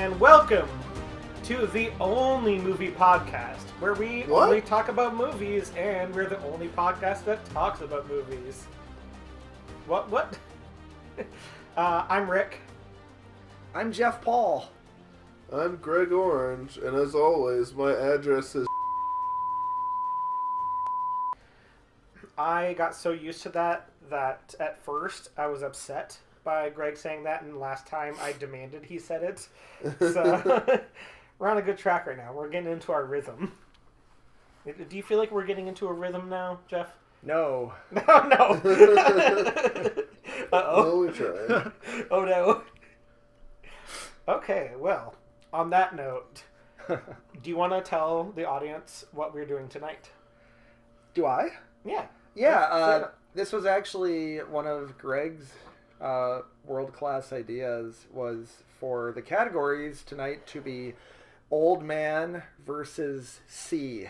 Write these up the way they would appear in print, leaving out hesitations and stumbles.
and welcome to the only movie podcast where we only talk about movies, and we're the only podcast that talks about movies. What? I'm Rick. I'm Jeff Paul. I'm Greg Orange, and as always, my address is... I got so used to that at first I was upset by Greg saying that, and last time I demanded he said it. So we're on a good track right now. We're getting into our rhythm. Do you feel like we're getting into a rhythm now, Jeff? No. No. Uh-oh. No, we tried. Oh, no. Okay, well, on that note, do you want to tell the audience what we're doing tonight? Do I? Yeah. Yeah, this was actually one of Greg's world-class ideas, was for the categories tonight to be Old Man versus Sea.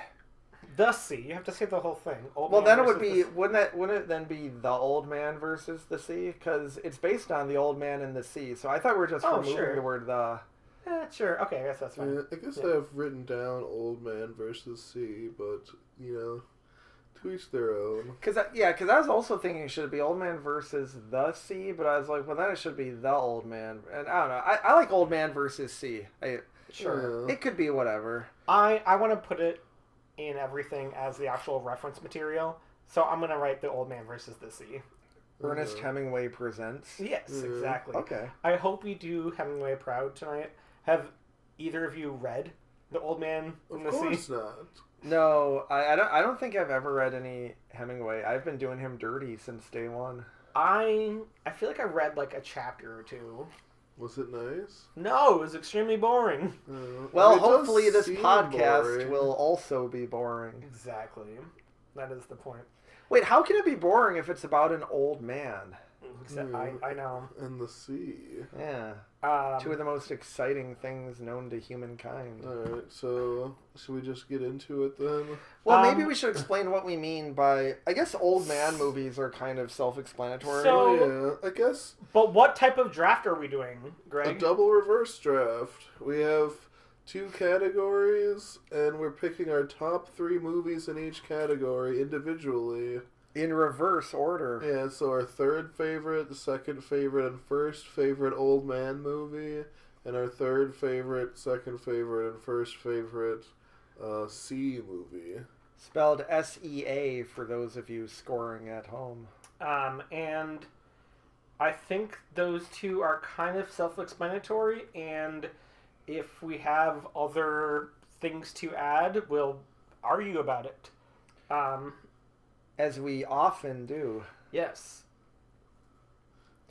The Sea. You have to say the whole thing. Well, then it would be, wouldn't it then be The Old Man versus the Sea? Because it's based on The Old Man and the Sea. So I thought we were just removing the word the. Sure. Okay, I guess that's fine. Yeah, I guess I have written down Old Man versus Sea, but, to each their own. Because I was also thinking, should it be Old Man versus the Sea? But I was like, well, then it should be The Old Man. And I don't know. I like Old Man versus Sea. Sure. Yeah. It could be whatever. I want to put it in everything as the actual reference material. So I'm going to write The Old Man versus the Sea. Ernest Hemingway presents. Yes, exactly. Okay. I hope we do Hemingway proud tonight. Have either of you read The Old Man in the Sea? Of course not. No, I don't think I've ever read any Hemingway. I've been doing him dirty since day one. I feel like I read like a chapter or two. Was it nice? No, it was extremely boring. Well, hopefully this podcast will also be boring. Exactly. That is the point. Wait, how can it be boring if it's about an old man? I know. And the sea. Yeah. Two of the most exciting things known to humankind. Alright, so should we just get into it then? Well, maybe we should explain what we mean by... I guess old man movies are kind of self-explanatory. So, yeah, I guess... But what type of draft are we doing, Greg? A double reverse draft. We have 2 categories, and we're picking our top 3 movies in each category individually. In reverse order. Yeah, so our third favorite, second favorite, and first favorite old man movie, and our third favorite, second favorite, and first favorite sea movie. Spelled S-E-A for those of you scoring at home. And I think those 2 are kind of self-explanatory, and if we have other things to add, we'll argue about it. As we often do. Yes.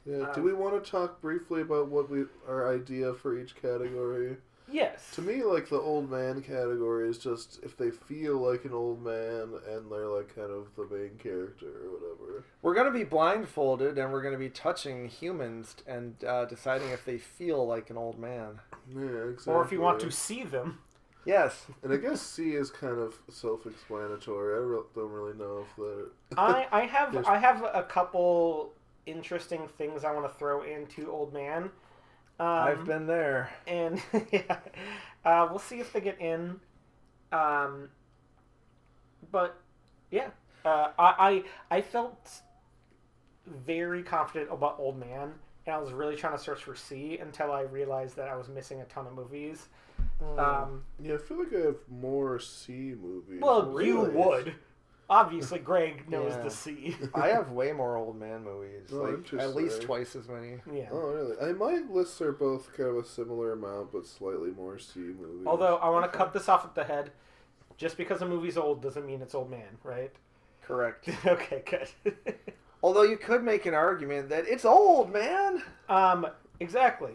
Yeah. Do we want to talk briefly about our idea for each category? Yes. To me, like, the old man category is just if they feel like an old man and they're like kind of the main character or whatever. We're going to be blindfolded and we're going to be touching humans and deciding if they feel like an old man. Yeah, exactly. Or if you want to see them. Yes. And I guess C is kind of self-explanatory. I don't really know if that... I have a couple interesting things I want to throw into Old Man. I've been there. And yeah, we'll see if they get in. But yeah, I felt very confident about Old Man, and I was really trying to search for C until I realized that I was missing a ton of movies. Yeah, I feel like I have more C movies. Well, Really? you would. Obviously, Greg knows Yeah. the C. I have way more old man movies. Oh, At least interesting. twice as many. Yeah. Oh, really? My lists are both kind of a similar amount, but slightly more C movies. Although, I want to cut this off at the head. Just because a movie's old doesn't mean it's Old Man, right? Correct. Okay, good. Although you could make an argument that it's old, man. Exactly.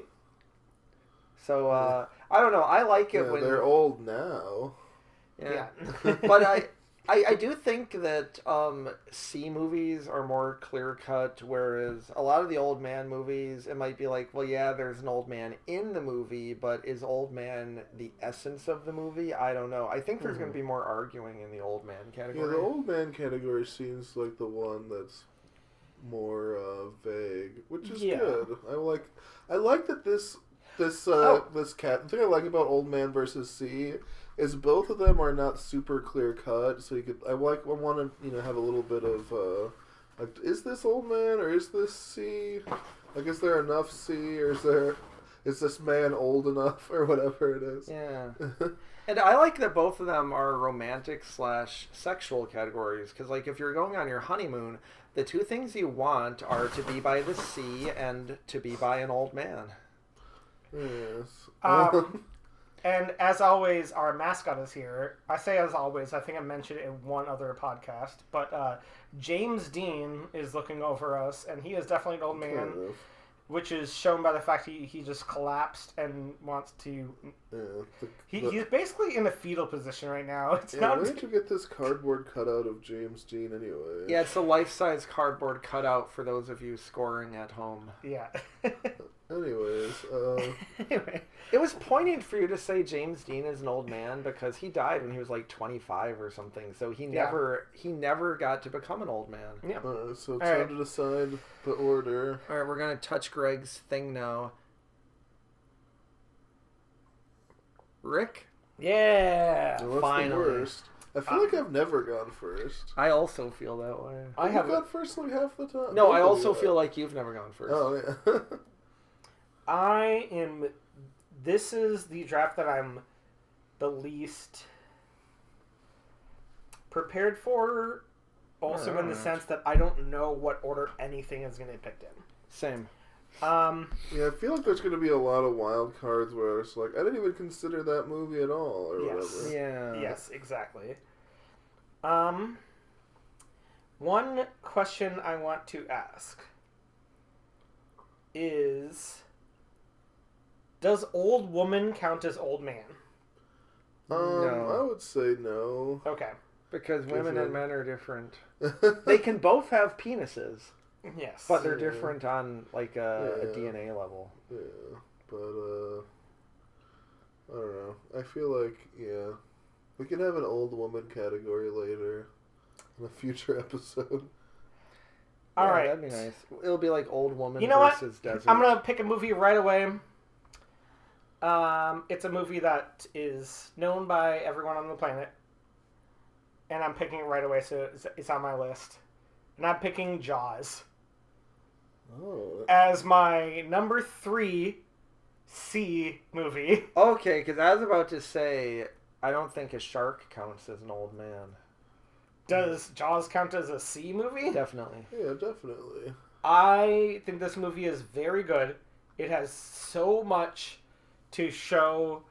So, I don't know. I like it yeah, when... they're old now. Yeah. Yeah. But I do think that C movies are more clear-cut, whereas a lot of the old man movies, it might be like, well, yeah, there's an old man in the movie, but is old man the essence of the movie? I don't know. I think there's going to be more arguing in the old man category. Yeah, the old man category seems like the one that's more vague, which is good. I like that this this cat. The thing I like about Old Man versus C is both of them are not super clear cut. So you could I want to have a little bit of like, is this Old Man or is this C? Like, is there enough C or is this man old enough or whatever it is? Yeah. And I like that both of them are romantic / sexual categories, because like if you're going on your honeymoon, the two things you want are to be by the sea and to be by an old man. Yes. And as always, our mascot is here. I say as always, I think I mentioned it in one other podcast, but James Dean is looking over us, and he is definitely an old man. Kind of. Which is shown by the fact he just collapsed and wants to. Yeah. He's basically in a fetal position right now. It's Yeah, not. where did you get this cardboard cutout of James Dean anyway? Yeah, it's a life-size cardboard cutout for those of you scoring at home. Yeah. Anyways, Anyway, It was poignant for you to say James Dean is an old man, because he died when he was like 25 or something. So he never got to become an old man. yeah. so it's All right. time to decide the order. All right, we're gonna touch Greg's thing now. Rick, Yeah. Well, what's finally. the worst? I feel like I've never gone first. I also feel that way. I You've have. gone first like half the time. No, Both I of also you feel have. like you've never gone first. Oh yeah. I am. This is the draft that I'm the least prepared for. Also, in the Alright. sense that I don't know what order anything is going to be picked in. Same. Yeah, I feel like there's going to be a lot of wild cards where it's like, I didn't even consider that movie at all, or Yes. whatever. Yeah. Yes, exactly. One question I want to ask is, does old woman count as old man? No. I would say no. Okay. Because women Different. and men are different. They can both have penises, Yes. but they're Yeah. different on like a Yeah. DNA level. Yeah, but I don't know. I feel like we can have an old woman category later in a future episode. All Yeah, right. that'd be nice. It'll be like old woman You know what? versus desert. I'm gonna pick a movie right away. It's a movie that is known by everyone on the planet, and I'm picking it right away, so it's on my list. And I'm picking Jaws Oh, as my number 3 C movie. Okay, because I was about to say I don't think a shark counts as an old man. Does Jaws count as a C movie? Definitely. yeah, definitely. I think this movie is very good. It has so much to show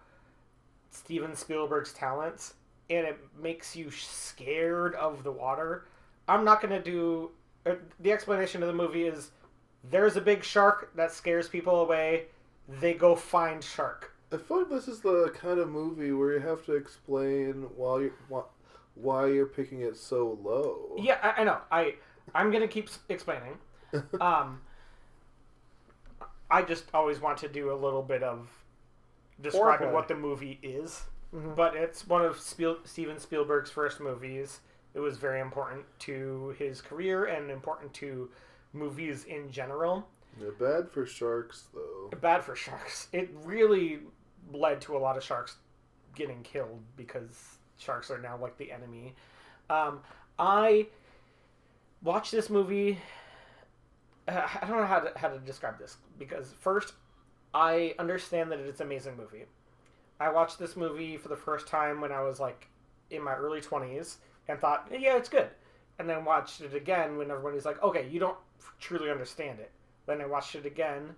Steven Spielberg's talents, and it makes you scared of the water. I'm not going to do... the explanation of the movie is there's a big shark that scares people away. They go find shark. I feel like this is the kind of movie where you have to explain why you're picking it so low. Yeah, I know. I'm going to keep explaining. I just always want to do a little bit of describing Foreplay. what the movie is. Mhm. But it's one of Steven Spielberg's first movies. It was very important to his career and important to movies in general. Yeah, bad for sharks though. Bad for sharks. It really led to a lot of sharks getting killed because sharks are now like the enemy. I watched this movie. I don't know how to describe this, because first, I understand that it's an amazing movie. I watched this movie for the first time when I was like in my early 20s and thought, yeah, it's good. And then watched it again when everybody's like, okay, you don't truly understand it. Then I watched it again,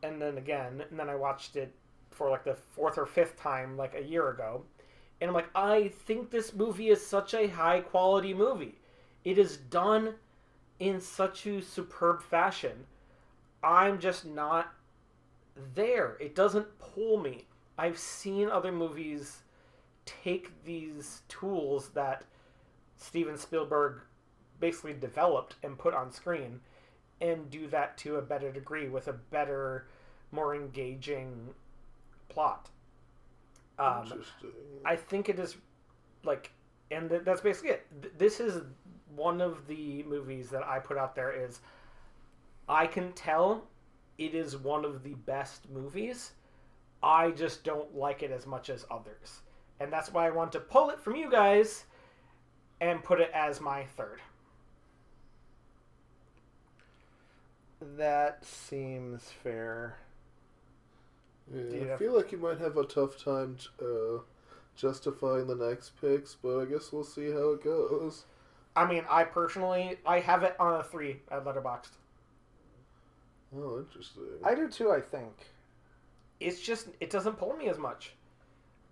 and then I watched it for like the 4th or 5th time like a year ago. And I'm like, I think this movie is such a high quality movie. It is done in such a superb fashion. I'm just not there. It doesn't pull me. I've seen other movies take these tools that Steven Spielberg basically developed and put on screen and do that to a better degree with a better, more engaging plot. Interesting. I think it is like, and that's basically it. This is one of the movies that I put out there is I can tell it is one of the best movies. I just don't like it as much as others. And that's why I want to pull it from you guys and put it as my third. That seems fair. Yeah, I feel like you might have a tough time justifying the next picks, but I guess we'll see how it goes. I mean, I have it on a 3 at Letterboxd. Oh, interesting. I do too, I think. It's just, it doesn't pull me as much.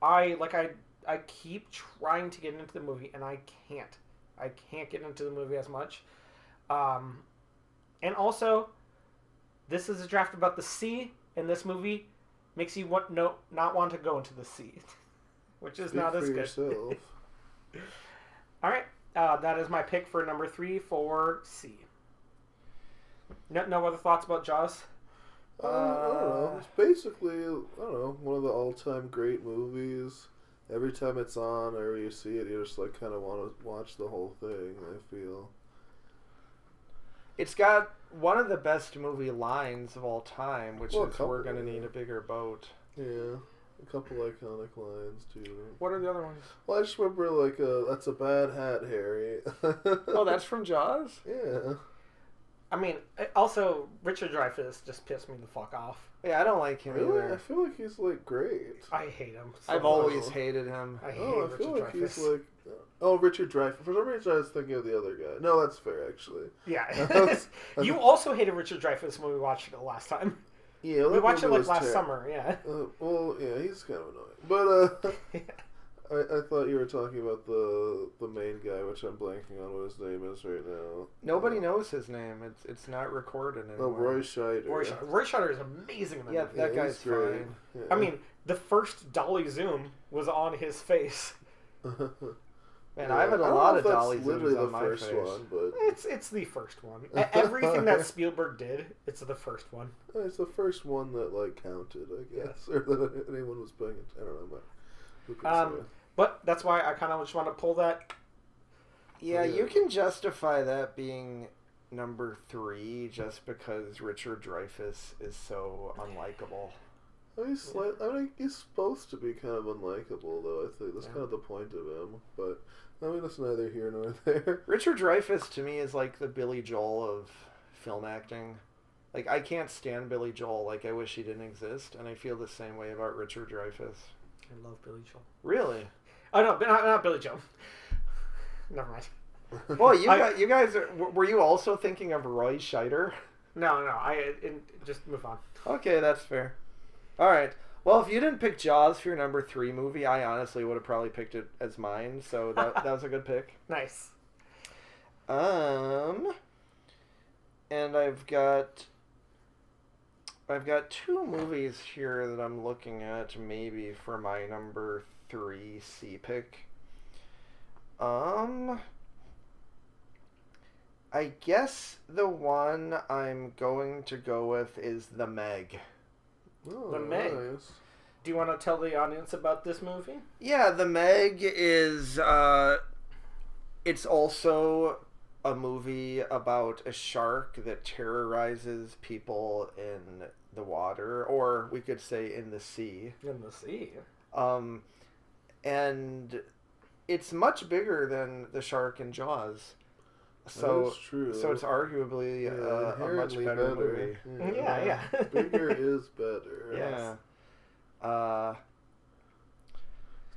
I keep trying to get into the movie, and I can't. I can't get into the movie as much. And also, this is a draft about the sea, and this movie makes you not want to go into the sea, which is Speak not as for good. yourself. All right, that is my pick for number 3 for C. No other thoughts about Jaws? I don't know. It's basically, I don't know, one of the all-time great movies. Every time it's on, or you see it, you just like kind of want to watch the whole thing. I feel It's got one of the best movie lines of all time, which Well, a is couple, "We're gonna yeah. need a bigger boat." yeah, a couple iconic lines too. What are the other ones? Well, I just remember like that's a bad hat, Harry. Oh, that's from Jaws? yeah. I mean, also, Richard Dreyfuss just pissed me the fuck off. Yeah, I don't like him Really? I either. feel like he's like great. I hate him. So I've much. always hated him. I hate Oh, I Richard feel like Dreyfuss. he's like. Oh, Richard Dreyfuss. For some reason, I was thinking of the other guy. No, that's fair, actually. Yeah. You also hated Richard Dreyfuss when we watched it last time. Yeah, We that watched it movie like was last ter- summer, yeah. Well, yeah, he's kind of annoying. But Yeah. I thought you were talking about the main guy, which I'm blanking on what his name is right now. Nobody knows his name. It's not recorded Oh, anymore. Roy Scheider. Roy Scheider is amazing in that Yeah, movie. that Yeah, guy's he's great. fine. Yeah. I mean, the first dolly zoom was on his face. Man, I've had a I don't lot know of if dolly that's literally zooms the on my first face. one, but It's the first one. Everything that Spielberg did, it's the first one. it's the first one that like counted, I guess, or that anyone was paying attention. I don't know, but who can say? But that's why I kind of just want to pull that. Yeah, Yeah. you can justify that being number 3 just because Richard Dreyfuss is so unlikable. I mean, he's supposed to be kind of unlikable, though. I think that's kind of the point of him. But I mean, that's neither here nor there. Richard Dreyfuss to me is like the Billy Joel of film acting. Like, I can't stand Billy Joel. Like, I wish he didn't exist, and I feel the same way about Richard Dreyfuss. I love Billy Joel. Really? Oh no, not Billy Joel. Never mind. Well, you guys were you also thinking of Roy Scheider? No. Just move on. Okay, that's fair. All right. Well, if you didn't pick Jaws for your number 3 movie, I honestly would have probably picked it as mine. So that was a good pick. Nice. And I've got 2 movies here that I'm looking at maybe for my number 3 C pick. I guess the one I'm going to go with is The Meg. Oh, The Meg. nice. Do you want to tell the audience about this movie? Yeah, The Meg is it's also a movie about a shark that terrorizes people in the water, or we could say in the sea. In the sea. And it's much bigger than the shark in Jaws. So That's true. So it's arguably a much inherently better movie. Yeah. Bigger is better. Yeah.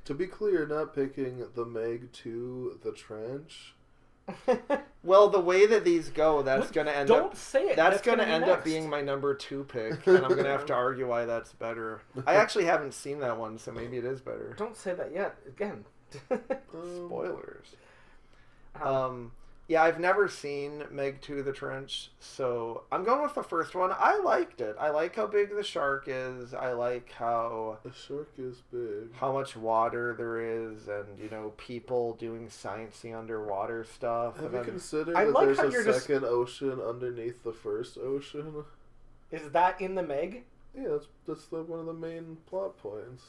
To be clear, not picking The Meg 2, The Trench. Well, the way that these go, that's going to end Don't up... say it. That's going to be end up next. being my number 2 pick, and I'm going to have to argue why that's better. I actually haven't seen that one, so maybe it is better. Don't say that yet. Again. Spoilers. Yeah, I've never seen Meg 2 The Trench, so I'm going with the first one. I liked it. I like how big the shark is. I like how The shark is big. much water there is, and people doing sciencey underwater stuff. Have and you then- considered I that like how there's you're a just- second ocean underneath the first ocean? Is that in the Meg? Yeah, that's one of the main plot points.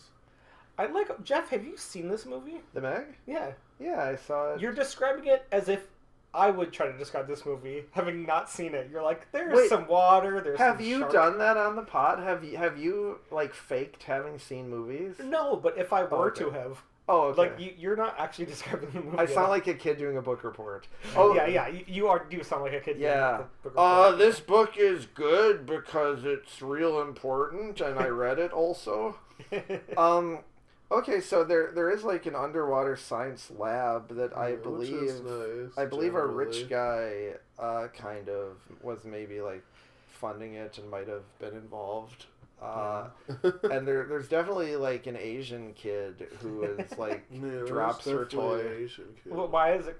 I like Jeff. Have you seen this movie? The Meg? Yeah. Yeah, I saw it. You're describing it as if I would try to describe this movie, having not seen it. You're like, there's Wait, some water, there's Have some you shark. done that on the pod? Have you like faked having seen movies? No, but if I were okay. to have, Oh, okay. like, you're not actually describing the movie. I at sound all. like a kid doing a book report. Yeah, you do sound like a kid. Yeah. doing the book report. This book is good because it's real important, and I read it also. Okay, so there is like an underwater science lab that I which believe is nice, I believe our generally. rich guy kind of was maybe like funding it and might have been involved. And there's definitely like an Asian kid who is like Yeah, there's drops her definitely toy. an Asian kid. Well, why is it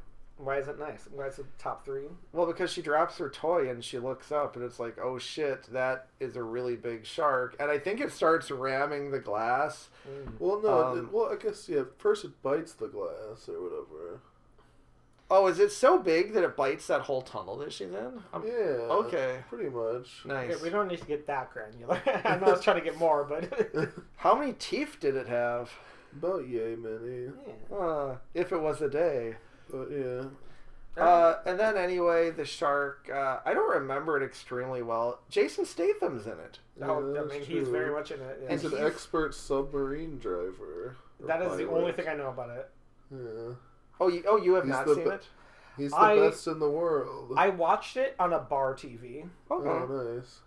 nice? Why is it top 3? Well, because she drops her toy and she looks up and it's like, oh shit, that is a really big shark. And I think it starts ramming the glass. Well, no. Um, I guess first it bites the glass or whatever. Oh, is it so big that it bites that whole tunnel that she's in? Yeah. Okay. Pretty much. Nice. Okay, we don't need to get that granular. I know I was trying to get more, but How many teeth did it have? About yay many. If it was a day. But yeah. And then anyway, the shark, I don't remember it extremely well. Jason Statham's in it. no, I that's mean he's true. very much in it. Yeah. He's an he's- expert submarine driver. or That is the pilot. only thing I know about it. Yeah. Oh, you have He's not the seen be- it? He's the I- best in the world. I watched it on a bar TV. Okay. Oh, nice.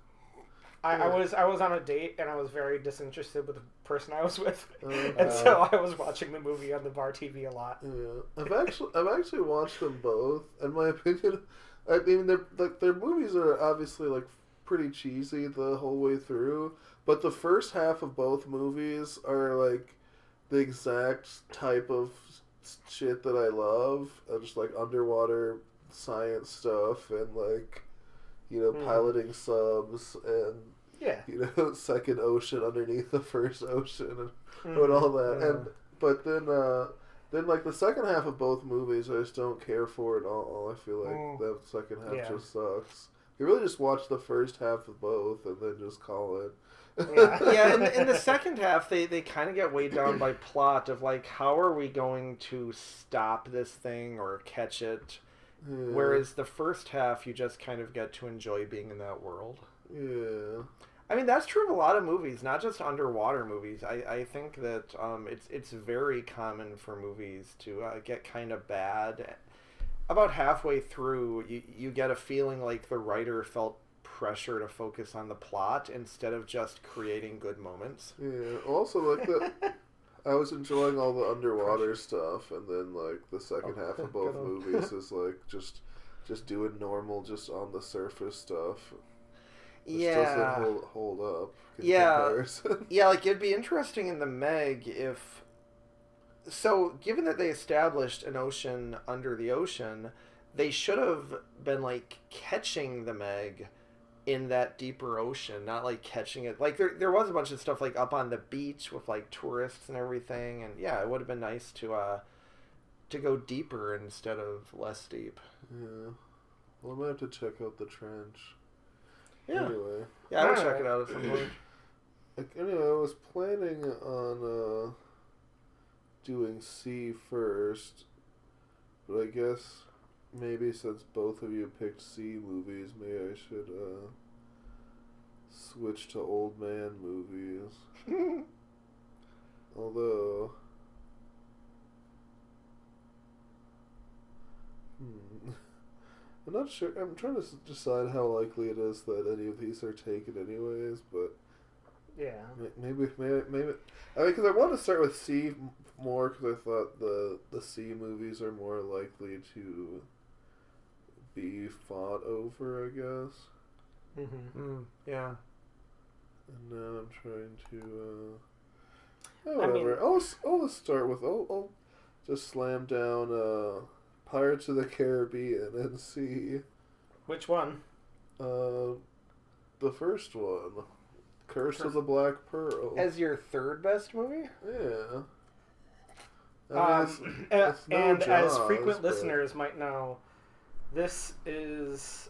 I Yeah. was on a date and I was very disinterested with the person I was with, Okay. and so I was watching the movie on the bar TV a lot. Yeah, I've actually watched them both. In my opinion, I mean, their movies are obviously like pretty cheesy the whole way through, but the first half of both movies are like the exact type of shit that I love. Just like underwater science stuff and like piloting subs and Yeah. second ocean underneath the first ocean and all that. Yeah. And but then like the second half of both movies, I just don't care for at all. I feel like that second half Yeah. just sucks. You really just watch the first half of both and then just call it. Yeah. Yeah, in the second half, they kind of get weighed down by plot of like, how are we going to stop this thing or catch it? Yeah. Whereas the first half, you just kind of get to enjoy being in that world. Yeah. I mean, that's true of a lot of movies, not just underwater movies. I think that it's very common for movies to get kind of bad. About halfway through, you get a feeling like the writer felt pressure to focus on the plot instead of just creating good moments. Yeah. Also, like that. I was enjoying all the underwater stuff, and then like the second half of both Good one. movies is like just doing normal, just on the surface stuff. Which doesn't hold up in comparison. Yeah, like it'd be interesting in the Meg if... So, given that they established an ocean under the ocean, they should have been like catching the Meg in that deeper ocean, not like catching it. Like there was a bunch of stuff like up on the beach with like tourists and everything, and yeah, it would have been nice to go deeper instead of less deep. Yeah. Well, I might have to check out the trench. Yeah. Anyway. Yeah, I would Alright. check it out at some point. Anyway, I was planning on doing C first, but I guess maybe since both of you picked C movies, maybe I should switch to old man movies. Although, I'm not sure. I'm trying to decide how likely it is that any of these are taken, anyways. But Yeah. maybe. I mean, because I want to start with C more because I thought the C movies are more likely to be fought over, I guess. Mm-hmm. Yeah. And now I'm trying to. I Whatever. mean- I'll start with. I'll just slam down Pirates of the Caribbean and C. Which one? The first one, Curse of the Black Pearl. As your third best movie? Yeah. I mean, it's no And as Jaws, frequent but- listeners might know, this is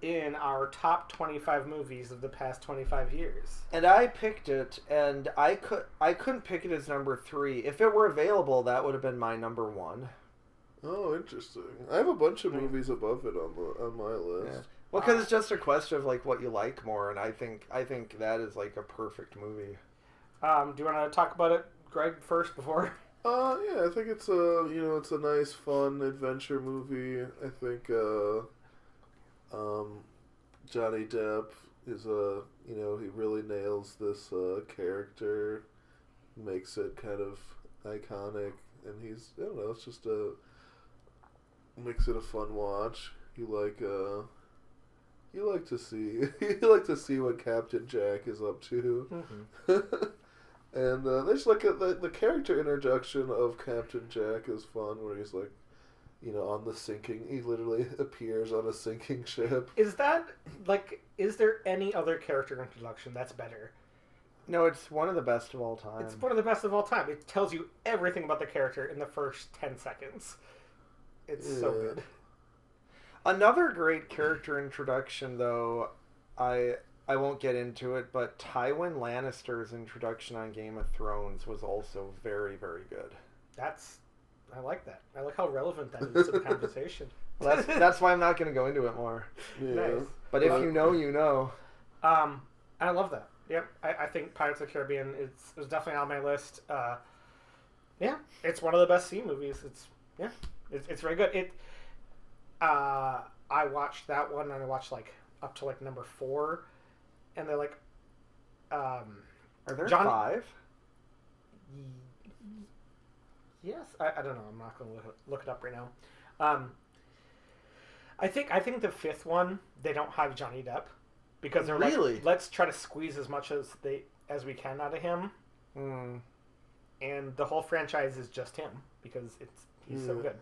in our top 25 movies of the past 25 years. And I picked it, and I couldn't pick it as number 3. If it were available, that would have been my number 1. Oh, interesting. I have a bunch of movies above it on my list. Yeah. Well, because it's just a question of like what you like more, and I think that is like a perfect movie. Do you want to talk about it, Greg, first before? Yeah, I think it's a nice, fun adventure movie. I think Johnny Depp is he really nails this character, makes it kind of iconic, and I don't know, it's just makes it a fun watch. You like to see what Captain Jack is up to. Mm-hmm. And there's like the character introduction of Captain Jack is fun, where he's like, on the sinking. He literally appears on a sinking ship. Is there any other character introduction that's better? No, it's one of the best of all time. It's one of the best of all time. It tells you everything about the character in the first 10 seconds. It's so good. Another great character introduction, though, I won't get into it, but Tywin Lannister's introduction on Game of Thrones was also very, very good. I like that. I like how relevant that is to the conversation. Well, that's why I'm not going to go into it more. Yeah. Nice. But if you know, you know. I love that. Yep. I think Pirates of the Caribbean is definitely on my list. Yeah, it's one of the best sea movies. It's very good. I watched that one and I watched like up to like number 4, and they're like, are there 5? Yes, I don't know. I'm not going to look it up right now. I think the 5th one they don't have Johnny Depp because they're like, let's try to squeeze as much as we can out of him. And the whole franchise is just him because he's so good.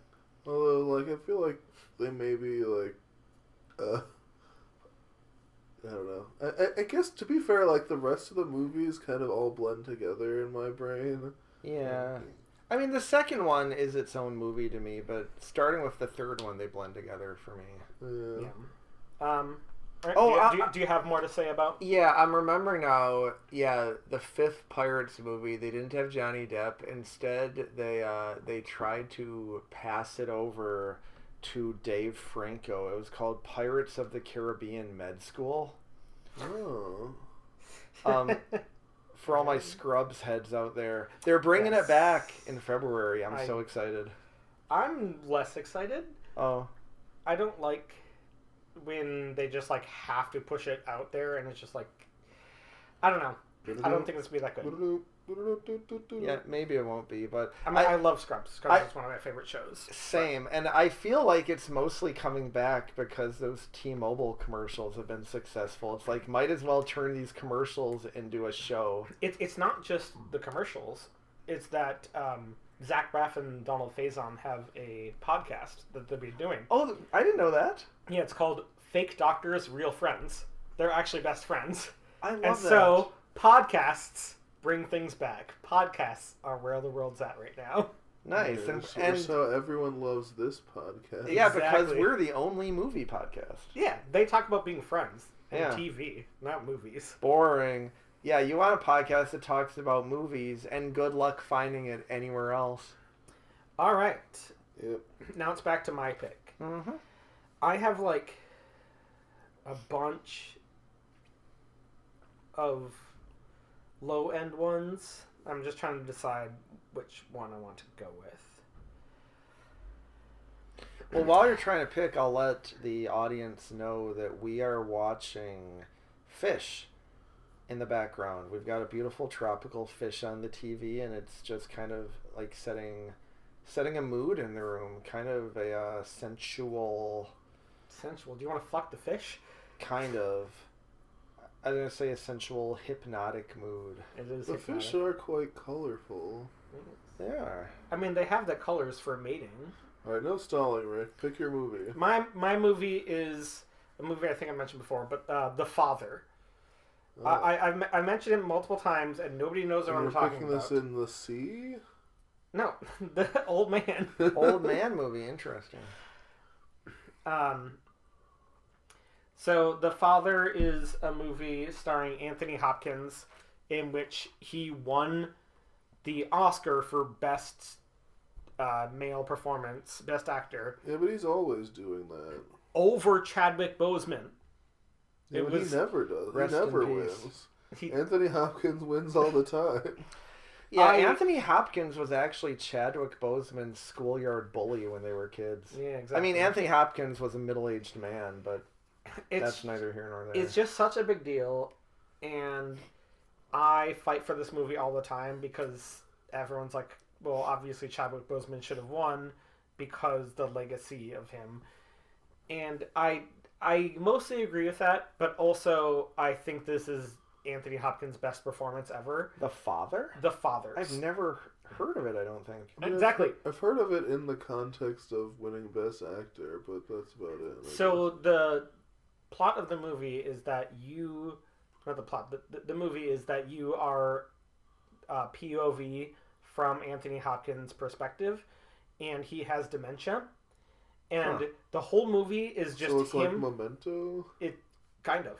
Although, like, I feel like they maybe like, I don't know. I guess to be fair, like the rest of the movies kind of all blend together in my brain. Yeah. I mean, the second one is its own movie to me, but starting with the third one, they blend together for me. Yeah. Do you have more to say about? Yeah, I'm remembering now. Yeah, the 5th Pirates movie, they didn't have Johnny Depp. Instead, they tried to pass it over to Dave Franco. It was called Pirates of the Caribbean Med School. Oh. For all my Scrubs heads out there, they're bringing it back in February. I'm so excited. I'm less excited. Oh. I don't like when they just like have to push it out there, and it's just like, I don't know. I don't think it's gonna be that good. Yeah, maybe it won't be, but I mean, I love Scrubs. Scrubs is one of my favorite shows. Same, and I feel like it's mostly coming back because those T-Mobile commercials have been successful. It's like, might as well turn these commercials into a show. It's not just the commercials. It's that Zach Braff and Donald Faison have a podcast that they'll be doing. Oh, I didn't know that. Yeah, it's called Fake Doctors, Real Friends. They're actually best friends. I love that. And so, podcasts bring things back. Podcasts are where the world's at right now. Nice. And so everyone loves this podcast. Yeah, because we're the only movie podcast. Yeah, they talk about being friends and TV, not movies. Boring. Yeah, you want a podcast that talks about movies, and good luck finding it anywhere else. All right. Yep. Now it's back to my pick. Mm-hmm. I have like a bunch of low-end ones. I'm just trying to decide which one I want to go with. Well, while you're trying to pick, I'll let the audience know that we are watching Fish in the background. We've got a beautiful tropical fish on the TV, and it's just kind of like setting a mood in the room. Kind of a sensual... Sensual? Do you want to fuck the fish? Kind of. I was going to say a sensual, hypnotic mood. It is the hypnotic. fish are quite colorful. They are. I mean, they have the colors for mating. Alright, no stalling, Rick. Pick your movie. My movie is a movie I think I mentioned before, but The Father. Oh. I mentioned it multiple times, and nobody knows what I'm talking picking about. this in the sea? No, the old man. Old man movie, interesting. So The Father is a movie starring Anthony Hopkins in which he won the Oscar for best male performance, Best Actor, Yeah, but he's always doing that. over Chadwick Boseman. Yeah, It but was- he never does. Rest He never in peace. wins. He, Anthony Hopkins wins all the time. Yeah, I- Anthony Hopkins was actually Chadwick Boseman's schoolyard bully when they were kids. yeah, exactly. I mean, Anthony Hopkins was a middle-aged man, but it's that's neither here nor there. it's just such a big deal, and I fight for this movie all the time because everyone's like, well, obviously Chadwick Boseman should have won because the legacy of him, and I mostly agree with that, but also I think this is Anthony Hopkins' best performance ever. The Father? The Fathers. I've never heard of it, I don't think. I mean, Exactly. I've heard of it in the context of winning Best Actor, but that's about it. I So guess. the plot of the movie is that not the plot, the movie is that you are POV from Anthony Hopkins' perspective, and he has dementia, and Huh. the whole movie is just So it's like him. Memento. Kind of,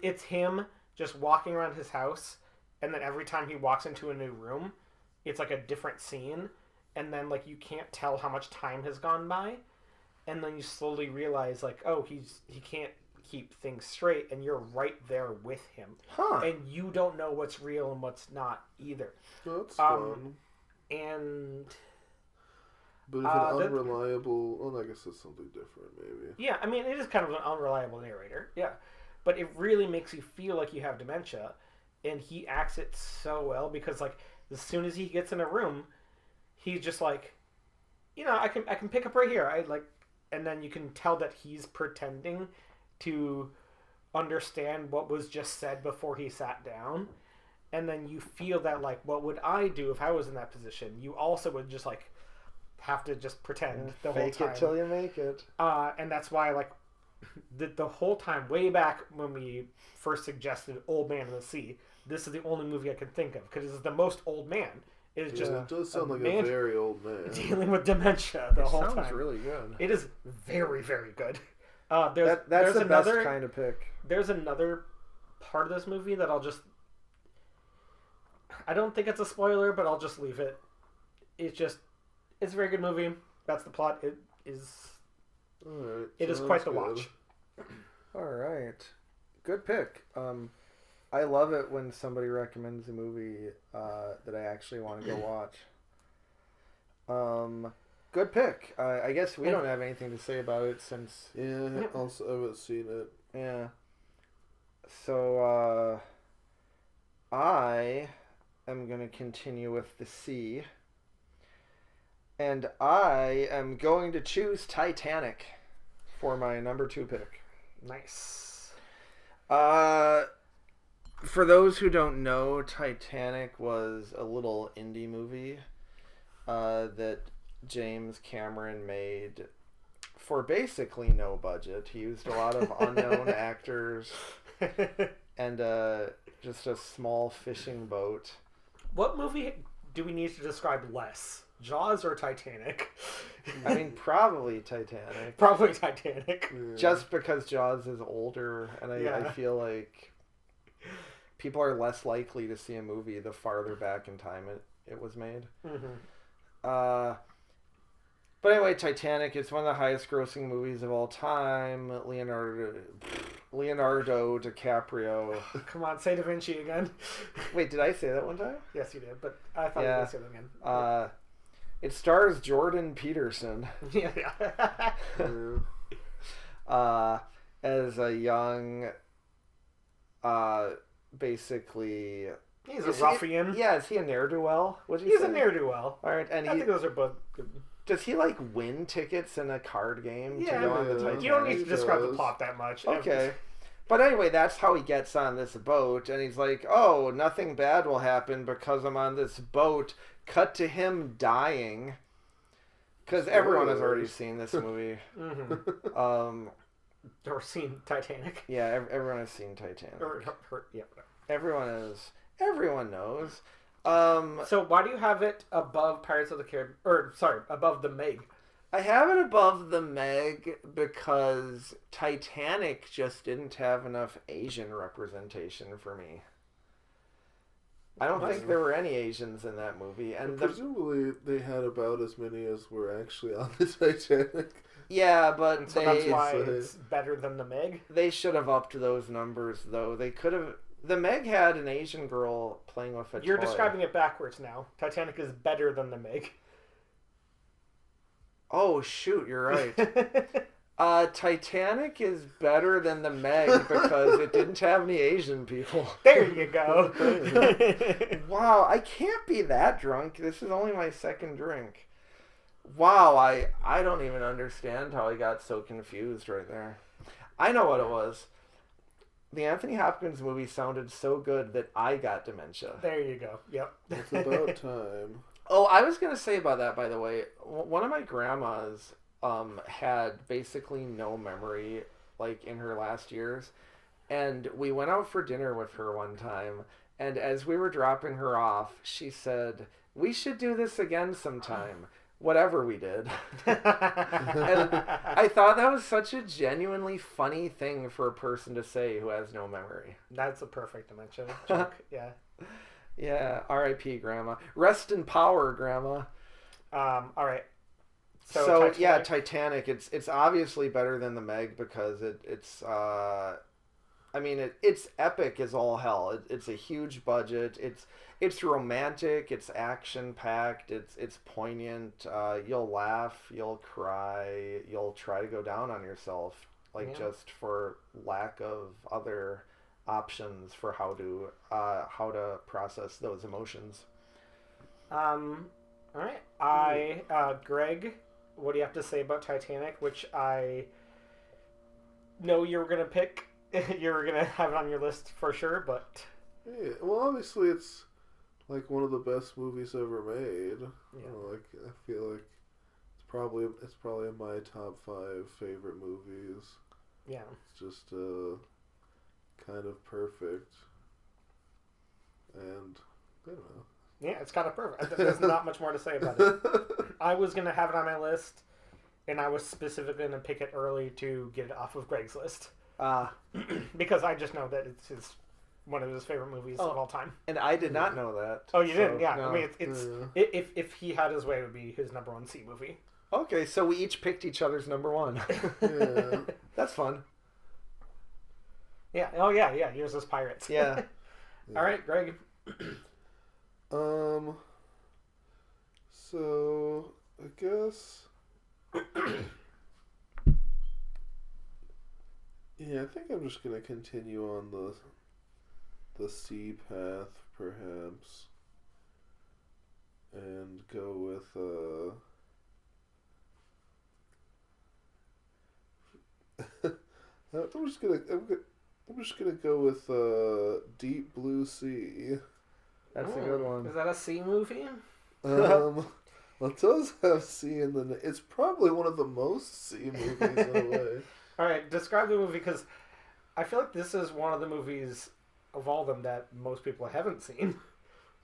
it's him just walking around his house, and then every time he walks into a new room, it's like a different scene, and then like you can't tell how much time has gone by, and then you slowly realize like, oh, he can't keep things straight, and you're right there with him, Huh. and you don't know what's real and what's not either. That's Um, fun. And But if that- an unreliable, well, I guess that's something different, maybe. yeah, I mean, it is kind of an unreliable narrator, yeah, but it really makes you feel like you have dementia, and he acts it so well because like as soon as he gets in a room, he's just like, I can pick up right here, I like, and then you can tell that he's pretending to understand what was just said before he sat down, and then you feel that like, what would I do if I was in that position? You also would just like have to just pretend the whole Fake time. it till you make it. And that's why, like, the whole time, way back when we first suggested Old Man in the Sea, this is the only movie I can think of because it's the most old man. It is just Yeah, it does sound like man a very old man. dealing with dementia the whole Sounds time. really good. It is very, very good. That's There's the another best kind of pick. there's another part of this movie that I don't think it's a spoiler, but I'll just leave it. It's a very good movie. That's the plot. It is Alright, quite the sounds watch. All right. Good pick. I love it when somebody recommends a movie that I actually want to go watch. Good pick. I guess we don't have anything to say about it since... Yeah, also I haven't seen it. Yeah. So, I am going to continue with the sea. And I am going to choose Titanic for my number 2 pick. Nice. For those who don't know, Titanic was a little indie movie that James Cameron made for basically no budget. He used a lot of unknown actors and just a small fishing boat. What movie do we need to describe less? Jaws or Titanic? I mean, probably Titanic. Probably Titanic. Yeah. Just because Jaws is older, and I Yeah. feel like people are less likely to see a movie the farther back in time it was made. Mm-hmm. But anyway, Titanic is one of the highest grossing movies of all time. Leonardo DiCaprio. Come on, say Da Vinci again. Wait, did I say that one time? Yes, you did, but I thought you Yeah. were going to say it again. It stars Jordan Peterson Yeah. Yeah. as a young, basically... He's a Is he- ruffian. Yeah, is he a ne'er-do-well? Would you He's say? a ne'er-do-well. All right, and I think those are both good. does he like win tickets in a card game Yeah, to go on the yeah. Titanic? You don't need to He describe the does. plot that much. Okay. But anyway, that's how he gets on this boat, and he's like, oh, nothing bad will happen because I'm on this boat. Cut to him dying. Because everyone has already seen this movie. Mm-hmm. Or seen Titanic. Yeah, everyone has seen Titanic. Yeah, whatever. Everyone knows. So why do you have it above Pirates of the Caribbean? Or, sorry, above the Meg? I have it above the Meg because Titanic just didn't have enough Asian representation for me. I don't What? think there were any Asians in that movie, and Presumably they had about as many as were actually on the Titanic. yeah, but And so that's they why it's better than the Meg. they should have upped those numbers though. They could have. The Meg had an Asian girl playing with a You're toy. describing it backwards now. Titanic is better than the Meg. Oh shoot, you're right. Titanic is better than the Meg because it didn't have any Asian people. There you go. Wow, I can't be that drunk. This is only my second drink. Wow, I don't even understand how I got so confused right there. I know what it was. The Anthony Hopkins movie sounded so good that I got dementia. There you go. Yep. It's about time. Oh, I was going to say about that, by the way. One of my grandmas had basically no memory, like, in her last years. And we went out for dinner with her one time. And as we were dropping her off, she said, "We should do this again sometime." Whatever we did. And I thought that was such a genuinely funny thing for a person to say who has no memory. That's a perfect dementia joke. Yeah. Yeah, R.I.P. Grandma. Rest in power, Grandma. All right. So Titanic. yeah, Titanic. It's obviously better than the Meg because it's epic as all hell. It's a huge budget. It's romantic. It's action packed. It's poignant. You'll laugh. You'll cry. You'll try to go down on yourself, just for lack of other options for how to process those emotions. All right. Greg, what do you have to say about Titanic? Which I know you were gonna pick. You were gonna have it on your list for sure, but Yeah, well, obviously it's like one of the best movies ever made. Yeah. Like I feel like it's probably in my top 5 favorite movies. yeah. It's just kind of perfect, and I don't know. Yeah, it's kind of perfect. There's not much more to say about it. I was going to have it on my list, and I was specifically going to pick it early to get it off of Greg's list. Because I just know that it's one of his favorite movies of all time. And I did not know that. Oh, you didn't? Yeah. No. I mean, if he had his way, it would be his number 1 C movie. Okay, so we each picked each other's number 1. Yeah. That's fun. Yeah. Oh, yeah. Yeah. Yours is Pirates. Yeah. All right, Greg. So I guess. Yeah, I think I'm just gonna continue on the sea path, perhaps, and go with I'm just gonna go with Deep Blue Sea. That's a good one. Is that a C movie? Well, it does have sea in the name. It's probably one of the most sea movies in a way. All right, describe the movie, because I feel like this is one of the movies of all of them that most people haven't seen.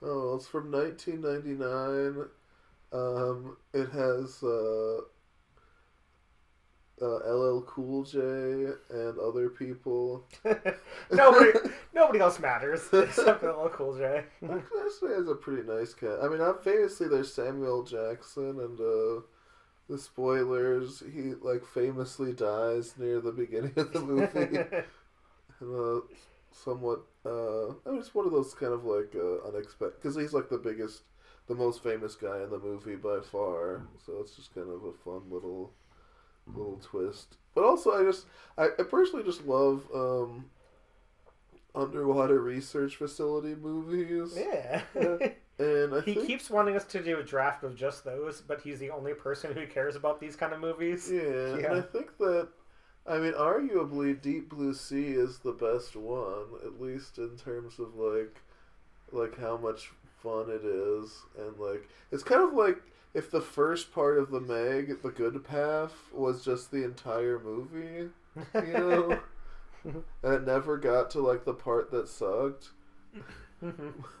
Oh, it's from 1999. It has LL Cool J and other people. Nobody else matters except LL Cool J. Actually, has a pretty nice cast. I mean, famously, there's Samuel Jackson, and the spoilers, he famously dies near the beginning of the movie. And somewhat, it's one of those kind of unexpected, because he's the most famous guy in the movie by far. So it's just kind of a fun little twist. But also, I personally just love underwater research facility movies. Yeah. And he keeps wanting us to do a draft of just those, but he's the only person who cares about these kind of movies. Yeah, and I think that, I mean, arguably Deep Blue Sea is the best one, at least in terms of like how much fun it is, and it's kind of like if the first part of the Meg, The Good Path, was just the entire movie, you know, and it never got to the part that sucked.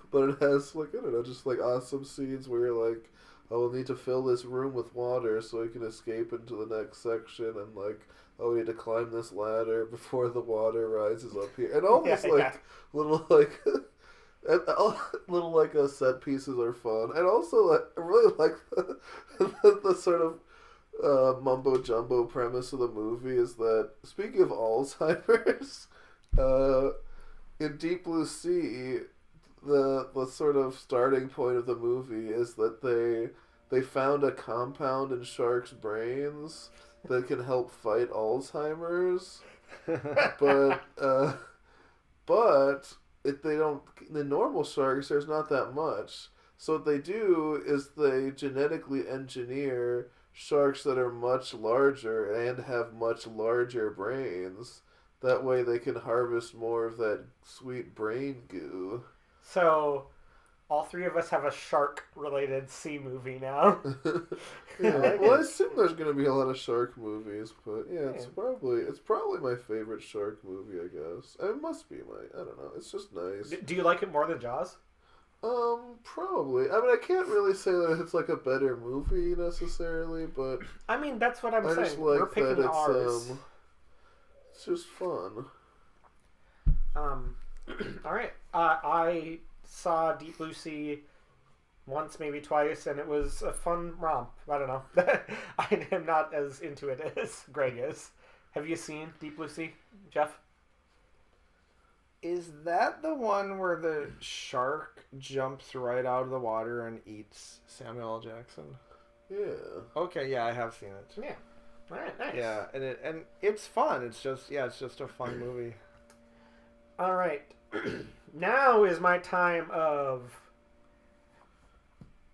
But it has I don't know, just awesome scenes where you're like, oh, we'll need to fill this room with water so we can escape into the next section, and oh, we need to climb this ladder before the water rises up here, and all this little And all little like set pieces are fun, and also like, I really like the sort of mumbo jumbo premise of the movie is that speaking of Alzheimer's, in Deep Blue Sea, the sort of starting point of the movie is that they found a compound in sharks' brains that can help fight Alzheimer's, but if they don't, the normal sharks, there's not that much. So what they do is they genetically engineer sharks that are much larger and have much larger brains. That way they can harvest more of that sweet brain goo. So, all three of us have a shark-related sea movie now. Yeah, like well, it. I assume there's going to be a lot of shark movies, but yeah, it's Yeah. probably my favorite shark movie, I guess. It must be I don't know. It's just nice. Do you like it more than Jaws? Probably. I mean, I can't really say that it's like a better movie necessarily, but I mean, that's what I'm I saying. just like We're picking that ours. it's just fun. All right. I saw Deep Blue Sea once, maybe twice, and it was a fun romp. I don't know. I am not as into it as Greg is. Have you seen Deep Blue Sea, Jeff? Is that the one where the shark jumps right out of the water and eats Samuel L. Jackson? Yeah. Okay, yeah, I have seen it. Yeah. All right. Nice. Yeah, and it's fun. It's just a fun movie. All right. Now is my time of.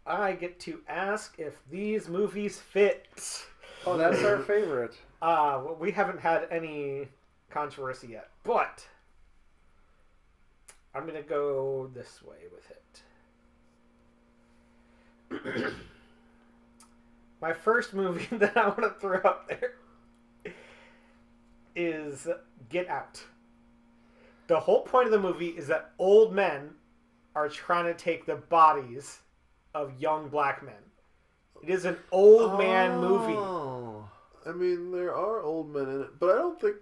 I get to ask if these movies fit. Oh, that's our favorite. Well, we haven't had any controversy yet, but I'm gonna go this way with it. My first movie that I want to throw out there is Get Out. The whole point of the movie is that old men are trying to take the bodies of young black men. It is an old man movie. Oh. I mean, there are old men in it, but I don't think.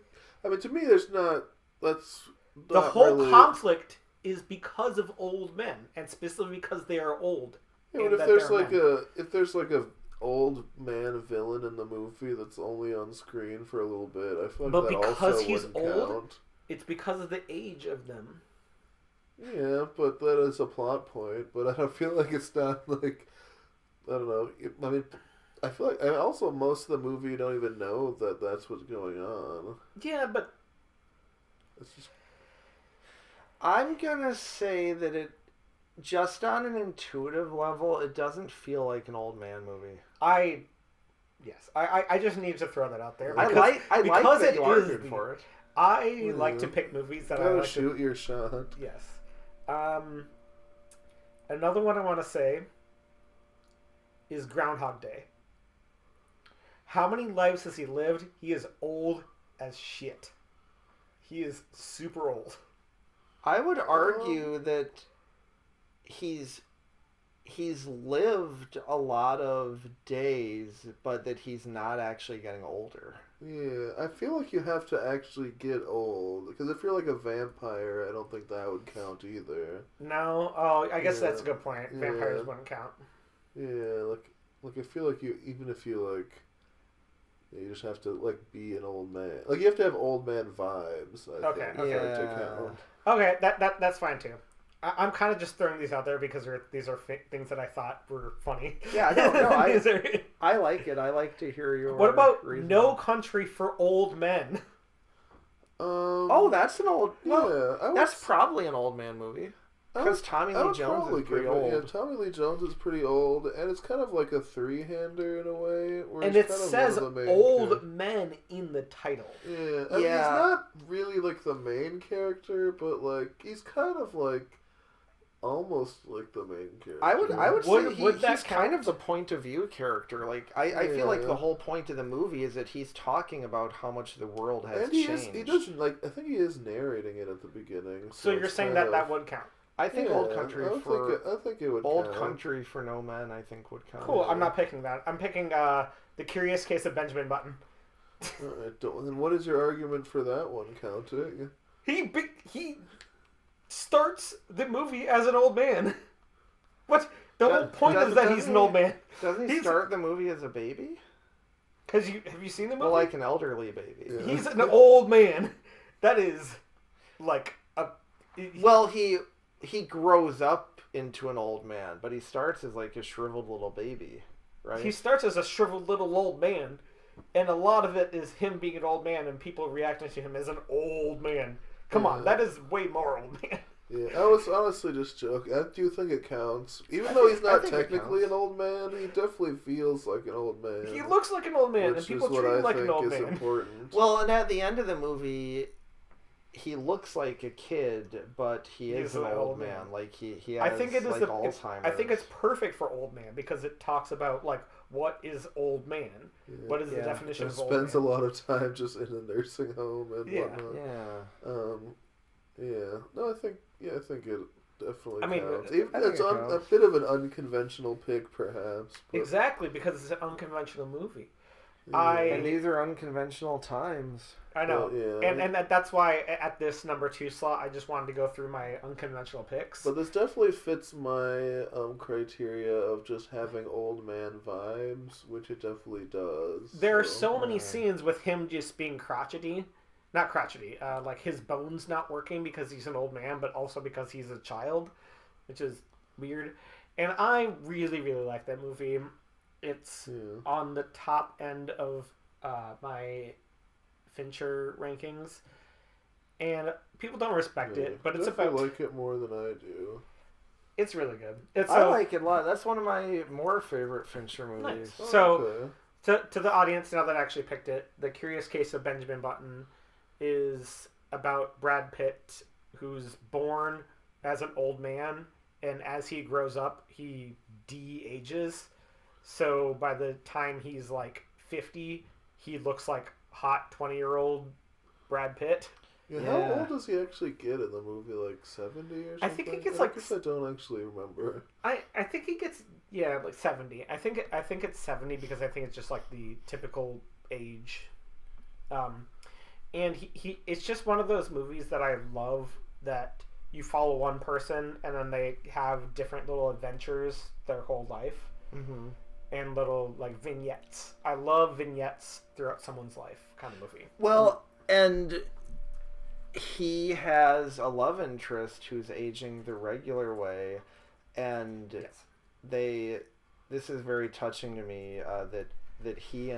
I mean, to me, there's not. That's The not whole really, conflict is because of old men, and specifically because they are old. Yeah, but and if that there's they're like men. if there's like a old man villain in the movie that's only on screen for a little bit, I feel like But that because also he's wouldn't old? count. It's because of the age of them. Yeah, but that is a plot point. But I don't feel like it's not like I don't know. I mean, I feel like, and also most of the movie you don't even know that that's what's going on. Yeah, but It's just I'm gonna say that it, just on an intuitive level, it doesn't feel like an old man movie. I just need to throw that out there. I because like that it you is argued the- for it. I like to pick movies that I gotta like to. shoot your shot. Yes. Another one I want to say is Groundhog Day. How many lives has he lived? He is old as shit. He is super old. I would argue that he's lived a lot of days, but that he's not actually getting older. Yeah, I feel like you have to actually get old because if you're like a vampire, I don't think that would count either. No, oh, I guess Yeah. that's a good point. Yeah. Vampires wouldn't count. Yeah, like I feel like you even if you like, you just have to like be an old man. Like you have to have old man vibes. I Okay, think, okay. for it to Yeah. count. Okay, that's fine too. I'm kind of just throwing these out there because these are things that I thought were funny. Yeah, no, These are- I like it. I like to hear your. What about reasoning. No Country for Old Men? Oh, that's an old. Well, yeah, that's probably an old man movie. Because Tommy I Lee would Jones probably is pretty give it- old. Yeah, Tommy Lee Jones is pretty old, and it's kind of like a three-hander in a way. Where And he's it kind of says one of the main old characters. men in the title. Yeah, I mean, he's Yeah. not really like the main character, but like he's kind of like almost like the main character. I would Would- say would that he's kind count? of the point of view character. Like I feel like Yeah. the whole point of the movie is that he's talking about how much the world has and he changed. doesn't like. I think he is narrating it at the beginning. So you're it's saying kind that of- would count. I think yeah, Old Country I think it would Old count. Country for No Men, I think would count. Cool. I'm not picking that. I'm picking The Curious Case of Benjamin Button. Then what is your argument for that one counting? He starts the movie as an old man. What? The whole point is that doesn't he's an old man. Doesn't he He's- start the movie as a baby? Because have you seen the movie? Well, like an elderly baby. Yeah. He's an old man. That is like a. Well, he grows up into an old man, but he starts as like a shriveled little baby, right? He starts as a shriveled little old man, and a lot of it is him being an old man and people reacting to him as an old man. Come on, that is way more old man. Yeah, I was honestly just joking. I do think it counts. Even though he's I not think it technically counts. an old man, he definitely feels like an old man. He looks like an old man, and which people is what treat him I like an think old is man. important. Well, and at the end of the movie, he looks like a kid, but he is He's an an old old man. man. Like he has I think it is like Alzheimer's. I think it's perfect for old man because it talks about like what is old man. Yeah. What is the Yeah. definition And of old spends man? a lot of time just in a nursing home and Yeah. whatnot. Yeah. No, I think it definitely I mean, counts. I Even, think it's it a counts. bit of an unconventional pick, perhaps. But, Exactly, because it's an unconventional movie. yeah. And these are unconventional times. I know, Well, yeah. and that's why at this number 2 slot, I just wanted to go through my unconventional picks. But this definitely fits my criteria of just having old man vibes, which it definitely does. There are so many Yeah. scenes with him just being crotchety. Not crotchety, like his bones not working because he's an old man, but also because he's a child, which is weird. And I really, really like that movie. It's Yeah. on the top end of my Fincher rankings. And people don't respect it, but it's definitely about... like it more than I do. It's really good. It's I like it a lot. That's one of my more favorite Fincher movies. Nice. So- Okay. To the audience, now that I actually picked it, The Curious Case of Benjamin Button is about Brad Pitt, who's born as an old man, and as he grows up, he de-ages. So by the time he's like 50, he looks like hot 20-year-old Brad Pitt. Yeah, Yeah. how old does he actually get in the movie? Like 70 or something? I think he gets, I like, guess I don't actually remember. I think he gets, yeah, like 70. I think it's 70 because I think it's just like the typical age. And he it's just one of those movies that I love, that you follow one person and then they have different little adventures their whole life, Mm-hmm. and little like vignettes. I love vignettes throughout someone's life kind of movie. Well, and he has a love interest who's aging the regular way, and Yes. this is very touching to me, that he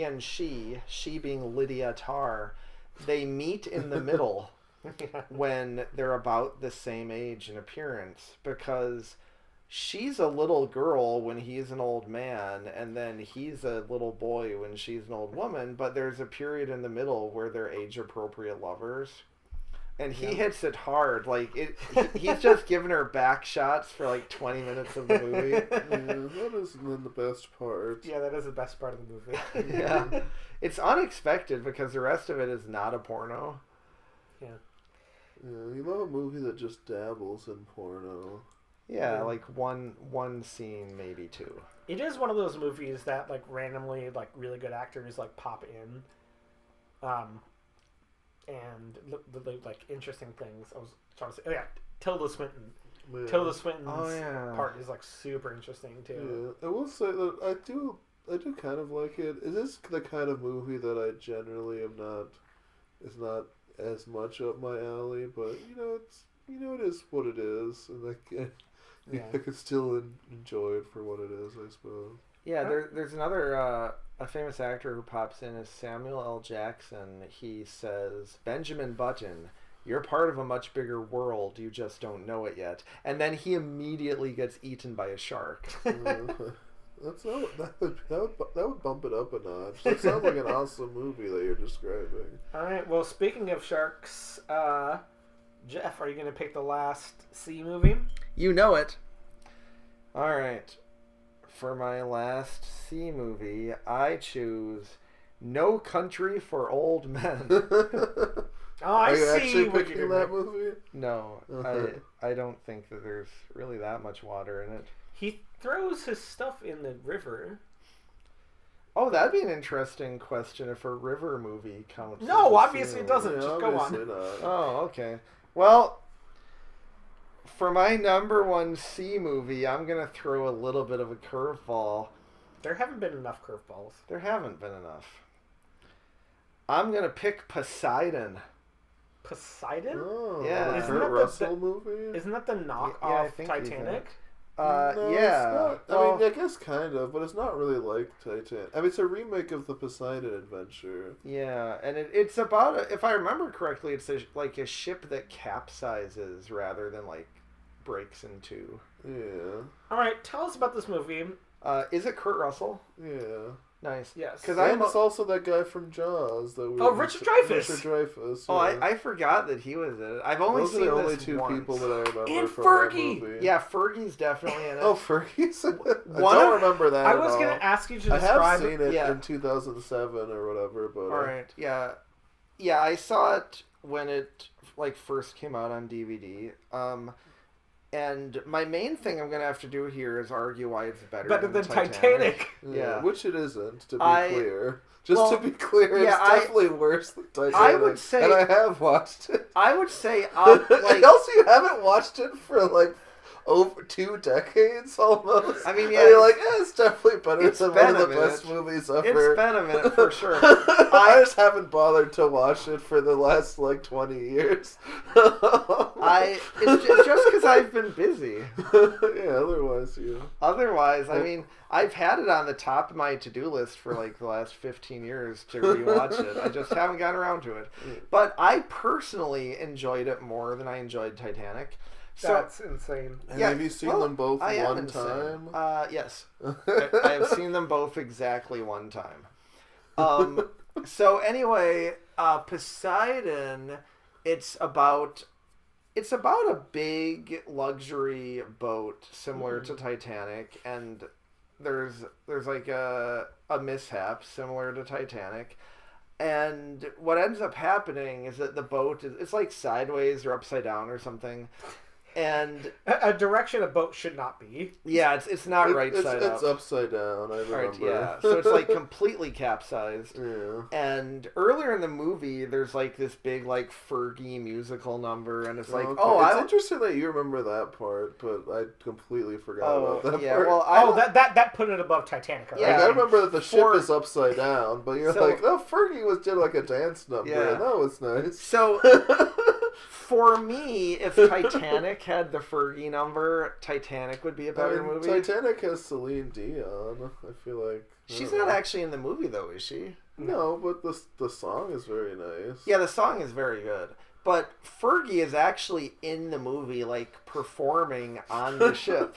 and she being Lydia Tarr, they meet in the middle when they're about the same age and appearance, because she's a little girl when he's an old man, and then he's a little boy when she's an old woman, but there's a period in the middle where they're age appropriate lovers. And he hits it hard. Like he's just giving her back shots for like 20 minutes of the movie. Yeah, that isn't the best part. Yeah, that is the best part of the movie. Yeah. It's unexpected because the rest of it is not a porno. Yeah. Yeah, you love a movie that just dabbles in porno. Yeah, like one scene, maybe two. It is one of those movies that like randomly like really good actors like pop in, and the like interesting things. I was trying to say, oh yeah, Tilda Swinton. Yeah. Tilda Swinton's Oh, yeah. part is like super interesting too. Yeah, I will say that I do kind of like it. It is the kind of movie that I generally am not. It's not as much up my alley, but it is what it is, and I could still enjoy it for what it is, I suppose. Yeah, there's another a famous actor who pops in as Samuel L. Jackson. He says, "Benjamin Button, you're part of a much bigger world. You just don't know it yet." And then he immediately gets eaten by a shark. That would bump it up a notch. That sounds like an awesome movie that you're describing. All right. Well, speaking of sharks, Jeff, are you going to pick the last sea movie? You know it. All right. For my last sea movie, I choose No Country for Old Men. Oh, I Are you see actually what picking you're that doing. movie? No, Uh-huh. I don't think that there's really that much water in it. He throws his stuff in the river. Oh, that'd be an interesting question if a river movie counts. No, as a obviously sea it doesn't. Yeah, Just go on. obviously not. Oh, okay. Well, For my number one C movie, I'm gonna throw a little bit of a curveball. There haven't been enough curveballs. There haven't been enough. I'm gonna pick Poseidon. Poseidon? Oh, Yeah. the Isn't Kurt that the- Russell movie? Isn't that the knockoff Yeah, I think he's in Titanic? No, Yeah. it's not. I mean, I guess kind of, but it's not really like Titanic. I mean, it's a remake of the Poseidon Adventure. Yeah, and it's about if I remember correctly, it's like a ship that capsizes rather than like breaks in two. Yeah. All right, tell us about this movie. Is it Kurt Russell? Yeah. Nice. Yes. Because And it's also that guy from Jaws that we. Oh, Richard Dreyfuss. Richard Dreyfuss. Oh, Yeah. I forgot that he was in it. I've only Those seen are the this only two once. people that I remember And from Fergie! that movie. Yeah, Fergie's definitely in it. Oh, Fergie's. I One don't of- remember that. I at was all. going to ask you to I describe have seen it Yeah. in 2007 or whatever, but All right. Yeah. Yeah, I saw it when it like first came out on DVD. And my main thing I'm gonna have to do here is argue why it's better than Titanic. Yeah. which it isn't, to be I- clear. Just well, to be clear, yeah, it's definitely worse than Titanic. I would say- and I have watched it. I would say And like also, you haven't watched it for like over 2 decades almost. I mean, And yeah, you're like, it's definitely better it's than been one of a the best minute. movies it's ever. been a minute for sure. I just haven't bothered to watch it for the last like 20 years. It's just because I've been busy. Yeah, otherwise, you. Otherwise, I mean, I've had it on the top of my to-do list for like the last 15 years to rewatch it. I just haven't gotten around to it. But I personally enjoyed it more than I enjoyed Titanic. So, That's insane. And Yeah, have you seen well, them both I am one insane. time? Yes. I have seen them both exactly one time. So anyway, Poseidon, it's about a big luxury boat similar to Titanic, and there's like a mishap similar to Titanic. And what ends up happening is that the boat it's like sideways or upside down or something. And A direction a boat should not be. yeah, it's not right side up. It's upside down, I remember. Right, yeah. So it's like completely capsized. Yeah. And earlier in the movie, there's like this big like Fergie musical number, and it's like, Okay. oh, it's I interesting that you remember that part, but I completely forgot oh about that yeah. part. Well, I Oh, don't- that put it above Titanic. Already. Like, yeah. I remember that the ship For- is upside down, but you're So- like, oh, Fergie did like a dance number, Yeah. and that was nice. So for me, if Titanic had the Fergie number, Titanic would be a better movie. Titanic has Celine Dion. I feel like I She's don't not know. actually in the movie though, is she? No, but the song is very nice. Yeah, the song is very good. But Fergie is actually in the movie, like performing on the ship.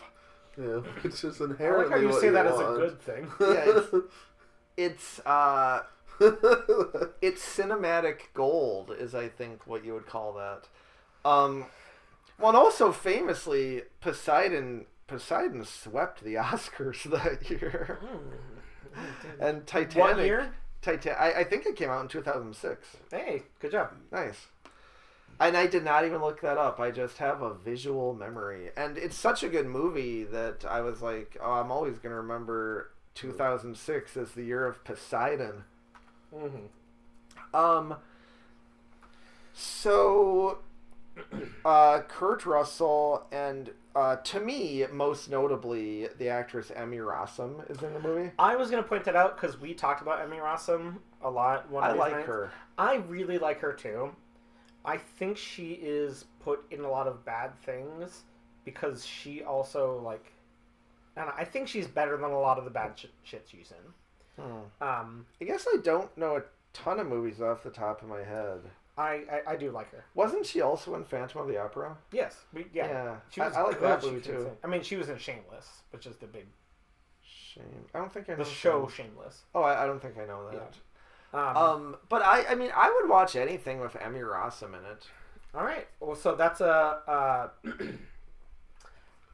Yeah, it's just I inherently like how you what say that as a want. good thing. Yeah, it's cinematic gold, is I think what you would call that. Well, and also famously, Poseidon swept the Oscars that year, and Titanic. What year? I think it came out in 2006. Hey, good job. Nice. And I did not even look that up. I just have a visual memory. And it's such a good movie that I was like, oh, I'm always going to remember 2006 as the year of Poseidon. Mm-hmm. So, Kurt Russell and, to me, most notably, the actress Emmy Rossum is in the movie. I was going to point that out because we talked about Emmy Rossum a lot. I like her. I really like her too. I think she is put in a lot of bad things because she also like, and I think she's better than a lot of the bad shit she's in. I guess I don't know a ton of movies off the top of my head. I do like her. Wasn't she also in Phantom of the Opera? Yes, Yeah. She was I like good. that She movie was too. insane. I mean, she was in Shameless, which is the big Shame. I don't think I know the show Shame. Shameless. Oh, I don't think I know that. Yeah. But I mean, I would watch anything with Emmy Rossum in it. All right. Well, so that's a.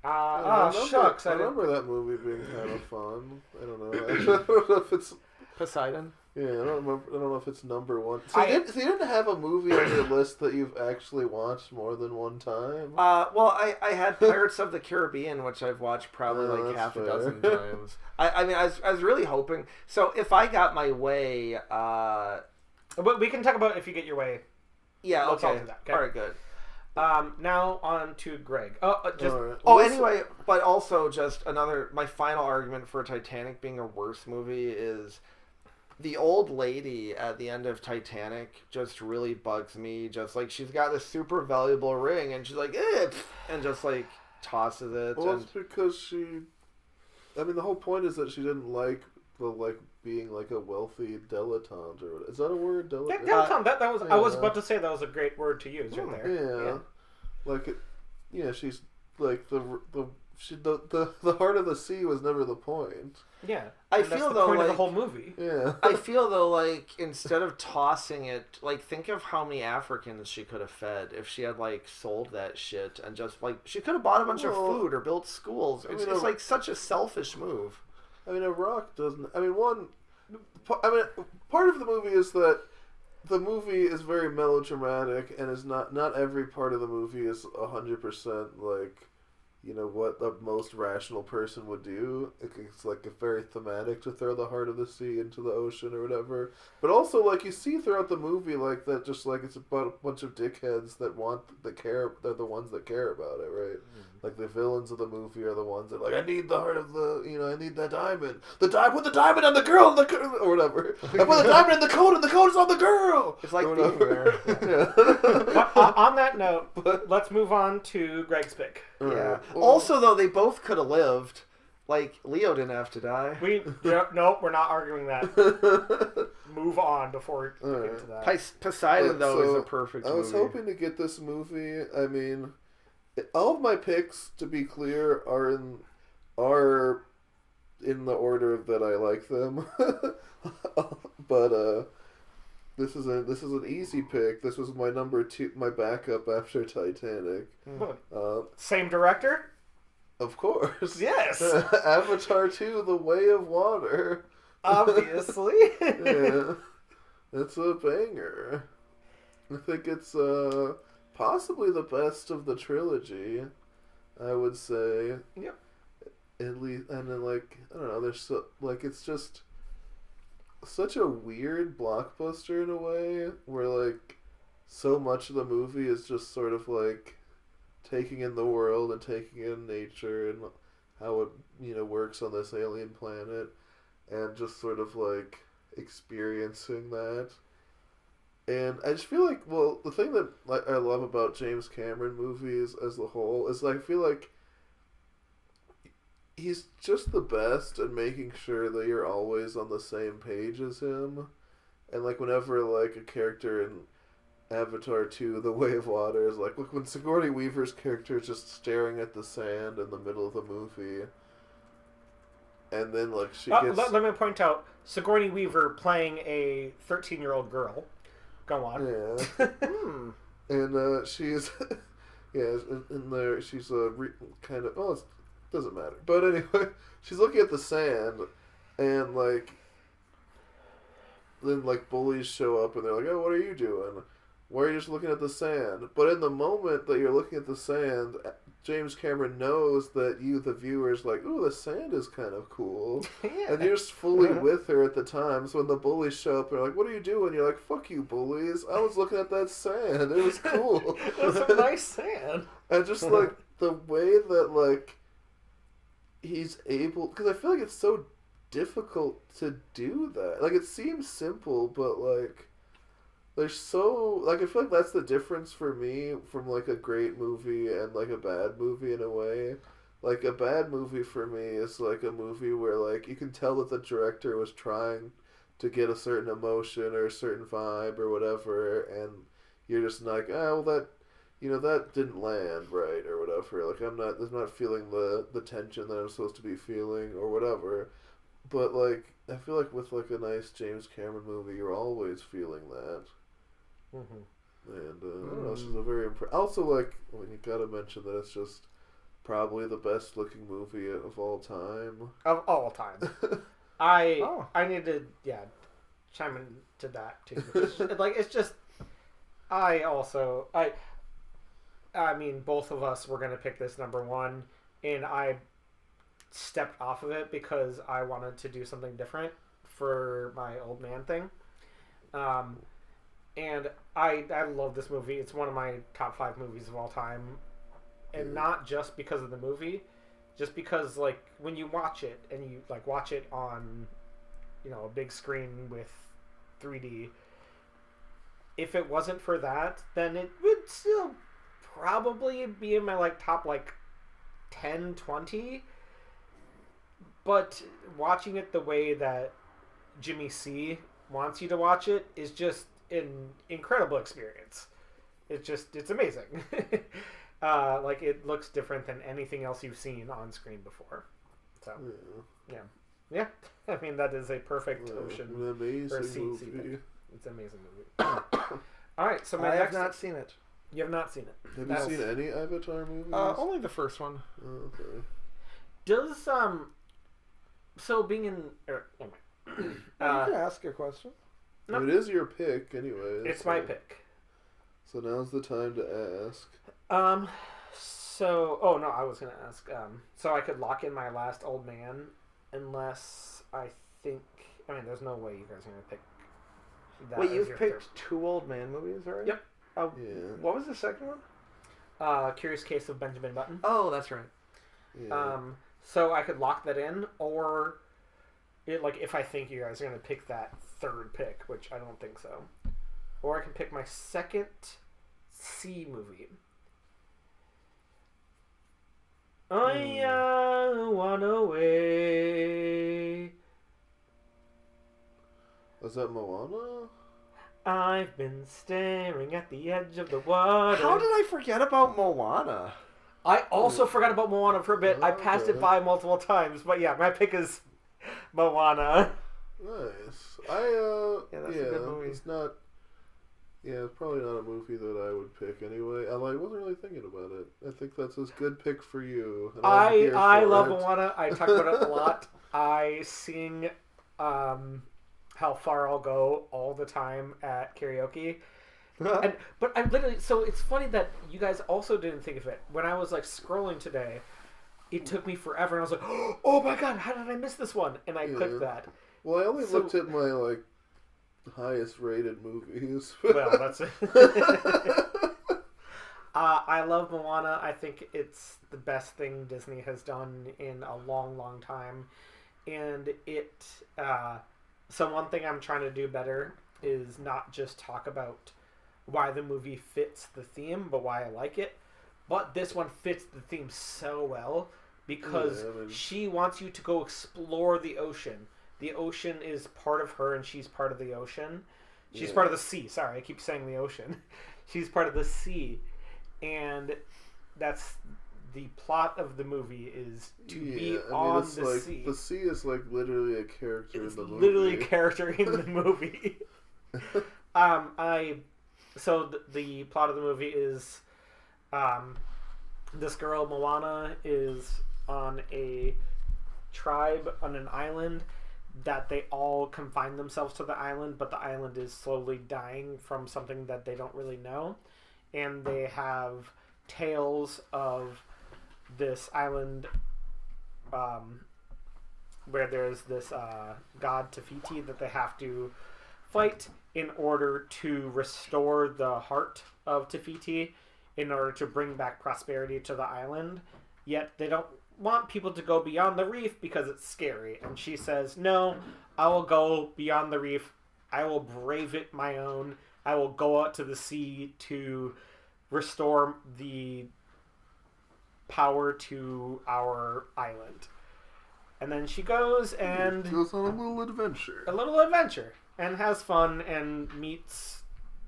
I remember, Shucks! I I didn't. remember that movie being kind of fun. I don't know. I don't know if it's. Poseidon. Yeah, I don't know if it's number one. I- So you didn't have a movie on your list that you've actually watched more than one time? Well, I had Pirates of the Caribbean, which I've watched probably Oh, like that's half a fair. dozen times. I mean, I was really hoping. So if I got my way, But we can talk about if you get your way. yeah, Let's okay. all do that, okay? All right, good. Now on to Greg. Just All right. Oh, Well, anyway, but also just my final argument for Titanic being a worse movie is the old lady at the end of Titanic just really bugs me. Just like she's got this super valuable ring and she's like, and just like tosses it. Well, And it's because she. I mean, the whole point is that she didn't like being like a wealthy dilettante, or is that a word? Dilettante. That was. I was yeah. about to say that was a great word to use right there. Yeah. Like it, yeah, she's like the heart of the sea was never the point. Yeah. I And that's feel the though, point of the like- whole movie. Yeah. I feel though like instead of tossing it, like think of how many Africans she could have fed if she had like sold that shit and just like she could have bought a bunch of Well, food or built schools. I It's, mean, it's like such a selfish move. I mean, Iraq doesn't. I mean, part of the movie is that the movie is very melodramatic and is not every part of the movie is 100% like, you know, what the most rational person would do. It's like a very thematic to throw the heart of the sea into the ocean or whatever. But also, like, you see throughout the movie, like, that just, like, it's about a bunch of dickheads that they're the ones that care about it, right? Like, the villains of the movie are the ones that, like, I need the heart of I need that diamond. Put the diamond on the girl, or whatever. I put the diamond in the coat, and the coat is on the girl! It's like Or being whatever. there. But, on that note, let's move on to Greg's pick. Yeah. Alright, well- Also, though, they both could have lived. Like Leo didn't have to die. No, we're not arguing that. Move on before we get to that. Poseidon, though, is So, a perfect I was movie. hoping to get this movie. I mean, all of my picks, to be clear, are in the order that I like them. But this is an easy pick. This was my number 2, my backup after Titanic. Same director? Of course. Yes. Avatar 2: The Way of Water. Obviously. Yeah. It's a banger. I think it's possibly the best of the trilogy, I would say. Yep. At least, and then, like, I don't know, there's it's just such a weird blockbuster in a way, where, like, so much of the movie is just sort of, like, taking in the world and taking in nature and how it, you know, works on this alien planet, and just sort of, like, experiencing that. And I just feel like, well, the thing that I love about James Cameron movies as a whole is, I feel like he's just the best at making sure that you're always on the same page as him. And, like, whenever, like, a character in Avatar 2: The Way of Water is like, look, when Sigourney Weaver's character is just staring at the sand in the middle of the movie, and then, like, she gets... Let me point out, Sigourney Weaver playing a 13-year-old girl. Go on. Yeah. And she's... yeah, in there, she's kind of... Oh, it doesn't matter. But anyway, she's looking at the sand, and, like... Then, like, bullies show up, and they're like, oh, what are you doing? Why are you just looking at the sand? But in the moment that you're looking at the sand, James Cameron knows that you, the viewer, is like, ooh, the sand is kind of cool. Yeah. And you're just fully with her at the time. So when the bullies show up, they're like, what are you doing? You're like, fuck you, bullies. I was looking at that sand. It was cool. That's some nice sand. And just, like, the way that, like, he's able... Because I feel like it's so difficult to do that. Like, it seems simple, but, like... There's so... Like, I feel like that's the difference for me from, like, a great movie and, like, a bad movie in a way. Like, a bad movie for me is, like, a movie where, like, you can tell that the director was trying to get a certain emotion or a certain vibe or whatever, and you're just like, oh, well, that... You know, that didn't land right or whatever. Like, I'm not feeling the tension that I'm supposed to be feeling or whatever. But, like, I feel like with, like, a nice James Cameron movie, you're always feeling that. Mm-hmm. And, I don't know, this is a very also, like, well, you gotta mention that it's just probably the best looking movie of all time. Of all time. I need to, chime into that, too. It's just... I mean, both of us were going to pick this number 1, and I stepped off of it because I wanted to do something different for my old man thing. And I love this movie. It's one of my top 5 movies of all time. And not just because of the movie, just because, like, when you watch it, and you, like, watch it on, you know, a big screen with 3D, if it wasn't for that, then it would still probably be in my, like, top, like, 10, 20. But watching it the way that Jimmy C wants you to watch it is just an incredible experience. It's amazing. Like, it looks different than anything else you've seen on screen before. So, yeah. I mean, that is a perfect Ocean An amazing or sea movie. pick. It's an amazing movie. All right, so my I next... have not seen it. You have not seen it. Have you seen any Avatar movies? Only the first one. Oh, okay. Does so being in You can ask a question. No. It is your pick, anyway. it's my pick. So now's the time to ask. So oh no, I was gonna ask. So I could lock in my last old man, unless I think. I mean, there's no way you guys are gonna pick. That Wait, as you've your picked third. 2 old man movies already? Yep. Oh, Yeah. what was the second one? Curious Case of Benjamin Button. Oh, that's right. Yeah. So I could lock that in, or if I think you guys are gonna pick that third pick, which I don't think so, or I can pick my second C movie. I wanna away. Was that Moana? I've been staring at the edge of the water. How did I forget about Moana? I also forgot about Moana for a bit. I passed it Okay. by multiple times, but yeah, my pick is Moana. Nice. Yeah, that's a good movie. It's not. Yeah, it's probably not a movie that I would pick anyway. I wasn't really thinking about it. I think that's a good pick for you. And I'm here I for love it. Moana. I talk about it a lot. I sing How Far I'll Go all the time at karaoke. But I'm literally, so it's funny that you guys also didn't think of it. When I was like scrolling today, it took me forever, and I was like, oh my god, how did I miss this one? And I clicked that. Well, I only So- looked at my highest rated movies. Well, that's it. I love Moana. I think it's the best thing Disney has done in a long, long time. And it, so one thing I'm trying to do better is not just talk about why the movie fits the theme, but why I like it. But this one fits the theme so well because Yeah, I mean- she wants you to go explore the ocean. The ocean is part of her, and she's part of the ocean. She's Yeah. part of the sea. Sorry, I keep saying the ocean. She's part of the sea, and that's the plot of the movie is to be on it's the sea. The sea is literally a character It's in the movie. literally a character in the movie. The plot of the movie is, this girl Moana is on a tribe on an island that they all confine themselves to the island, but the island is slowly dying from something that they don't really know, and they have tales of this island where there's this god Tafiti that they have to fight in order to restore the heart of Tafiti in order to bring back prosperity to the island. Yet they don't want people to go beyond the reef because it's scary. And she says, no, I will go beyond the reef. I will brave it my own. I will go out to the sea to restore the power to our island. And then she goes and goes on a little adventure. And has fun and meets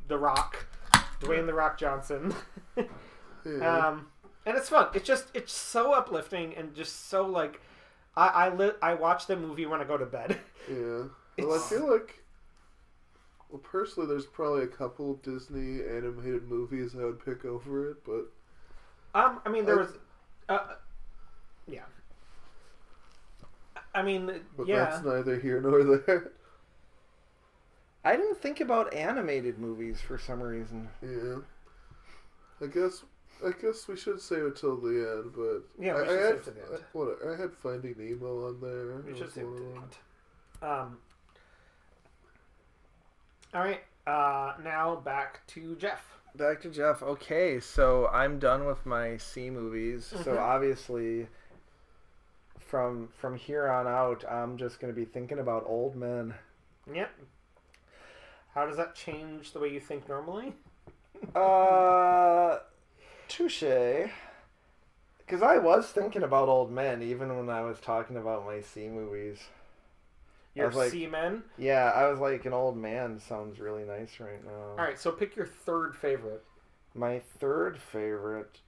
The Rock, Dwayne The Rock Johnson. Yeah. And it's fun. It's so uplifting and just so like I watch the movie when I go to bed. Yeah. Well, I feel like, well, personally, there's probably a couple Disney animated movies I would pick over it, but I mean there was yeah. I mean, but yeah. that's neither here nor there. I didn't think about animated movies for some reason. Yeah. I guess we should save it till the end, but Yeah, we should save it to the end. I had Finding Nemo on there. We It should was save it one to of the them. end. All right. Now back to Jeff. Back to Jeff. Okay, so I'm done with my C movies. So Mhm. obviously, from here on out, I'm just going to be thinking about old men. Yep. How does that change the way you think normally? Touche. Because I was thinking about old men even when I was talking about my C movies. Your was like- C-men? Yeah, I was like, an old man sounds really nice right now. Alright, so pick your third favorite. My third favorite.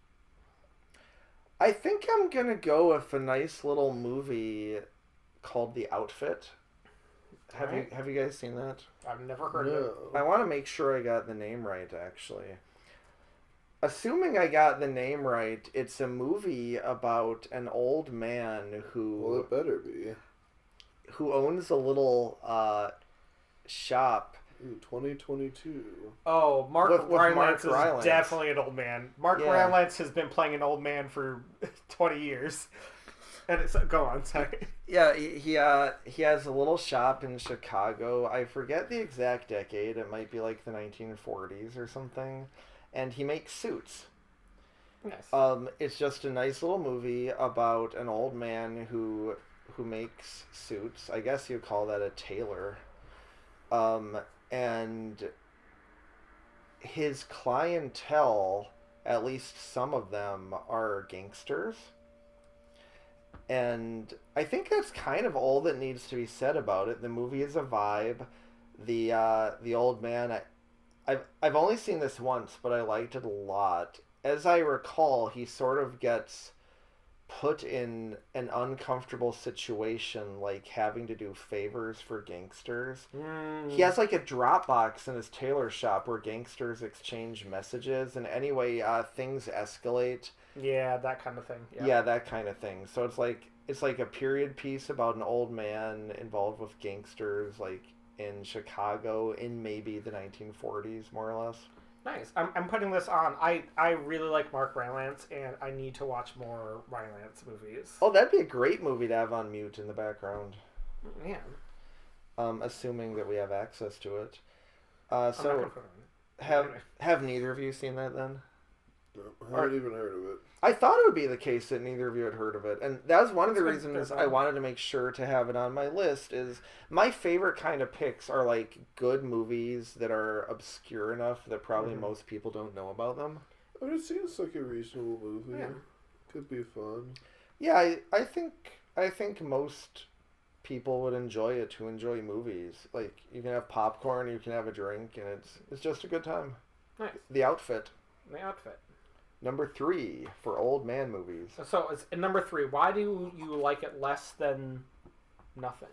I think I'm going to go with a nice little movie called The Outfit. Alright. Have you guys seen that? I've never heard of it. I want to make sure I got the name right, actually. Assuming I got the name right, it's a movie about an old man Well, who it better be. owns a little shop. Ooh, 2022. Oh, Mark With Mark Rylance is Rylance. definitely an old man. Mark Yeah. Rylance has been playing an old man for 20 years. And it's... Go on, sorry. Yeah, he has a little shop in Chicago. I forget the exact decade. It might be like the 1940s or something. And he makes suits. Nice. It's just a nice little movie about an old man who makes suits. I guess you'd call that a tailor. And his clientele, at least some of them, are gangsters. And I think that's kind of all that needs to be said about it. The movie is a vibe. The old man, I've only seen this once, but I liked it a lot. As I recall, he sort of gets put in an uncomfortable situation, like having to do favors for gangsters. He has like a Dropbox in his tailor shop where gangsters exchange messages, and anyway, things escalate. Yeah, that kind of thing. Yeah, that kind of thing. So it's like a period piece about an old man involved with gangsters, like in Chicago in maybe the 1940s, more or less. Nice. I'm putting this on. I really like Mark Rylance, and I need to watch more Rylance movies. Oh, that'd be a great movie to have on mute in the background. Yeah. Assuming that we have access to it. I'm not So gonna put it on. have neither of you seen that then? No, I haven't even heard of it. I thought it would be the case that neither of you had heard of it, and that was one of the That's good. reasons Good I one. wanted to make sure to have it on my list. Is my favorite kind of picks are like good movies that are obscure enough that probably Mhm. most people don't know about them. I mean, it seems like a reasonable movie. Yeah. Could be fun. Yeah, I think most people would enjoy it who enjoy movies. Like you can have popcorn, you can have a drink, and it's just a good time. Nice. The Outfit, The Outfit. number 3 for old man movies. So it's in number 3. Why do you like it less than nothing?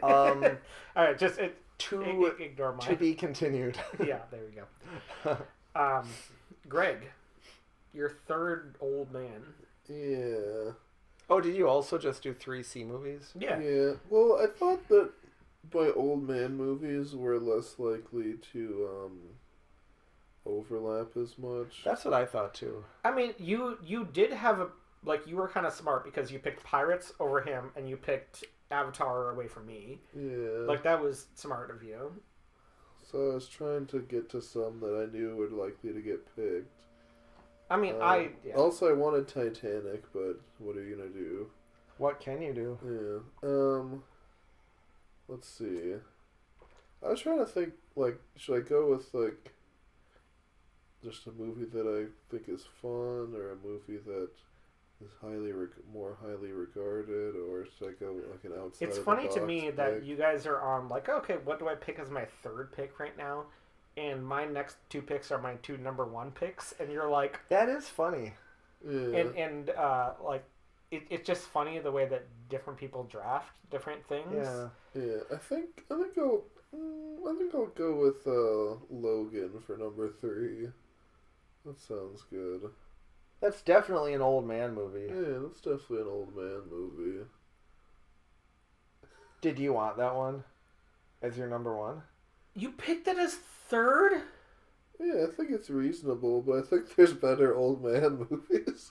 All right, just ignore To my. be continued. Yeah, there we go. Greg, your third old man. Yeah. Oh, did you also just do 3 C movies? Yeah. Yeah. Well, I thought that my old man movies were less likely to overlap as much. That's what I thought too. I mean, you did have you were kind of smart because you picked Pirates over him and you picked Avatar away from me. Yeah. Like that was smart of you. So I was trying to get to some that I knew were likely to get picked. I mean, yeah. Also, I wanted Titanic, but what are you gonna do? What can you do? Yeah. Let's see. I was trying to think, like, should I go with, like, just a movie that I think is fun, or a movie that is more highly regarded, or should I go, like, an outside It's of the funny to box me that pick? you guys are on like, okay, what do I pick as my third pick right now? And my next 2 picks are my 2 number 1 picks, and you're like, That is funny. Yeah. and like, it's just funny the way that different people draft different things. Yeah. Yeah, I think I'll go with Logan for number 3. That sounds good. That's definitely an old man movie. Yeah, that's definitely an old man movie. Did you want that one as your number 1? You picked it as third? Yeah, I think it's reasonable, but I think there's better old man movies.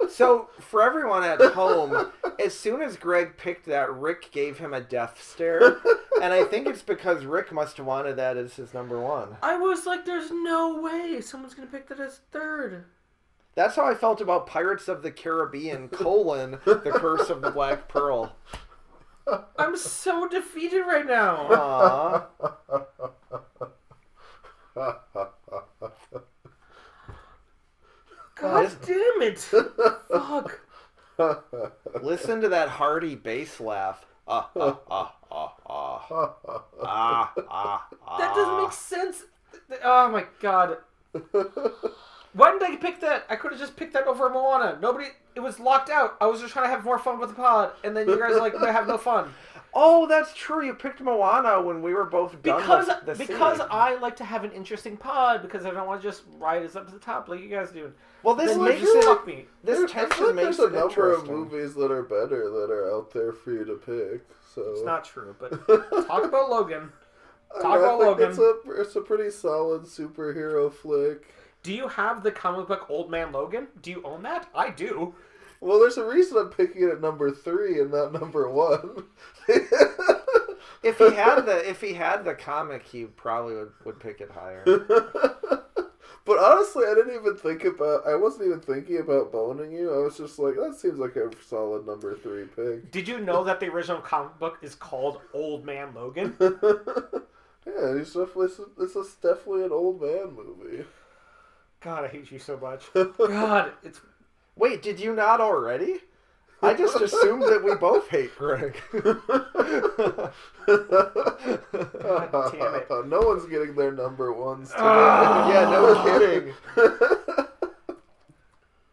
So, for everyone at home, as soon as Greg picked that, Rick gave him a death stare And I think it's because Rick must have wanted that as his number one. I was like, there's no way someone's gonna pick that as third. That's how I felt about Pirates of the Caribbean, The Curse of the Black Pearl. I'm so defeated right now. Aww. God damn it! Fuck. Listen to that hearty bass laugh. Ah, ah, ah, ah, ah. Ah, ah, ah. That doesn't make sense. Oh my god. Why didn't I pick that? I could have just picked that over Moana. Nobody. It was locked out. I was just trying to have more fun with the pod, and then you guys are like, I have no fun. Oh, that's true. You picked Moana when we were both done with the Because scene. I like to have an interesting pod, because I don't want to just ride us up to the top like you guys do. Well, this Then makes you it. fuck me. This I tension feel like makes there's it a number of interesting. movies that are better that are out there for you to pick. So It's not true, but talk about Logan. Talk I about think Logan. It's a pretty solid superhero flick. Do you have the comic book Old Man Logan? Do you own that? I do. Well, there's a reason I'm picking it at number 3 and not number 1. If he had the comic, he probably would pick it higher. But honestly, I wasn't even thinking about boning you. I was just like, that seems like a solid number 3 pick. Did you know that the original comic book is called Old Man Logan? Yeah, it's definitely an old man movie. God, I hate you so much. God, it's... Wait, did you not already? I just assumed that we both hate Greg. God damn it. No one's getting their number ones today. Yeah, no kidding.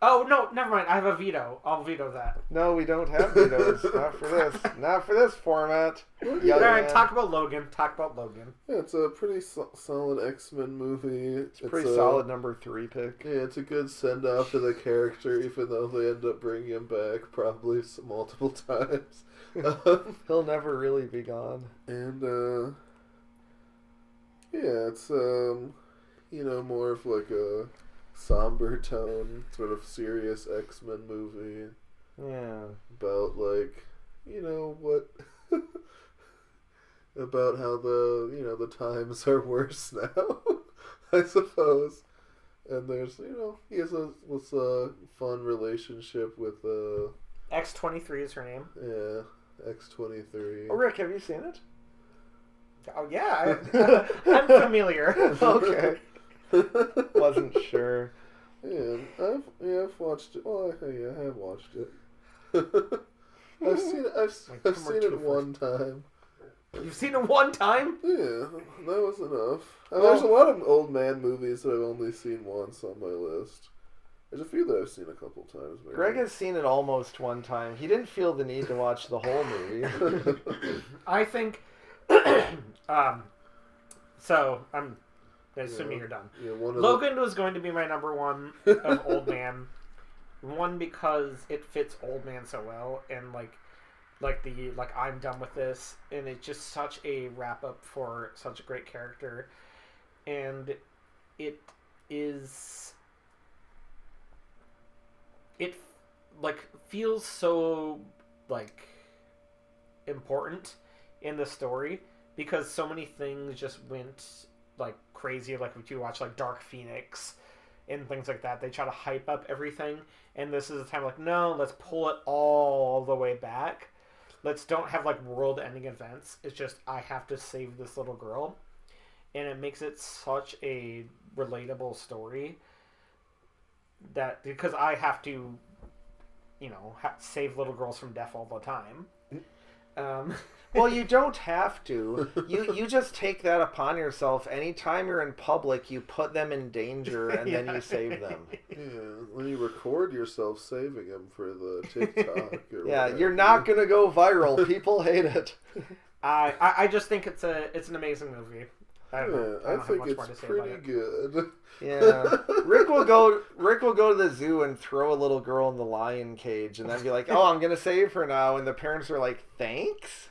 Oh, no, never mind. I have a veto. I'll veto that. No, we don't have vetoes. Not for this. Not for this format. Young Alright, man. talk about Logan. Talk about Logan. Yeah, it's a pretty solid X-Men movie. It's a pretty solid number 3 pick. Yeah, it's a good send-off to the character, even though they end up bringing him back probably multiple times. He'll never really be gone. And, yeah, it's, more of like a somber tone, sort of serious X-Men movie Yeah. about, like, what... about how the times are worse now, I suppose. And there's, he has this fun relationship with, X-23 is her name. yeah, X-23. Oh, Rick, have you seen it? Oh, yeah. I'm familiar. Okay. Wasn't sure. Yeah, I've watched it. Well, yeah, I have watched it. I've seen it. I've seen it one time. You've seen it one time? Yeah, that was enough. And there's a lot of old man movies that I've only seen once on my list. There's a few that I've seen a couple times. Maybe. Greg has seen it almost one time. He didn't feel the need to watch the whole movie. I think... so, I'm assuming you're done. Yeah, Logan was going to be my number 1 of Old Man. One, because it fits Old Man so well, and I'm done with this, and it's just such a wrap up for such a great character, and it feels so important in the story, because so many things just went crazy. If you watch Dark Phoenix and things like that, they try to hype up everything, and this is the time no, let's pull it all the way back. Let's don't have world-ending events. It's just I have to save this little girl, and it makes it such a relatable story that because I have to, save little girls from death all the time. Well, you don't have to. You just take that upon yourself. Anytime you're in public, you put them in danger, and then you save them. Yeah, when you record yourself saving them for the TikTok. Or Yeah, whatever. you're not gonna go viral. People hate it. I just think it's an amazing movie. I don't think have much more to it's say about pretty it. good. Yeah, Rick will go to the zoo and throw a little girl in the lion cage, and then be like, "Oh, I'm gonna save her now," and the parents are like, "Thanks."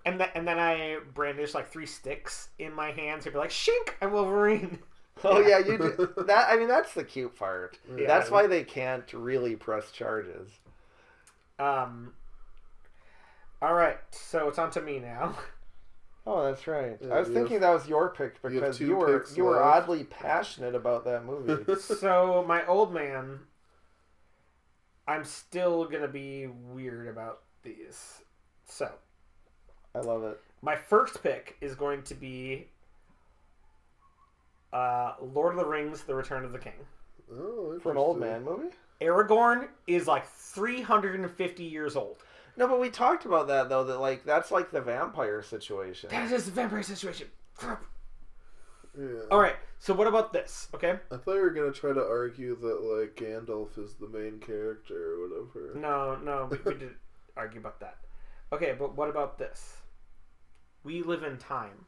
And then I brandish 3 sticks in my hands and be like, "Shink! I'm Wolverine." Oh yeah, you do that. I mean, that's the cute part. Yeah. That's why they can't really press charges. All right, so it's on to me now. Oh, that's right. Yeah, I was you thinking have- that was your pick you have because two you were picks you were left. oddly passionate about that movie. So my old man, I'm still gonna be weird about these. So I love it. my first pick is going to be Lord of the Rings: The Return of the King. Oh, For an old interesting. man movie? Aragorn is like 350 years old. No, but we talked about that though. That like that's like the vampire situation. That is a vampire situation. Crap. Yeah. All right. So what about this? Okay. I thought you were gonna try to argue that like Gandalf is the main character or whatever. No, we did argue about that. Okay, but what about this? We Live in Time.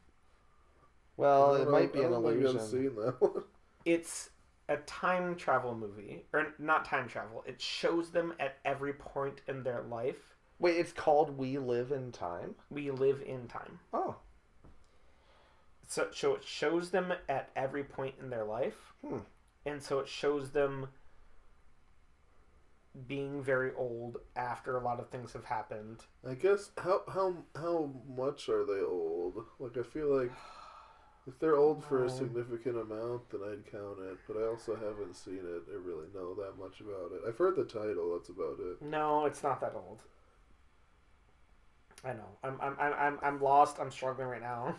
Well, I it don't might know- be an I don't think illusion. I've seen that one. It's a time travel movie, or not time travel. It shows them at every point in their life. Wait, it's called We Live in Time? We live in time. Oh. So it shows them at every point in their life, and so it shows them being very old after a lot of things have happened. I guess how much are they old? Like I feel like if they're old for a significant amount, then I'd count it. But I also haven't seen it or really know that much about it. I've heard the title. That's about it. No, it's not that old. I know. I'm lost. I'm struggling right now.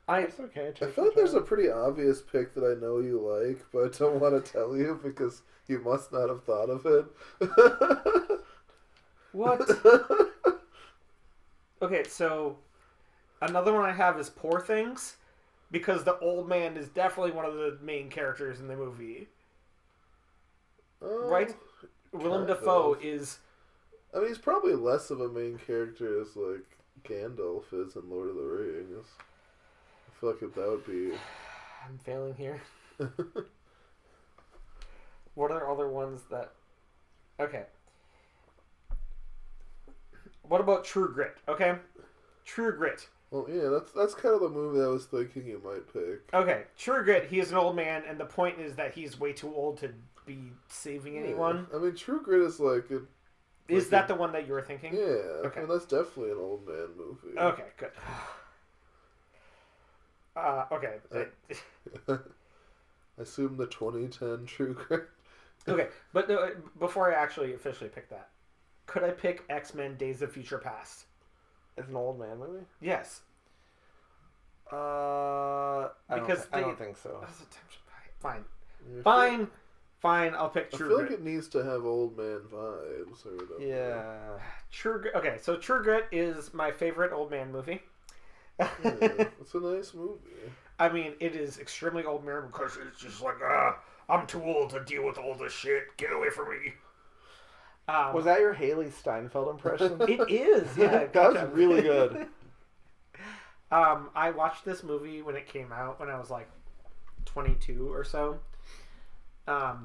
It's okay. I Take feel your like there's a time. pretty obvious pick that I know you like, but I don't want to tell you because you must not have thought of it. What? Okay, so another one I have is Poor Things, because the old man is definitely one of the main characters in the movie. Right? Willem kind Dafoe of. is. I mean, he's probably less of a main character as like Gandalf is in Lord of the Rings. I feel like that would be. I'm failing here. What are other ones that? Okay. What about True Grit? Okay, True Grit. Well, yeah, that's kind of the movie I was thinking you might pick. Okay, True Grit. He is an old man, and the point is that he's way too old to be saving anyone. Yeah. I mean, True Grit is like a. Is that the one that you were thinking? Yeah. Okay. I mean, that's definitely an old man movie. Okay, good. Okay. I assume the 2010 True Grit. Okay, but before I actually officially pick that, could I pick X-Men: Days of Future Past? It's an old man movie? Yes. I Because don't think so. That's a fine. Yeah, Fine. I'll pick I True feel Grit. like it needs to have old man vibes or whatever. Yeah. True Grit. Okay, so True Grit is my favorite old man movie. Yeah, it's a nice movie. I mean, it is extremely old man because it's just like, I'm too old to deal with all this shit. Get away from me. Was that your Haley Steinfeld impression? It is. Yeah, That was really good. I watched this movie when it came out when I was like 22 or so. Not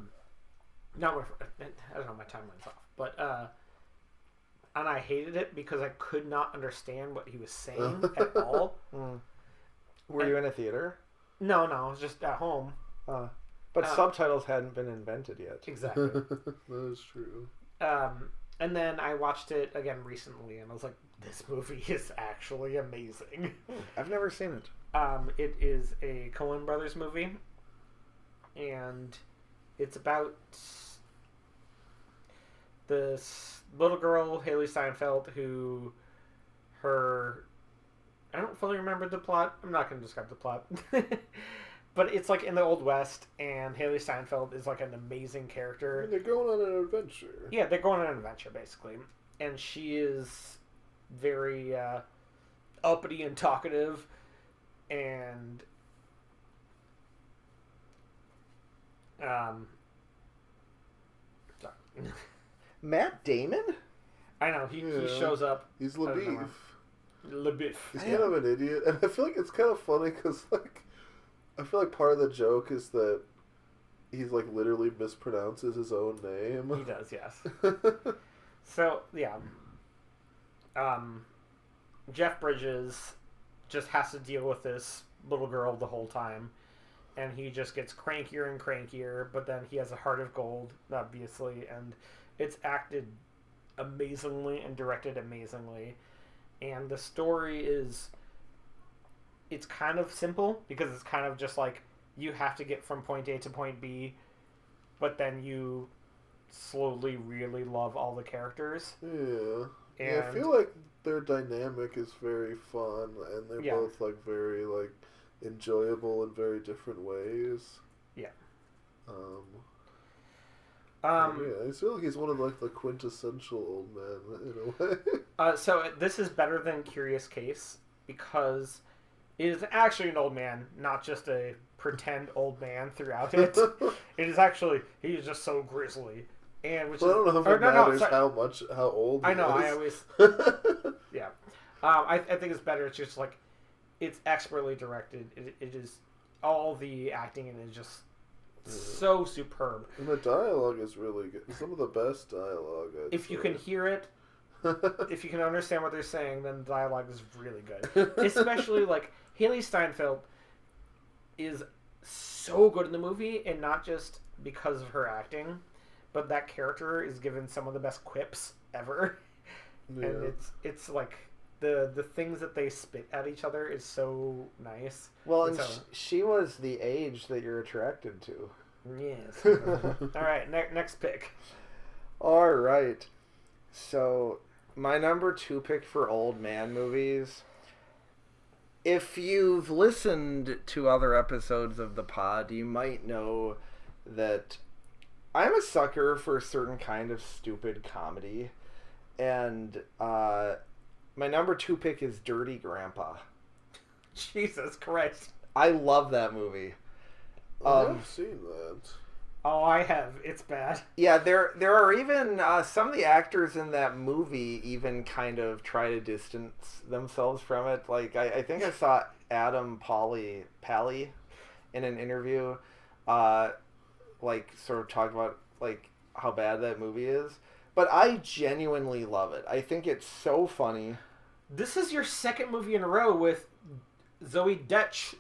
when, I don't know, my timeline's off, but and I hated it because I could not understand what he was saying at all. Were you in a theater? No, I was just at home. But subtitles hadn't been invented yet. Exactly. That is true. And then I watched it again recently, and I was like, "This movie is actually amazing." I've never seen it. It is a Coen Brothers movie, and it's about this little girl, Haley Steinfeld, who I don't fully remember the plot. I'm not going to describe the plot. But it's like in the Old West, and Haley Steinfeld is like an amazing I character. mean, they're going on an adventure. Yeah, they're going on an adventure, basically. And she is very uppity and talkative, and sorry. Matt Damon? I know, he Yeah. shows up. He's I don't know. LaBeef. LaBeouf. He's kind of an idiot, and I feel like it's kind of funny because, like, I feel like part of the joke is that he's like literally mispronounces his own name. He does, yes. So yeah, Jeff Bridges just has to deal with this little girl the whole time, and he just gets crankier and crankier. But then he has a heart of gold, obviously, and it's acted amazingly and directed amazingly. And the story is it's kind of simple because it's kind of just like you have to get from point A to point B, but then you slowly really love all the characters. Yeah. And Yeah, I feel like their dynamic is very fun, and they're Yeah. both like very like enjoyable in very different ways. Yeah. Yeah, I feel like he's one of like the quintessential old men in a way. So this is better than Curious Case because it is actually an old man, not just a pretend old man throughout it. It is actually he's just so grizzly, and which Well, I don't know if it matters sorry. how old. I he know. is. I always yeah. I think it's better. It's just like it's expertly directed. It is all the acting in it is just so superb. And the dialogue is really good. Some of the best dialogue. If you can hear it, if you can understand what they're saying, then the dialogue is really good. Especially like Haley Steinfeld is so good in the movie, and not just because of her acting, but that character is given some of the best quips ever. Yeah. And it's like the things that they spit at each other is so nice. Well, And and so- she was the age that you're attracted to. Yes. All right, next pick. All right. So, my number 2 pick for old man movies. If you've listened to other episodes of the pod, you might know that I'm a sucker for a certain kind of stupid comedy. And my number 2 pick is Dirty Grandpa. Jesus Christ. I love that movie. I've seen that. Oh, I have. It's bad. Yeah, there are even some of the actors in that movie even kind of try to distance themselves from it. Like I think I saw Adam Pally in an interview, like sort of talk about like how bad that movie is. But I genuinely love it. I think it's so funny. This is your second movie in a row with Zoe Deutsch.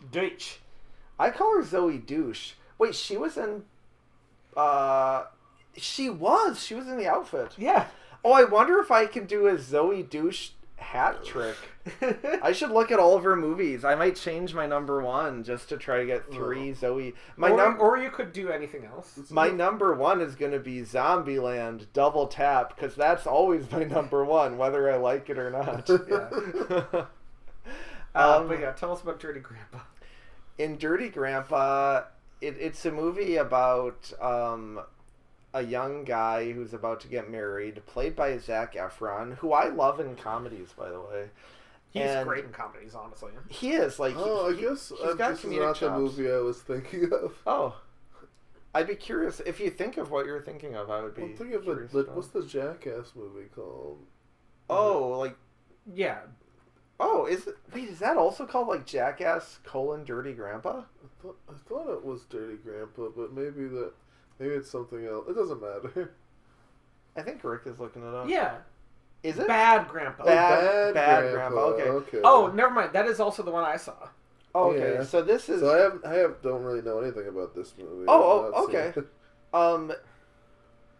I call her Zoe Douche. Wait, she was in. She was in the outfit. Yeah. Oh, I wonder if I can do a Zoe Douche hat trick. I should look at all of her movies. I might change my number 1 just to try to get 3 Zoe. Or you could do anything else. My number 1 is going to be Zombieland Double Tap because that's always my number 1, whether I like it or not. Yeah. But yeah, tell us about Dirty Grandpa. In Dirty Grandpa, it's a movie about a young guy who's about to get married, played by Zac Efron, who I love in comedies, by the way. He's And great in comedies, honestly. he is like. Oh, I guess he's got this is comedic not the chops. movie I was thinking of. Oh, I'd be curious if you think of what you're thinking of. I would be. I'm thinking of curious the to know. what's the Jackass movie called? Oh, like. Yeah. Oh, wait, is that also called like Jackass: Dirty Grandpa? I thought it was Dirty Grandpa, but maybe it's something else. It doesn't matter. I think Rick is looking it up. Yeah. Is it? Bad Grandpa. Bad Grandpa, okay. Oh, never mind. That is also the one I saw. Oh, okay, Yeah. so this is. So I don't really know anything about this movie. Oh, I've not okay. seen it.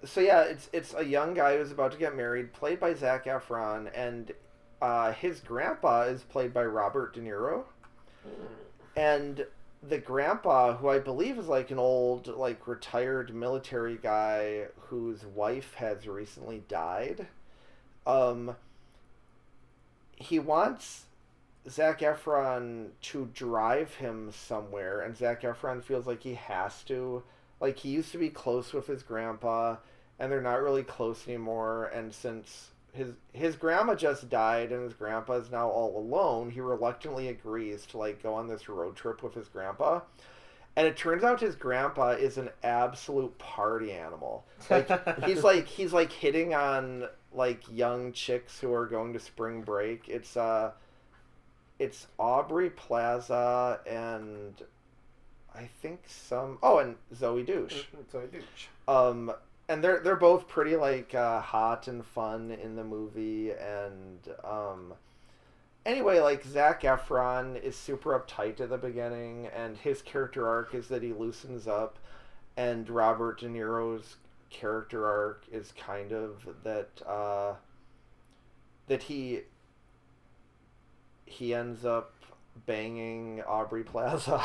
So yeah, it's a young guy who's about to get married, played by Zac Efron, and his grandpa is played by Robert De Niro. And the grandpa, who I believe is like an old, like retired military guy whose wife has recently died, he wants Zac Efron to drive him somewhere, and Zac Efron feels like he has to. Like, he used to be close with his grandpa, and they're not really close anymore, and since his grandma just died and his grandpa is now all alone, he reluctantly agrees to, like, go on this road trip with his grandpa. And it turns out his grandpa is an absolute party animal. Like, he's like hitting on, like, young chicks who are going to spring break. It's Aubrey Plaza and I think and Zoe Douche. Zoe Douche. And they're both pretty like hot and fun in the movie, and anyway, like Zac Efron is super uptight at the beginning, and his character arc is that he loosens up, and Robert De Niro's character arc is kind of that he ends up banging Aubrey Plaza.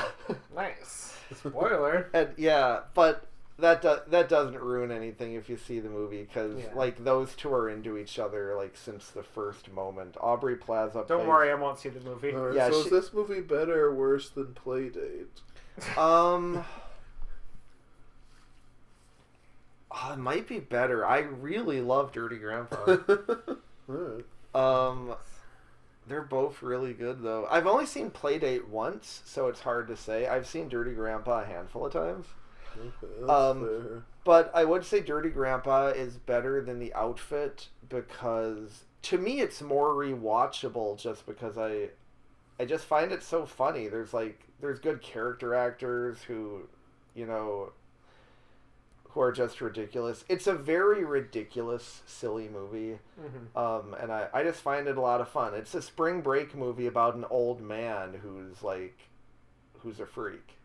Nice. Spoiler. And yeah, but that doesn't ruin anything if you see the movie, because Yeah. like those two are into each other like since the first moment. Aubrey Plaza. Don't plays- worry, I won't see the movie. Alright, Yeah, so she- is this movie better or worse than Playdate? It might be better. I really love Dirty Grandpa. Alright. They're both really good though. I've only seen Playdate once, so it's hard to say. I've seen Dirty Grandpa a handful of times. Okay, that's fair. But I would say Dirty Grandpa is better than The Outfit because to me it's more rewatchable just because I just find it so funny. There's good character actors who, you know, who are just ridiculous. It's a very ridiculous, silly movie. Mm-hmm. And I just find it a lot of fun. It's a spring break movie about an old man who's a freak.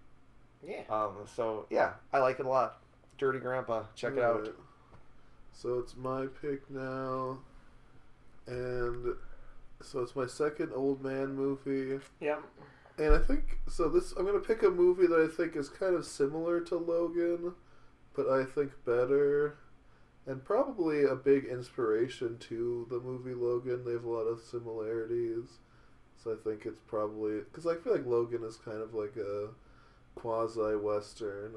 Yeah. So yeah, I like it a lot. Dirty Grandpa, check it out. Alright. So it's my pick now, and so it's my second old man movie. Yep. And I think so. I'm gonna pick a movie that I think is kind of similar to Logan, but I think better, and probably a big inspiration to the movie Logan. They have a lot of similarities, so I think it's probably because I feel like Logan is kind of like a quasi-western.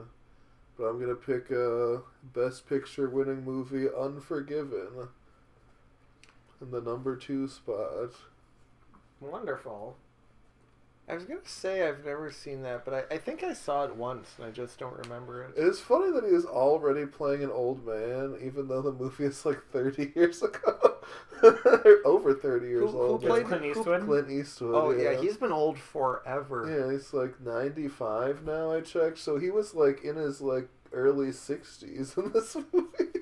But I'm gonna pick a Best Picture winning movie, Unforgiven, in the number 2 spot. Wonderful. I was gonna say I've never seen that, but I think I saw it once and I just don't remember it. It is funny that he is already playing an old man, even though the movie is like 30 years ago. Over 30 years Who old. played Clint Eastwood? Clint Eastwood. Oh yeah, he's been old forever. Yeah, he's like 95 now, I checked. So he was like in his like early 60s in this movie.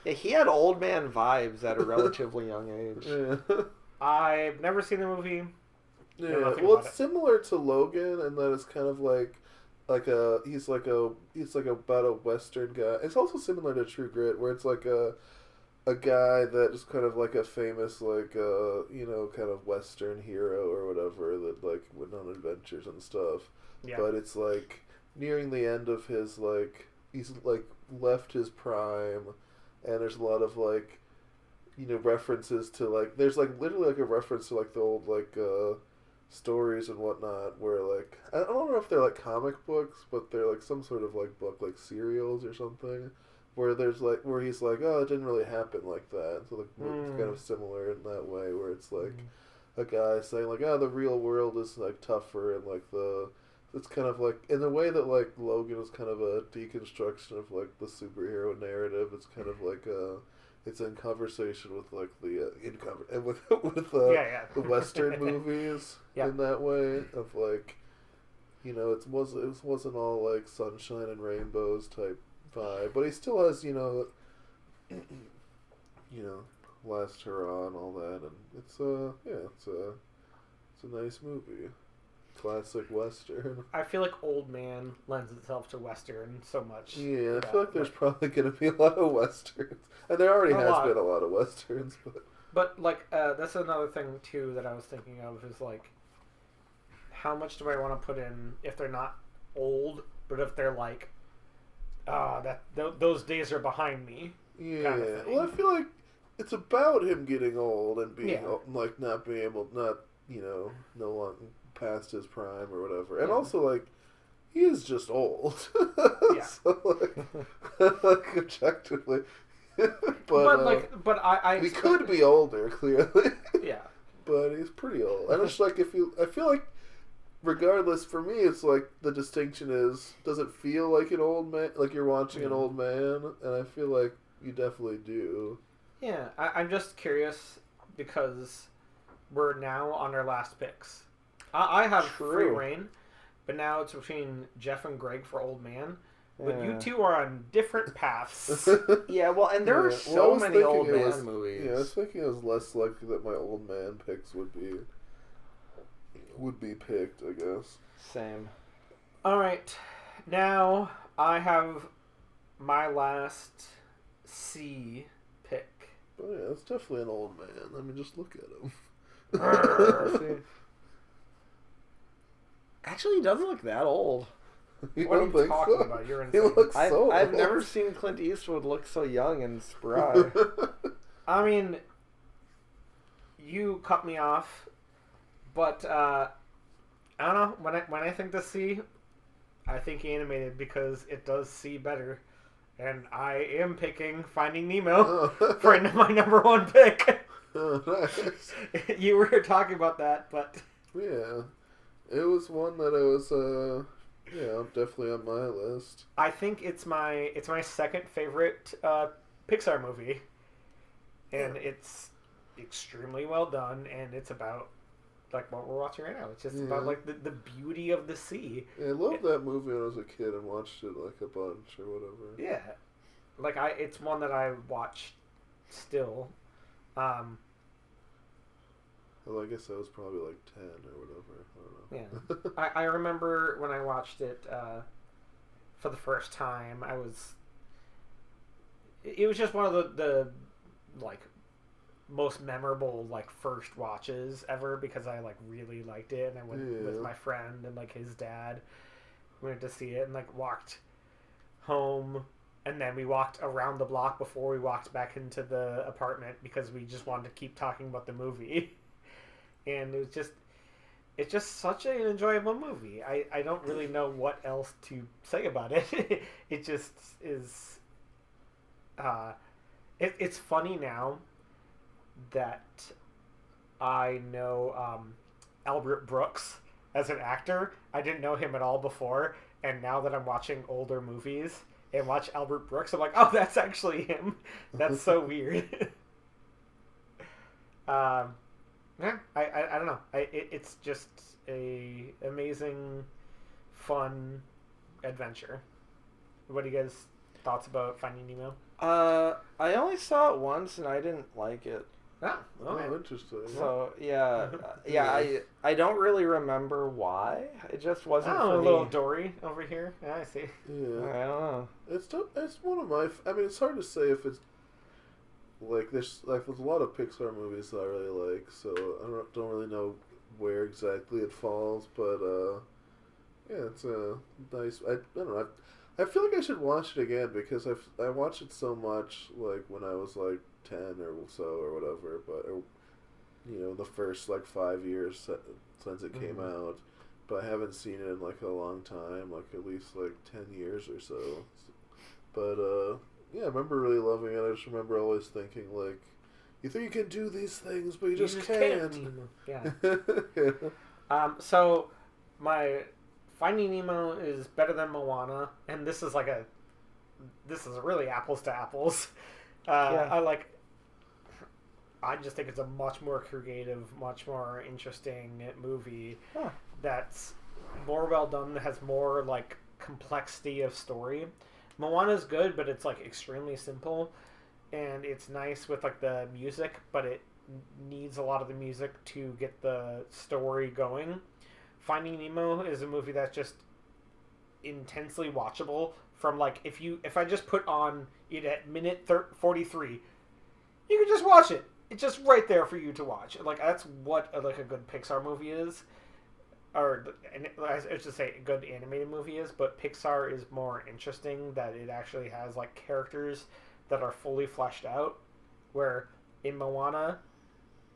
Yeah, he had old man vibes at a relatively young age. Yeah. I've never seen the movie. Yeah, nothing well, about it's it. similar to Logan, and that it's kind of he's like about a Western guy. It's also similar to True Grit, where it's like a guy that is kind of like a famous kind of Western hero or whatever that like went on adventures and stuff. Yeah. But it's like nearing the end of his he's like left his prime, and there's a lot of references to like there's like literally like a reference to like the old stories and whatnot where like I don't know if they're like comic books, but they're like some sort of like book like serials or something where there's like where he's like, oh, it didn't really happen like that. So like it's kind of similar in that way where it's like a guy saying like, oh, the real world is like tougher, and like it's kind of like in the way that like Logan is kind of a deconstruction of like the superhero narrative. It's kind of like it's in conversation with like the the Western movies in that way of like, you know, it wasn't all like sunshine and rainbows type vibe, but he still has Last Hurrah and all that, and it's a nice movie. Classic Western. I feel like Old Man lends itself to Western so much. Yeah, I feel like there's probably going to be a lot of Westerns. And there already has been a lot of Westerns. But like, that's another thing, too, that I was thinking of is, like, how much do I want to put in if they're not old, but if they're, like, those days are behind me. Yeah. Kind of thing. Well, I feel like it's about him getting old and being, like, not being able, no longer past his prime or whatever. And also, like, he is just old. Yeah. So, like objectively. We could be older, clearly. Yeah. But he's pretty old. And it's like, I feel like, regardless, for me, it's like, the distinction is, does it feel like an old man, like you're watching an old man? And I feel like you definitely do. Yeah, I'm just curious because we're now on our last picks. I have free reign, but now it's between Jeff and Greg for Old Man. But you two are on different paths. Yeah, well, and there are so many old man movies. Yeah, I was thinking it was less likely that my old man picks would be picked, I guess. Same. All right, now I have my last C pick. Oh yeah, it's definitely an old man. I mean, just look at him. Actually, he doesn't look that old. You What are don't you think talking so? about? You're He insane. looks I've, so I've old. never seen Clint Eastwood look so young and spry. I mean, you cut me off, but I don't know. When I think the sea, I think animated because it does see better, and I am picking Finding Nemo for my number one pick. Oh, nice. You were talking about that, but Yeah, it was one that I was definitely on my list. I think it's my second favorite Pixar movie, and it's extremely well done, and it's about like what we're watching right now. It's just about like the beauty of the sea. Yeah, I loved that movie when I was a kid and watched it like a bunch or whatever. Yeah, like it's one that I watch still. Well, I guess I was probably like 10 or whatever. I don't know. I remember when I watched it for the first time. It was just one of the like most memorable like first watches ever because I like really liked it, and I went with my friend and like his dad. We went to see it and like walked home, and then we walked around the block before we walked back into the apartment because we just wanted to keep talking about the movie. And it's just such an enjoyable movie. I don't really know what else to say about it. It just is. It's funny now that I know Albert Brooks as an actor. I didn't know him at all before, and now that I'm watching older movies and watch Albert Brooks, I'm like, oh, that's actually him. That's so weird. Yeah, I don't know. It's just a amazing, fun adventure. What are you guys' thoughts about Finding Nemo? I only saw it once and I didn't like it. Oh, okay. Oh, interesting. So I don't really remember why. It just wasn't Oh, for a me. little Dory over here. Yeah, I see. Yeah. I don't know. It's one of my. I mean, it's hard to say if it's like there's a lot of Pixar movies that I really like, so I don't really know where exactly it falls, but yeah, it's a nice. I don't know. I feel like I should watch it again because I watched it so much like when I was like 10 or so or whatever, the first like 5 years since it came out, but I haven't seen it in like a long time, like at least like 10 years or so. But yeah, I remember really loving it. I just remember always thinking like, you think you can do these things, but you just can't. Yeah. Yeah. So my Finding Nemo is better than Moana, and this is really apples to apples. I just think it's a much more creative, much more interesting movie that's more well done, that has more like complexity of story. Moana's good, but it's like extremely simple, and it's nice with like the music, but it needs a lot of the music to get the story going. Finding Nemo is a movie that's just intensely watchable. From like if I just put on it at minute 43, you can just watch it. It's just right there for you to watch. Like that's what like a good Pixar movie is, or I should say a good animated movie is. But Pixar is more interesting that it actually has like characters that are fully fleshed out. Where in Moana,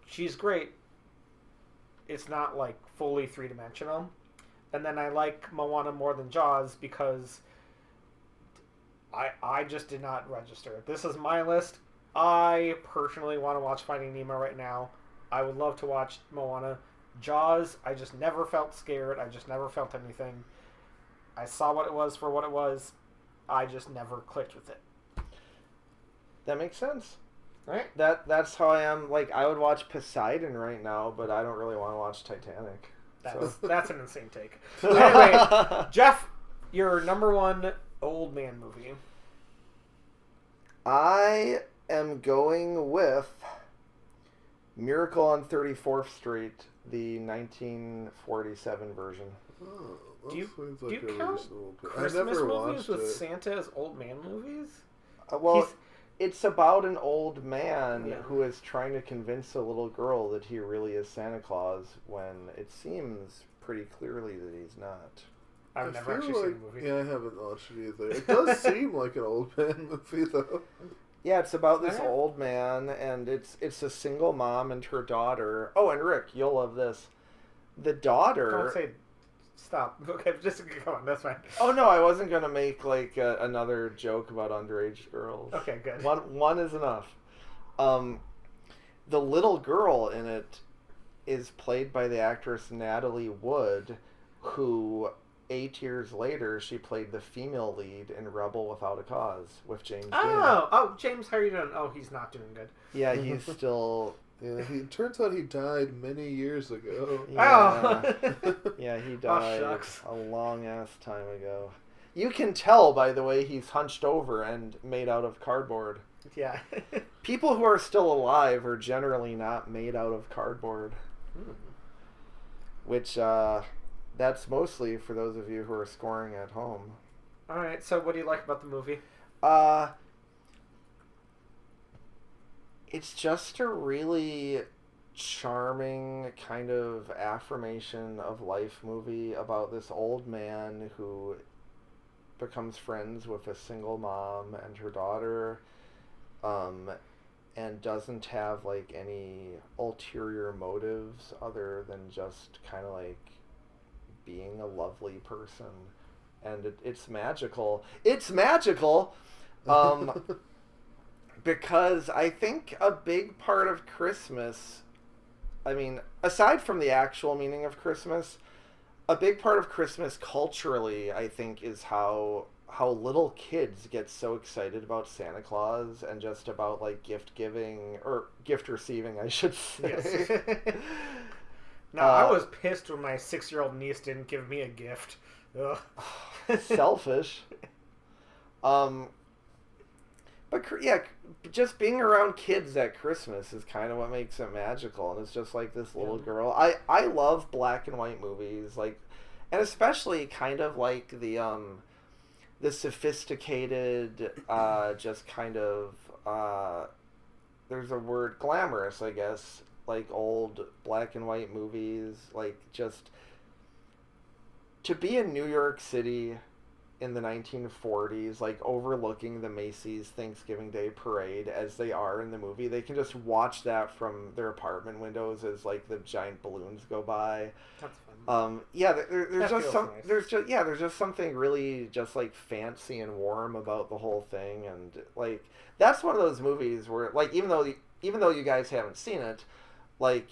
she's great. It's not like fully 3-dimensional. And then I like Moana more than Jaws because I just did not register. This is my list. I personally want to watch Finding Nemo right now. I would love to watch Moana. Jaws, I just never felt scared. I just never felt anything. I saw what it was for what it was. I just never clicked with it. That makes sense. Right? That's how I am. Like, I would watch Poseidon right now, but I don't really want to watch Titanic. That's an insane take. Anyway, Jeff, your number one old man movie. I am going with Miracle on 34th Street, the 1947 version. Oh, Do you seems like count a reasonable pick. I Christmas never movies watched with it. Santa as old man movies? Well, it's about an old man Yeah. who is trying to convince a little girl that he really is Santa Claus when it seems pretty clearly that he's not. I've I never feel actually like, seen the movie. Yeah, I haven't watched it either. It does seem like an old man movie, though. Yeah, it's about this Okay. old man, and it's a single mom and her daughter. Oh, and Rick, you'll love this. The daughter. Don't say stop. Okay, just go on. That's fine. Oh no, I wasn't gonna make like another joke about underage girls. Okay, good. One is enough. The little girl in it is played by the actress Natalie Wood, who 8 years later she played the female lead in Rebel Without a Cause with James Dean. Oh, James, how are you doing? Oh, he's not doing good. Yeah, he's still. Yeah, it turns out he died many years ago. Yeah, Oh. yeah, he died shucks. a long ass time ago. You can tell by the way he's hunched over and made out of cardboard. Yeah. People who are still alive are generally not made out of cardboard. Which, that's mostly for those of you who are scoring at home. All right. So, what do you like about the movie? It's just a really charming kind of affirmation of life movie about this old man who becomes friends with a single mom and her daughter, and doesn't have like any ulterior motives other than just kind of like being a lovely person, and it's magical. It's magical. Because I think a big part of Christmas, I mean, aside from the actual meaning of Christmas, a big part of Christmas culturally, I think, is how little kids get so excited about Santa Claus and just about like gift giving or gift receiving, I should say. Yes. No, I was pissed when my 6-year-old niece didn't give me a gift. Ugh. Selfish. But yeah, just being around kids at Christmas is kind of what makes it magical, and it's just like this little girl. I love black and white movies, like, and especially kind of like the sophisticated, just kind of there's a word, glamorous, I guess, like old black and white movies, like just to be in New York City in the 1940s, like overlooking the Macy's Thanksgiving Day parade as they are in the movie. They can just watch that from their apartment windows as like the giant balloons go by. That's fun. There's That just feels some nice. there's just something really just like fancy and warm about the whole thing, and like that's one of those movies where like even though you guys haven't seen it, like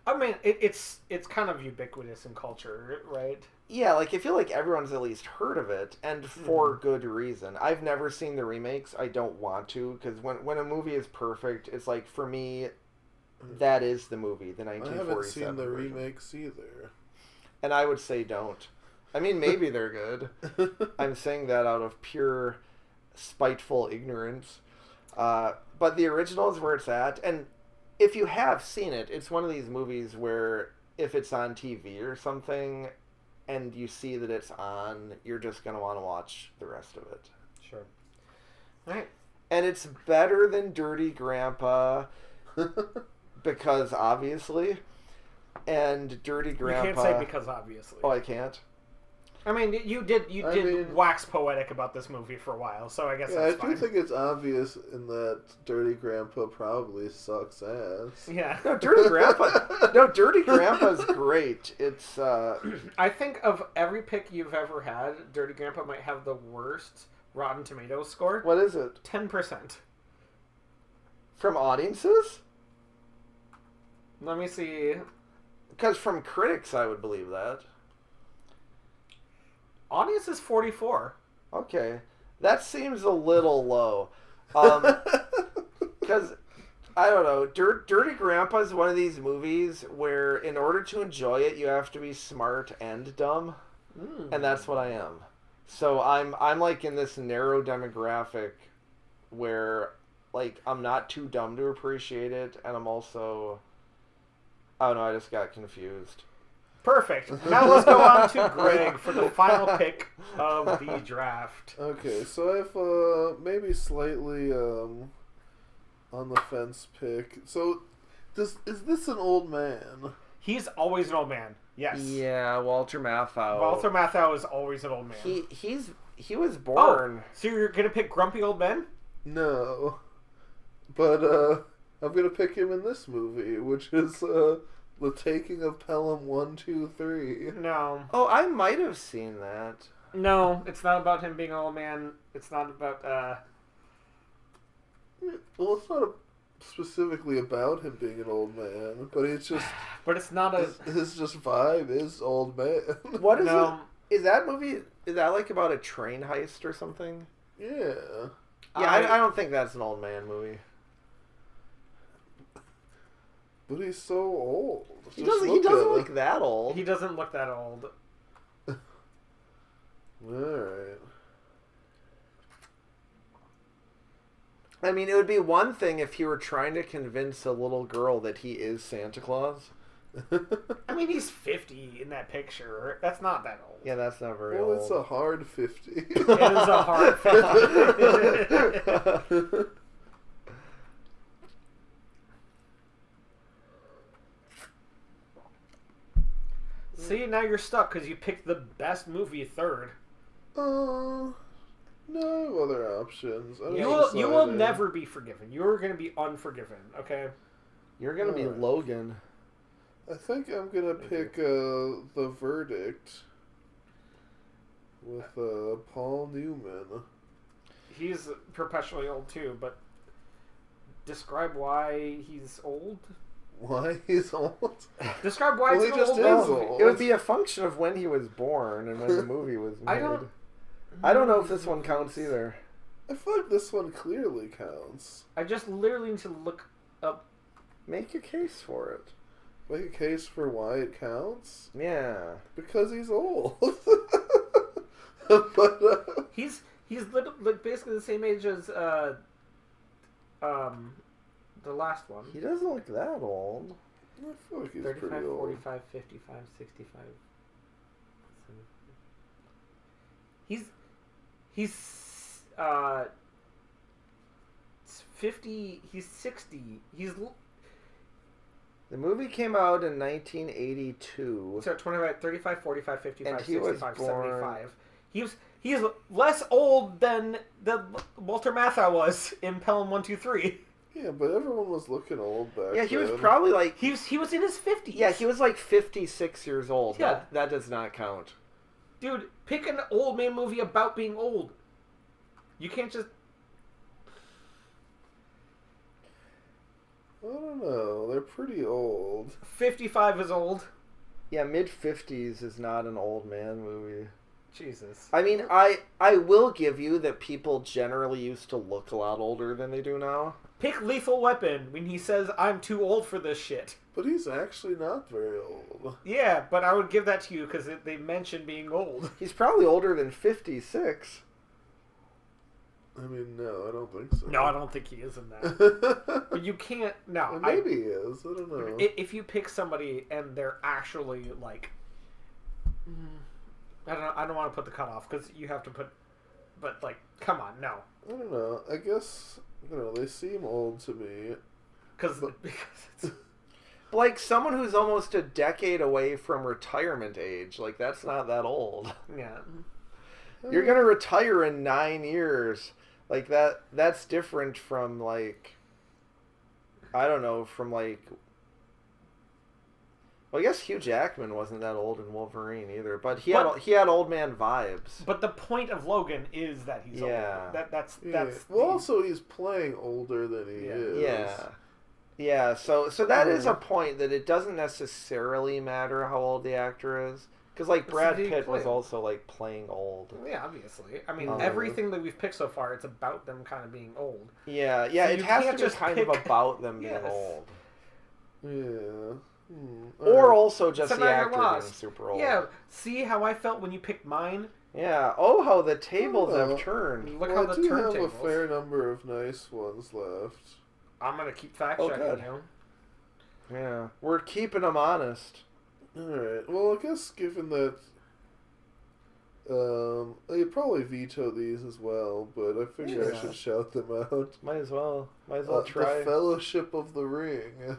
I mean, it's kind of ubiquitous in culture, right? yeah, like I feel like everyone's at least heard of it, and for good reason. I've never seen the remakes. I don't want to, because when a movie is perfect, it's like for me, that is the movie, the I 1947 haven't seen the version. remakes either. And I would say don't. I mean, maybe they're good. I'm saying that out of pure spiteful ignorance. But the original is where it's at, and if you have seen it, it's one of these movies where if it's on TV or something and you see that it's on, you're just going to want to watch the rest of it. Sure. All right. And it's better than Dirty Grandpa because obviously, and Dirty Grandpa... You can't say because obviously. Oh, I can't? I mean, you did I mean- wax poetic about this movie for a while, so I guess Yeah, I that's do fine. think it's obvious in that Dirty Grandpa probably sucks ass. Yeah. No, Dirty Grandpa's great. It's, I think of every pick you've ever had, Dirty Grandpa might have the worst Rotten Tomatoes score. what is it? 10%. From audiences? Let me see. Because from critics, I would believe that. Audience is 44. Okay. That seems a little low. Because, I don't know, Dirty Grandpa is one of these movies where in order to enjoy it, you have to be smart and dumb. And that's what I am. So I'm like in this narrow demographic where like I'm not too dumb to appreciate it, and I'm also, I don't know, I just got confused. Perfect. Now let's go on to Greg for the final pick of the draft. Okay, so I've maybe slightly on the fence pick. So, is this an old man? He's always an old man. Yes. Yeah, Walter Matthau. Walter Matthau is always an old man. He was born. Oh, so you're gonna pick grumpy old men? No, but I'm gonna pick him in this movie, which is The Taking of Pelham 1, 2, 3. No. Oh, I might have seen that. No, it's not about him being an old man. It's not about Well, it's not specifically about him being an old man, but it's just but it's not a his just vibe is old man. What is no. it? Is that movie? Is that like about a train heist or something? Yeah. Yeah, I don't think that's an old man movie. But he's so old. He Just doesn't. look He doesn't at look that old. He doesn't look that old. Alright. I mean, it would be one thing if you were trying to convince a little girl that he is Santa Claus. I mean, he's 50 in that picture. That's not that old. Yeah, that's not very Well, old. it's a hard 50. It is a hard 50. See, now you're stuck because you picked the best movie third. No, I have other options. I You haven't will decided. never be forgiven. You're going to be unforgiven, okay? You're gonna be Alright. Logan. I think I'm gonna pick The Verdict with Paul Newman. He's perpetually old too, but describe why he's old. Why he's old? Describe why Well, it's he an just old is movie. old. It would be a function of when he was born and when the movie was made. I don't know if this one counts either. I feel like this one clearly counts. I just literally need to look up. Make a case for it. Make a case for why it counts? Yeah. Because he's old. But He's like basically the same age as the last one. He doesn't look that old. I feel like he's 35, pretty old. 45, 55, 65. He's 50, he's 60. The movie came out in 1982. So 25, 35, 45, 55, And he was 65, born- 75. He's less old than Walter Matthau was in Pelham 1, 2, 3. Yeah, but everyone was looking old back Yeah, he was then. probably like... He was in his 50s. Yeah, he was like 56 years old. Yeah. That does not count. Dude, pick an old man movie about being old. You can't just... I don't know. They're pretty old. 55 is old. Yeah, mid-50s is not an old man movie. Jesus. I mean, I will give you that people generally used to look a lot older than they do now. Pick Lethal Weapon when he says, I'm too old for this shit. But he's actually not very old. Yeah, but I would give that to you because they mentioned being old. He's probably older than 56. I mean, no, I don't think so. No, I don't think he is in that. But you can't... No. Well, maybe he is. I don't know. If you pick somebody and they're actually, like... I don't want to put the cutoff because you have to put... But, like, come on, no. I don't know. I guess, they seem old to me. Because it's... Like someone who's almost a decade away from retirement age. Like, that's not that old. Yeah. You're going to retire in 9 years. Like, that's different from, like... I don't know, from, like... Well, I guess Hugh Jackman wasn't that old in Wolverine either, but he had old man vibes. But the point of Logan is that he's Yeah. old. That's Well, also, he's playing older than he Yeah. is. Yeah. So that is a point that it doesn't necessarily matter how old the actor is, because like Brad Did he Pitt was play- also like playing old. Yeah, obviously. I mean, Oh. everything that we've picked so far, it's about them kind of being old. Yeah. So It you has can't to be just kind of pick- about them being Yes. old, Yeah. or also just So the now you're actor being lost. super old. Yeah, see how I felt when you picked mine? Yeah. Oh, how the tables Oh. have turned. Look Well, how I the do have a turntables. fair number of nice ones left. I'm going to keep fact Oh, checking good. you. Yeah. We're keeping them honest. Alright, well, I guess given that you'd probably veto these as well, but I figure I Yeah. should shout them out. Might as well try. The Fellowship of the Ring.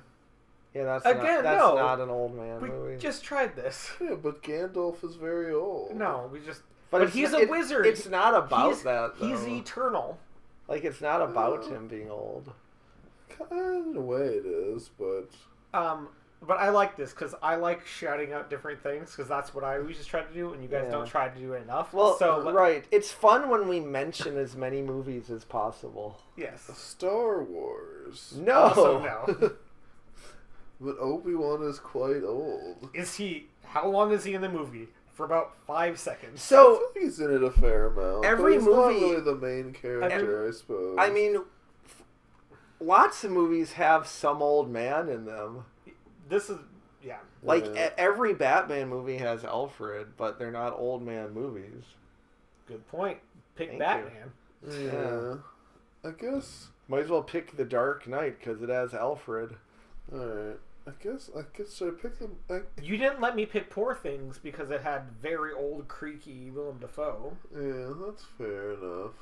Yeah, that's Again, that's no. not an old man We movie. just tried this. Yeah, but Gandalf is very old. No, we just. But But it's he's not- a wizard. It's not about He's- that. Though. He's eternal. Like it's not about him being old. In a way it is, but... But I like this because I like shouting out different things because that's what I always just try to do, and you guys Yeah. don't try to do it enough. Well, so right. It's fun when we mention as many movies as possible. yes. Star Wars. No. Also, no. But Obi-Wan is quite old. Is he? How long is he in the movie? For about 5 seconds. I So feel like he's in it a fair amount. Every but he's movie- not really the main character, I suppose. I mean, lots of movies have some old man in them. This is yeah. Like Yeah. every Batman movie has Alfred, but they're not old man movies. Good point. Pick Thank Batman. Yeah. I guess... Might as well pick The Dark Knight because it has Alfred. Alright. I guess should I pick them? You didn't let me pick Poor Things because it had very old, creaky Willem Dafoe. Yeah, that's fair enough.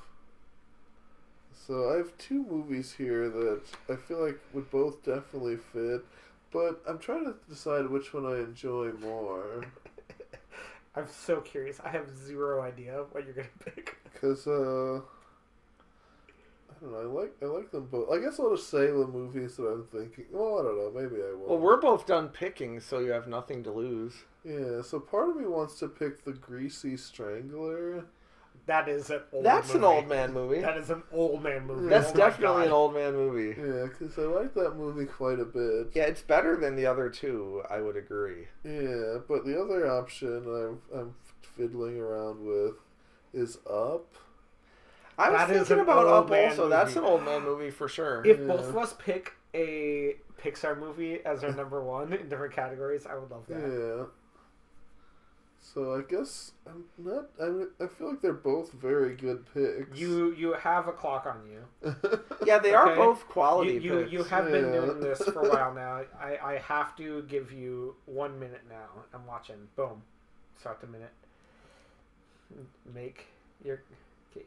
So I have two movies here that I feel like would both definitely fit, but I'm trying to decide which one I enjoy more. I'm so curious. I have zero idea what you're gonna pick. Because, I don't know, I like them both. I guess I'll just say the movies that I'm thinking. Well, I don't know, maybe I won't. Well, we're both done picking, so you have nothing to lose. Yeah, so part of me wants to pick The Greasy Strangler. That is an old. That's an movie. old man movie. That is an old man movie. That's Oh my definitely God. an old man movie. Yeah, because I like that movie quite a bit. Yeah, it's better than the other two, I would agree. Yeah, but the other option I'm fiddling around with is Up. I was That is thinking an about old Up man also. That's an movie. old man movie for sure. If Yeah. both of us pick a Pixar movie as our number one in different categories, I would love that. Yeah. So I guess I'm not. I feel like they're both very good picks. You have a clock on you. Yeah, they are Okay. both quality You picks. you have been Yeah. doing this for a while now. I have to give you 1 minute now. I'm watching. Boom. Start the minute. Make your case.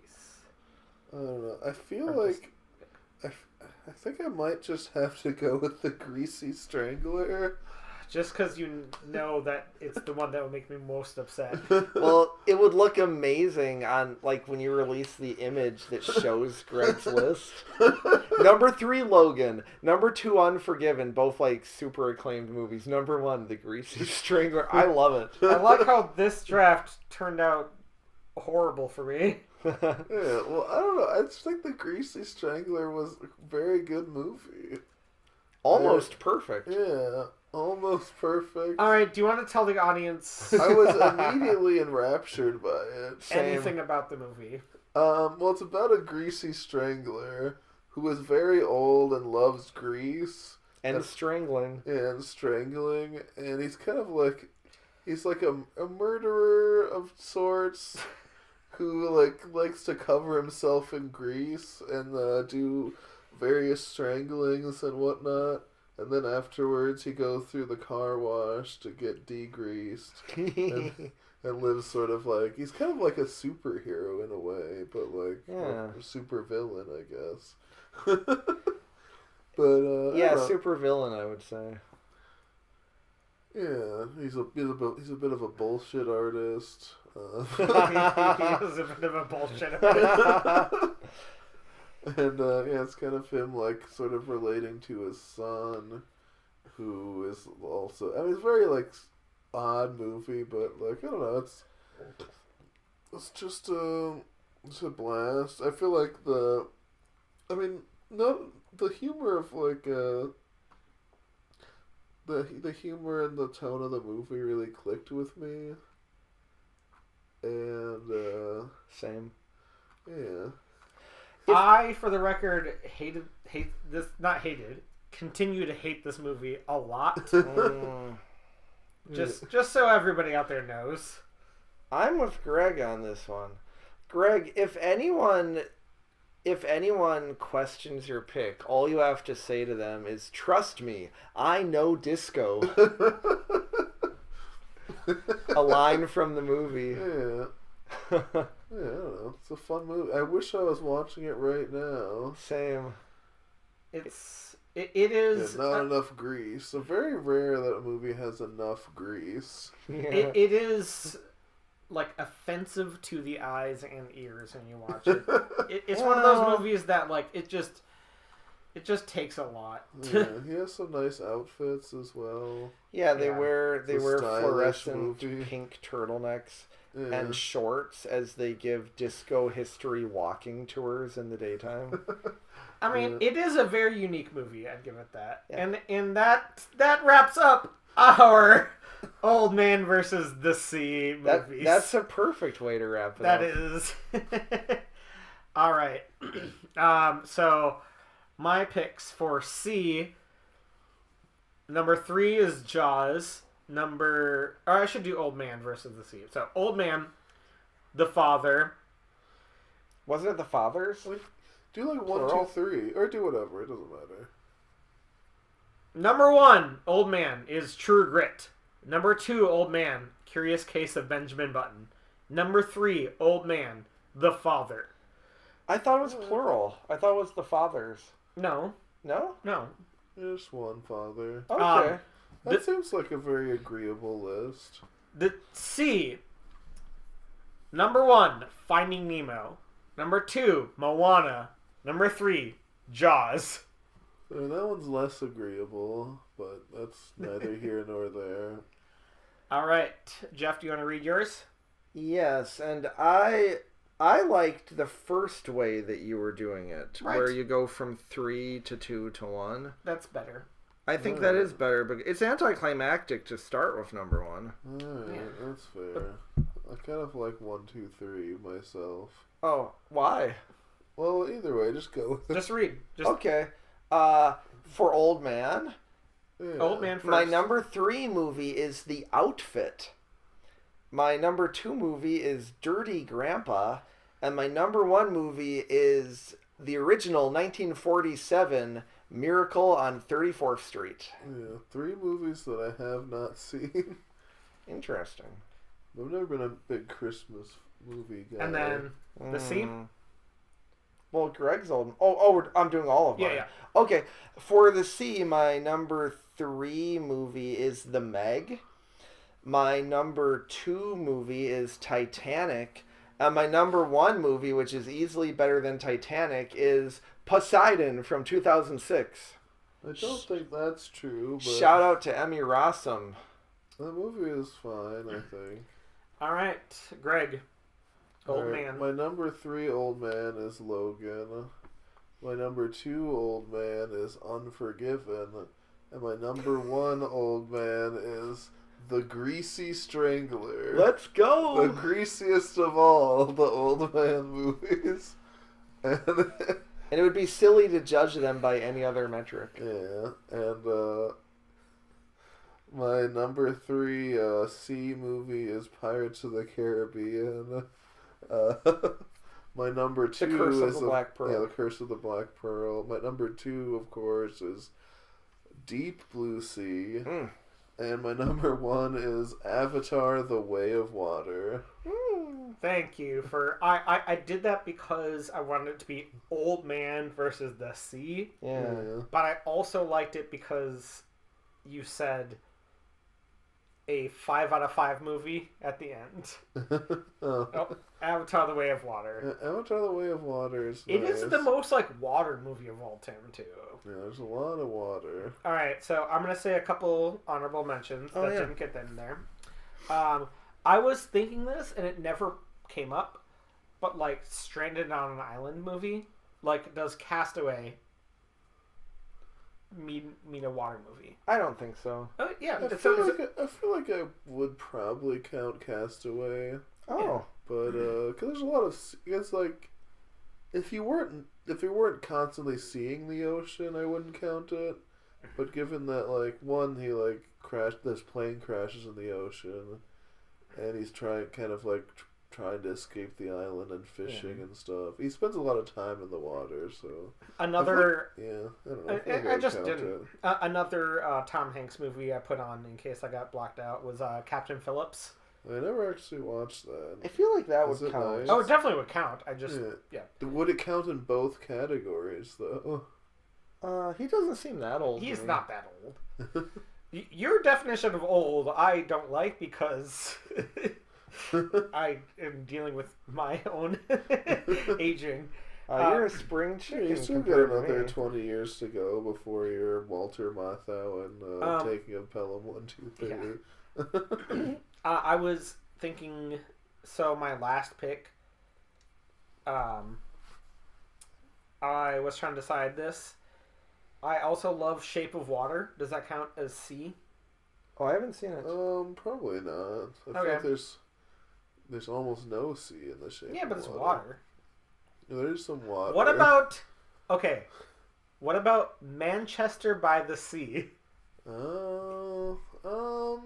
I don't know. I feel Or like I think I might just have to go with The Greasy Strangler. Just because you know that it's the one that will make me most upset. Well, it would look amazing on, like, when you release the image that shows Greg's list. Number 3, Logan. Number 2, Unforgiven. Both, like, super acclaimed movies. Number 1, The Greasy Strangler. I love it. I like how this draft turned out horrible for me. Yeah, well, I don't know. I just think The Greasy Strangler was a very good movie. Almost perfect. Yeah, almost perfect. All right, do you want to tell the audience I was immediately enraptured by it. Same. anything about the movie? Well, it's about a greasy strangler who is very old and loves grease And strangling. and strangling, and he's kind of like, he's like a murderer of sorts who likes to cover himself in grease and do various stranglings and whatnot. And then afterwards, he goes through the car wash to get degreased and lives sort of like, he's kind of like a superhero in a way, but like Yeah. a super villain, I guess. But Yeah, I don't know. super villain, I would say. Yeah, he's a bit of a bullshit artist. He was a bit of a bullshit. And yeah, it's kind of him like sort of relating to his son, who is also. I mean, it's very like odd movie, but like I don't know, it's just a blast. I feel like the humor of like the humor and the tone of the movie really clicked with me, and Same. yeah. I, for the record, continue to hate this movie a lot. Mm. just so everybody out there knows. I'm with Greg on this one. Greg, if anyone questions your pick, all you have to say to them is, "Trust me, I know disco." a line from the movie. Yeah. Yeah, I don't know. It's a fun movie. I wish I was watching it right now. Same. It is Yeah, not enough grease. So very rare that a movie has enough grease. Yeah. it is like offensive to the eyes and ears when you watch it. It's one of those movies that like it just takes a lot. Yeah, he has some nice outfits as well. Yeah, they Yeah. wear It's a stylish fluorescent movie. pink turtlenecks Yeah. and shorts as they give disco history walking tours in the daytime. I mean, Yeah. it is a very unique movie. I'd give it that. Yeah. And that wraps up our Old Man versus the Sea movies. That's a perfect way to wrap it That up. is. All right. So my picks for C. Number 3 is Jaws. Or I should do Old Man versus the Sea. So Old Man, The Father. Wasn't it The Fathers? Do like 1, Plural? 2, 3, or do whatever. It doesn't matter. Number 1, Old Man, is True Grit. Number 2, Old Man, Curious Case of Benjamin Button. Number 3, Old Man, The Father. I thought it was plural. I thought it was The Fathers. No, No? no. Just one father. Okay. That seems like a very agreeable list. The C. Number 1, Finding Nemo. Number 2, Moana. Number 3, Jaws. That one's less agreeable, but that's neither here nor there. All right, Jeff, do you want to read yours? Yes, and I liked the first way that you were doing it, Right. where you go from 3 to 2 to 1. That's better. I think that is better, but it's anticlimactic to start with number 1. Alright, Yeah. that's fair. I kind of like 1, 2, 3 myself. Oh, why? Well, either way, just go with it. Just read. Just Okay. For Old Man, Yeah. Old Man first. my number 3 movie is The Outfit. My number 2 movie is Dirty Grandpa, and my number 1 movie is the original 1947 Miracle on 34th Street. Yeah, 3 movies that I have not seen. Interesting. I've never been a big Christmas movie guy. And then the C. Well, Greg's old. I'm doing all of them. Yeah, yeah. Okay, for the C, my number 3 movie is The Meg. My number 2 movie is Titanic. And my number 1 movie, which is easily better than Titanic, is Poseidon from 2006. I don't think that's true, but Shout out to Emmy Rossum. the movie is fine, I think. All right, Greg. Old Alright, Man. My number 3 old man is Logan. My number 2 old man is Unforgiven. And my number 1 old man is The Greasy Strangler. Let's go! The greasiest of all the old man movies. And And it would be silly to judge them by any other metric. yeah, and my number 3 C movie is Pirates of the Caribbean. My number 2 The Curse of is the Black Pearl. Yeah, The Curse of the Black Pearl. My number 2, of course, is Deep Blue Sea. Mm. And my number 1 is Avatar: The Way of Water. Thank you for. I did that because I wanted it to be Old Man versus the Sea, Yeah. but I also liked it because you said a 5 out of 5 movie at the end. Oh. Avatar: The Way of Water. Yeah, Avatar: The Way of Water is It nice. is the most like water movie of all time too. Yeah, there's a lot of water. All right, so I'm gonna say a couple honorable mentions Oh, that yeah. didn't get in there. I was thinking this and it never came up, but like Stranded on an Island movie, like does Castaway mean a water movie? I don't think so. Oh yeah, I feel like I would probably count Castaway, Oh. but because there's a lot of it's like if you weren't constantly seeing the ocean, I wouldn't count it. But given that like one, he like crashed, this plane crashes in the ocean, and he's trying trying to escape the island and fishing and stuff. He spends a lot of time in the water, so Another. I don't know. I just didn't. Another Tom Hanks movie I put on in case I got blocked out was Captain Phillips. I never actually watched that. I feel like that Is would it count. nice? Oh, it definitely would count. I just Yeah. Would it count in both categories though? He doesn't seem that old. to He's me. not that old. Your definition of old, I don't like because I am dealing with my own aging. You're a spring Yeah, chicken. you still got compared to another me. 20 years to go before you're Walter Matthau and taking a Pelham 1, 2, 3. I was thinking, so my last pick, I was trying to decide this. I also love Shape of Water. Does that count as C? Oh, I haven't seen it. Probably not. I feel Okay. like there's almost no sea in the Shape Yeah, of but it's Water. water. There's some water. What about, what about Manchester by the Sea? Oh, I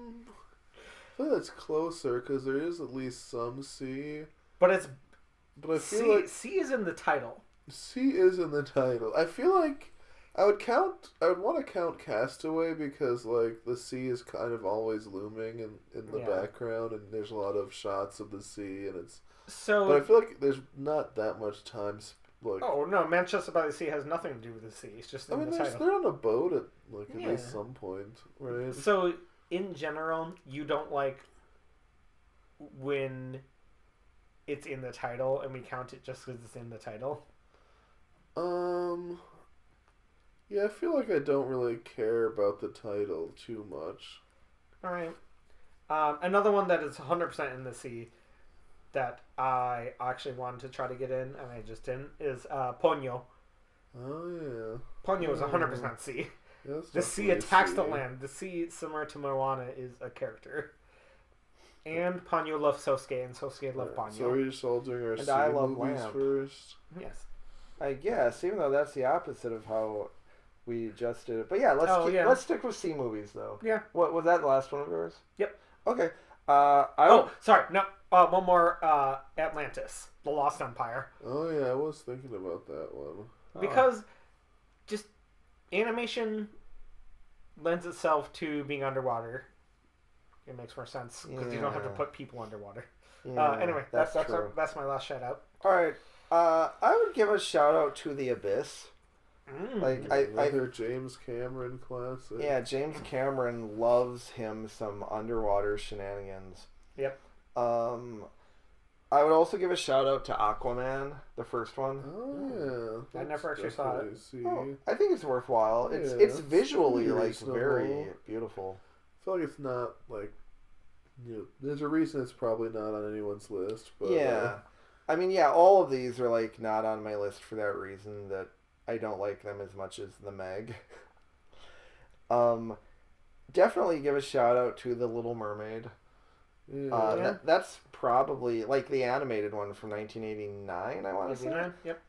feel that's closer because there is at least some sea. But it's But I feel like C is in the title. sea is in the title. I feel like I would want to count Castaway because like the sea is kind of always looming in the background, and there's a lot of shots of the sea, and it's. So, But I feel like there's not that much time. oh no, Manchester by the Sea has nothing to do with the sea. It's just in the title. they're on a boat at at Yeah. least some point, right? So, in general, you don't like when it's in the title and we count it just because it's in the title? Yeah, I feel like I don't really care about the title too much. Alright. Another one that is 100% in the sea that I actually wanted to try to get in and I just didn't is Ponyo. Oh yeah. Ponyo is 100% sea. Yeah, that's The sea definitely attacks the sea. land. The sea, similar to Moana, is a character. And Ponyo loves Sosuke, and Sosuke loves Ponyo. So we're just all doing our And sea I love movies Lamp. first. Yes. I guess, even though that's the opposite of how we just did it. But yeah, Yeah. let's stick with C movies though. Yeah. What was that? The last one of yours? Yep. Okay. Sorry. No. One more. Atlantis, the Lost Empire, Oh yeah, I was thinking about that one. because just animation lends itself to being underwater. It makes more sense because you don't have to Yeah. put people underwater. Yeah, Anyway, that's that's true. that's my last shout out. All right. I would give a shout out to The Abyss. Like Another James Cameron classic. Yeah, James Cameron loves him some underwater shenanigans. Yep. I would also give a shout out to Aquaman, the first one. Oh yeah. I never That's actually saw it. definitely sea. Oh, I think it's worthwhile. Yeah, It's it's visually pretty like reasonable. very beautiful. I feel like it's not like. There's a reason it's probably not on anyone's list, but Yeah. I mean, yeah, all of these are like not on my list for that reason that I don't like them as much as The Meg. Definitely give a shout out to The Little Mermaid. That's probably like the animated one from 1989, I want to say. 89? Yep.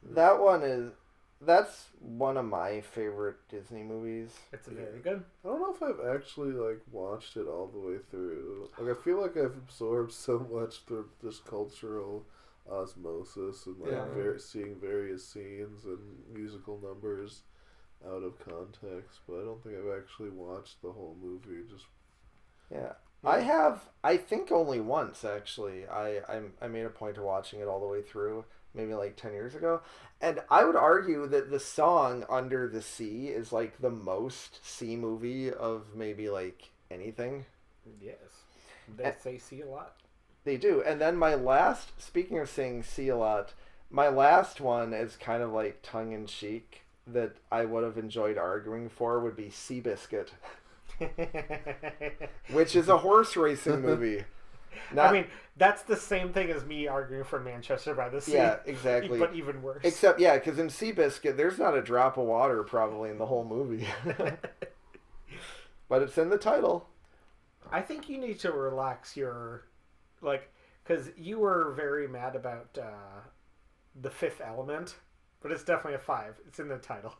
That's one of my favorite Disney movies. It's very good. I don't know if I've actually like watched it all the way through. Like I feel like I've absorbed so much through this cultural osmosis and like Yeah. seeing various scenes and musical numbers out of context, but I don't think I've actually watched the whole movie. Just Yeah. I think only once actually. I made a point of watching it all the way through, maybe like 10 years ago. And I would argue that the song Under the Sea is like the most sea movie of maybe like anything. Yes. They say see a lot. They do. And then speaking of saying see a lot, my last one is kind of like tongue in cheek that I would have enjoyed arguing for would be Seabiscuit, which is a horse racing movie. I mean, that's the same thing as me arguing for Manchester by the Sea. Yeah, exactly. But even worse. Except, yeah, because in Seabiscuit, there's not a drop of water probably in the whole movie. But it's in the title. I think you need to relax your, because you were very mad about The Fifth Element, but it's definitely a 5. It's in the title.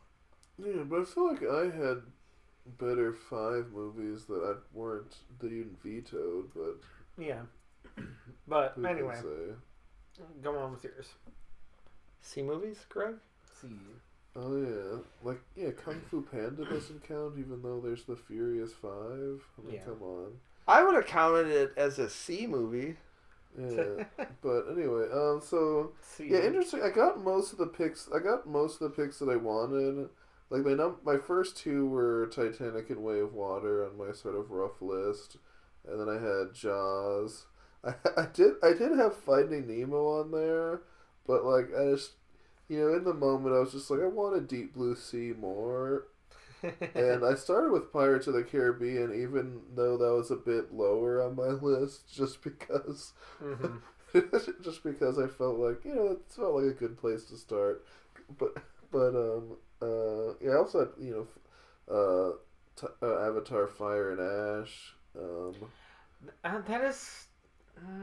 yeah, but I feel like I had better 5 movies that you vetoed, but Yeah. But who can anyway, say? Go on with yours. C movies, Greg? See. Oh yeah, Kung Fu Panda doesn't count, even though there's the Furious Five. I mean, Yeah. come on. I would have counted it as a C movie. Yeah, but anyway, so See. yeah, interesting. I got most of the picks that I wanted. Like my first two were Titanic and Way of Water on my sort of rough list, and then I had Jaws. I did have Finding Nemo on there, but like I just, in the moment I was just like I wanted Deep Blue Sea more, and I started with Pirates of the Caribbean, even though that was a bit lower on my list, just because. Mm-hmm. Just because I felt like it felt like a good place to start, but yeah, I also had Avatar: Fire and Ash. That is.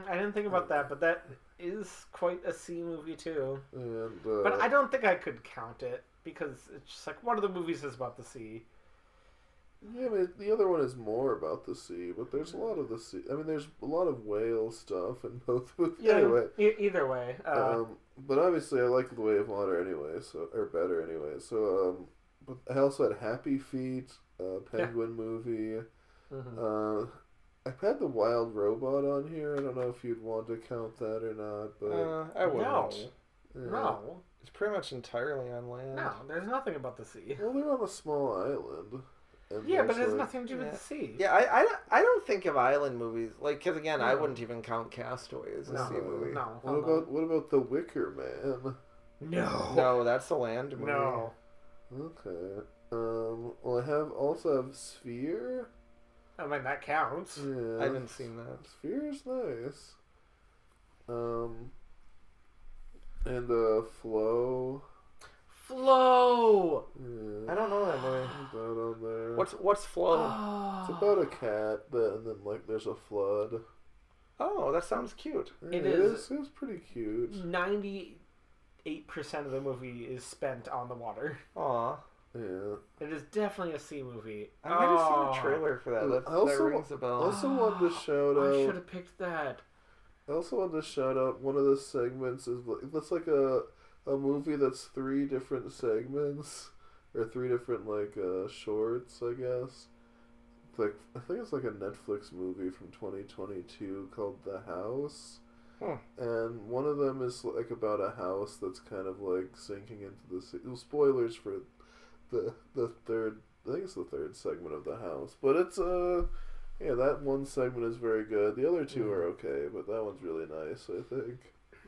I didn't think about that, but that is quite a C movie too. And But I don't think I could count it because it's just like one of the movies is about the sea. yeah, I mean, the other one is more about the sea, but there's a lot of the sea. I mean, there's a lot of whale stuff in both movies. Yeah. Anyway, Either way. but obviously I like The Way of Water anyway, or better anyway. So, but I also had Happy Feet, Penguin movie. Mm-hmm. I've had The Wild Robot on here. I don't know if you'd want to count that or not, but I wouldn't. No. yeah. No. It's pretty much entirely on land. No. There's nothing about the sea. Well, they're on a small island. And Yeah, but it there's, has like- nothing to do with the sea. Yeah, I don't think of island movies because again I No. wouldn't even count Castaway as a No. C movie. No. What about The Wicker Man? No. No, that's a land movie. No. Okay. Well, I also have Sphere. I mean, that counts. Yeah. I haven't seen that. Sphere is nice. And Flow. Flow. Yeah. I don't know that movie. That on there. What's Flow? It's about a cat and then like there's a flood. Oh, that sounds cute. It Yeah, is. It's pretty cute. 98% of the movie is spent on the water. Aw, Yeah. It is definitely a sea movie. I might have seen a trailer for that. I That also- rings a bell. Also wanted to shout I should out. have picked that. I also wanted to shout out one of the segments is that's like a movie that's 3 different segments or 3 different like shorts, I guess. Like I think it's like a Netflix movie from 2022 called The House. And one of them is like about a house that's kind of like sinking into the sea. Well, spoilers for the third. I think it's the 3rd segment of The House, but it's yeah, that one segment is very good. The other 2 are okay, but that one's really nice, I think.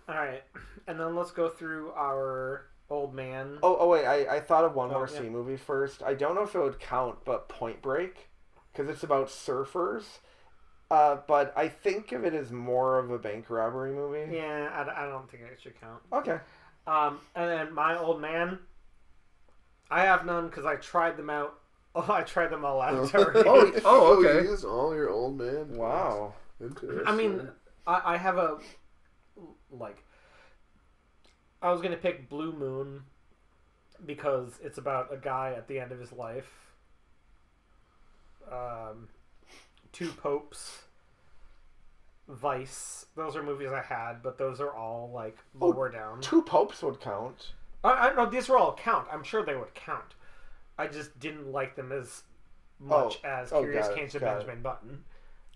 All right, and then let's go through our old man. Oh wait, I thought of one Oh, more yeah. C movie first. I don't know if it would count, but Point Break, because it's about surfers. But I think of it as more of a bank robbery movie. Yeah, I don't think it should count. Okay. And then my old man. I have none because I tried them out. Oh, I tried them all out already. Oh, okay. You used all your old man. picks. Wow. Interesting. I mean, I have a like. I was gonna pick Blue Moon because it's about a guy at the end of his life. 2 Popes, Vice. Those are movies I had, but those are all like lower down. 2 Popes would count. I know these were all count. I'm sure they would count. I just didn't like them as much as Curious got it, Case of got it. Benjamin Button.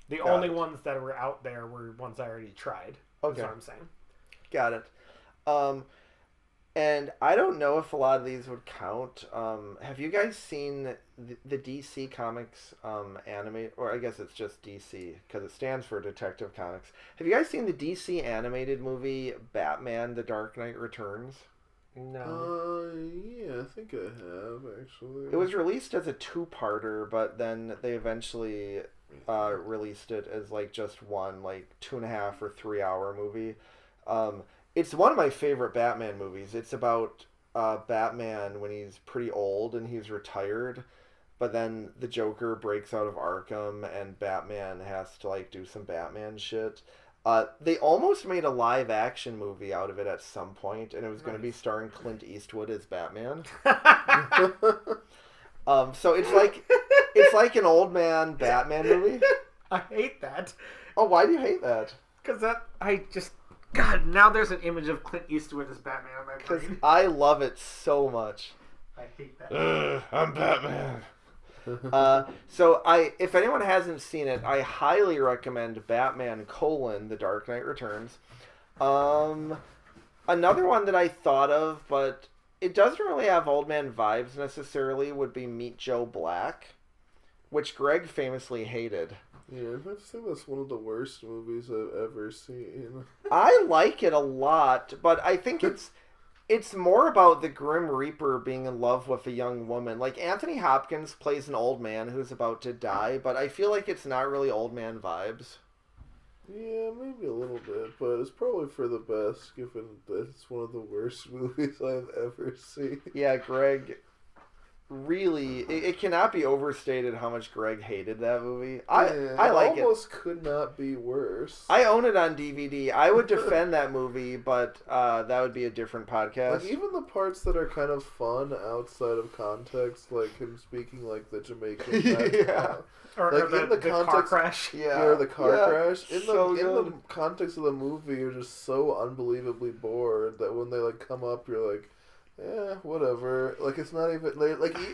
The Got only it. ones that were out there were ones I already tried. Okay. That's what I'm saying. Got it. And I don't know if a lot of these would count. Have you guys seen the DC Comics anime? Or I guess it's just DC because it stands for Detective Comics. Have you guys seen the DC animated movie Batman: The Dark Knight Returns? No. Yeah, I think I have actually. It was released as a 2-parter, but then they eventually released it as like just one like 2.5 or 3 hour movie. It's one of my favorite Batman movies. It's about Batman when he's pretty old and he's retired, but then the Joker breaks out of Arkham and Batman has to like do some Batman shit. They almost made a live action movie out of it at some point, and it was going to be starring Clint Eastwood as Batman. So it's like an old man Batman movie. I hate that Oh, why do you hate that? because I just God, now there's an image of Clint Eastwood as Batman in my Because brain. I love it so much. I hate that. I'm Batman. If anyone hasn't seen it, I highly recommend Batman: The Dark Knight Returns. Another one that I thought of, but it doesn't really have old man vibes necessarily, would be Meet Joe Black, which Greg famously hated. Yeah, I think that's one of the worst movies I've ever seen. I like it a lot, but I think it's more about the Grim Reaper being in love with a young woman. Like, Anthony Hopkins plays an old man who's about to die, but I feel like it's not really old man vibes. Yeah, maybe a little bit, but it's probably for the best, given that it's one of the worst movies I've ever seen. Yeah, Greg, really, it cannot be overstated how much Greg hated that movie. I like it. Almost could not be worse. I own it on DVD. I would defend that movie, but that would be a different podcast. Like, even the parts that are kind of fun outside of context, like him speaking like the Jamaican Yeah. Or, like, or in the the car context- crash. Yeah, or the car crash. In so the context of the movie, you're just so unbelievably bored that when they like come up, you're like, yeah, whatever. Like, it's not even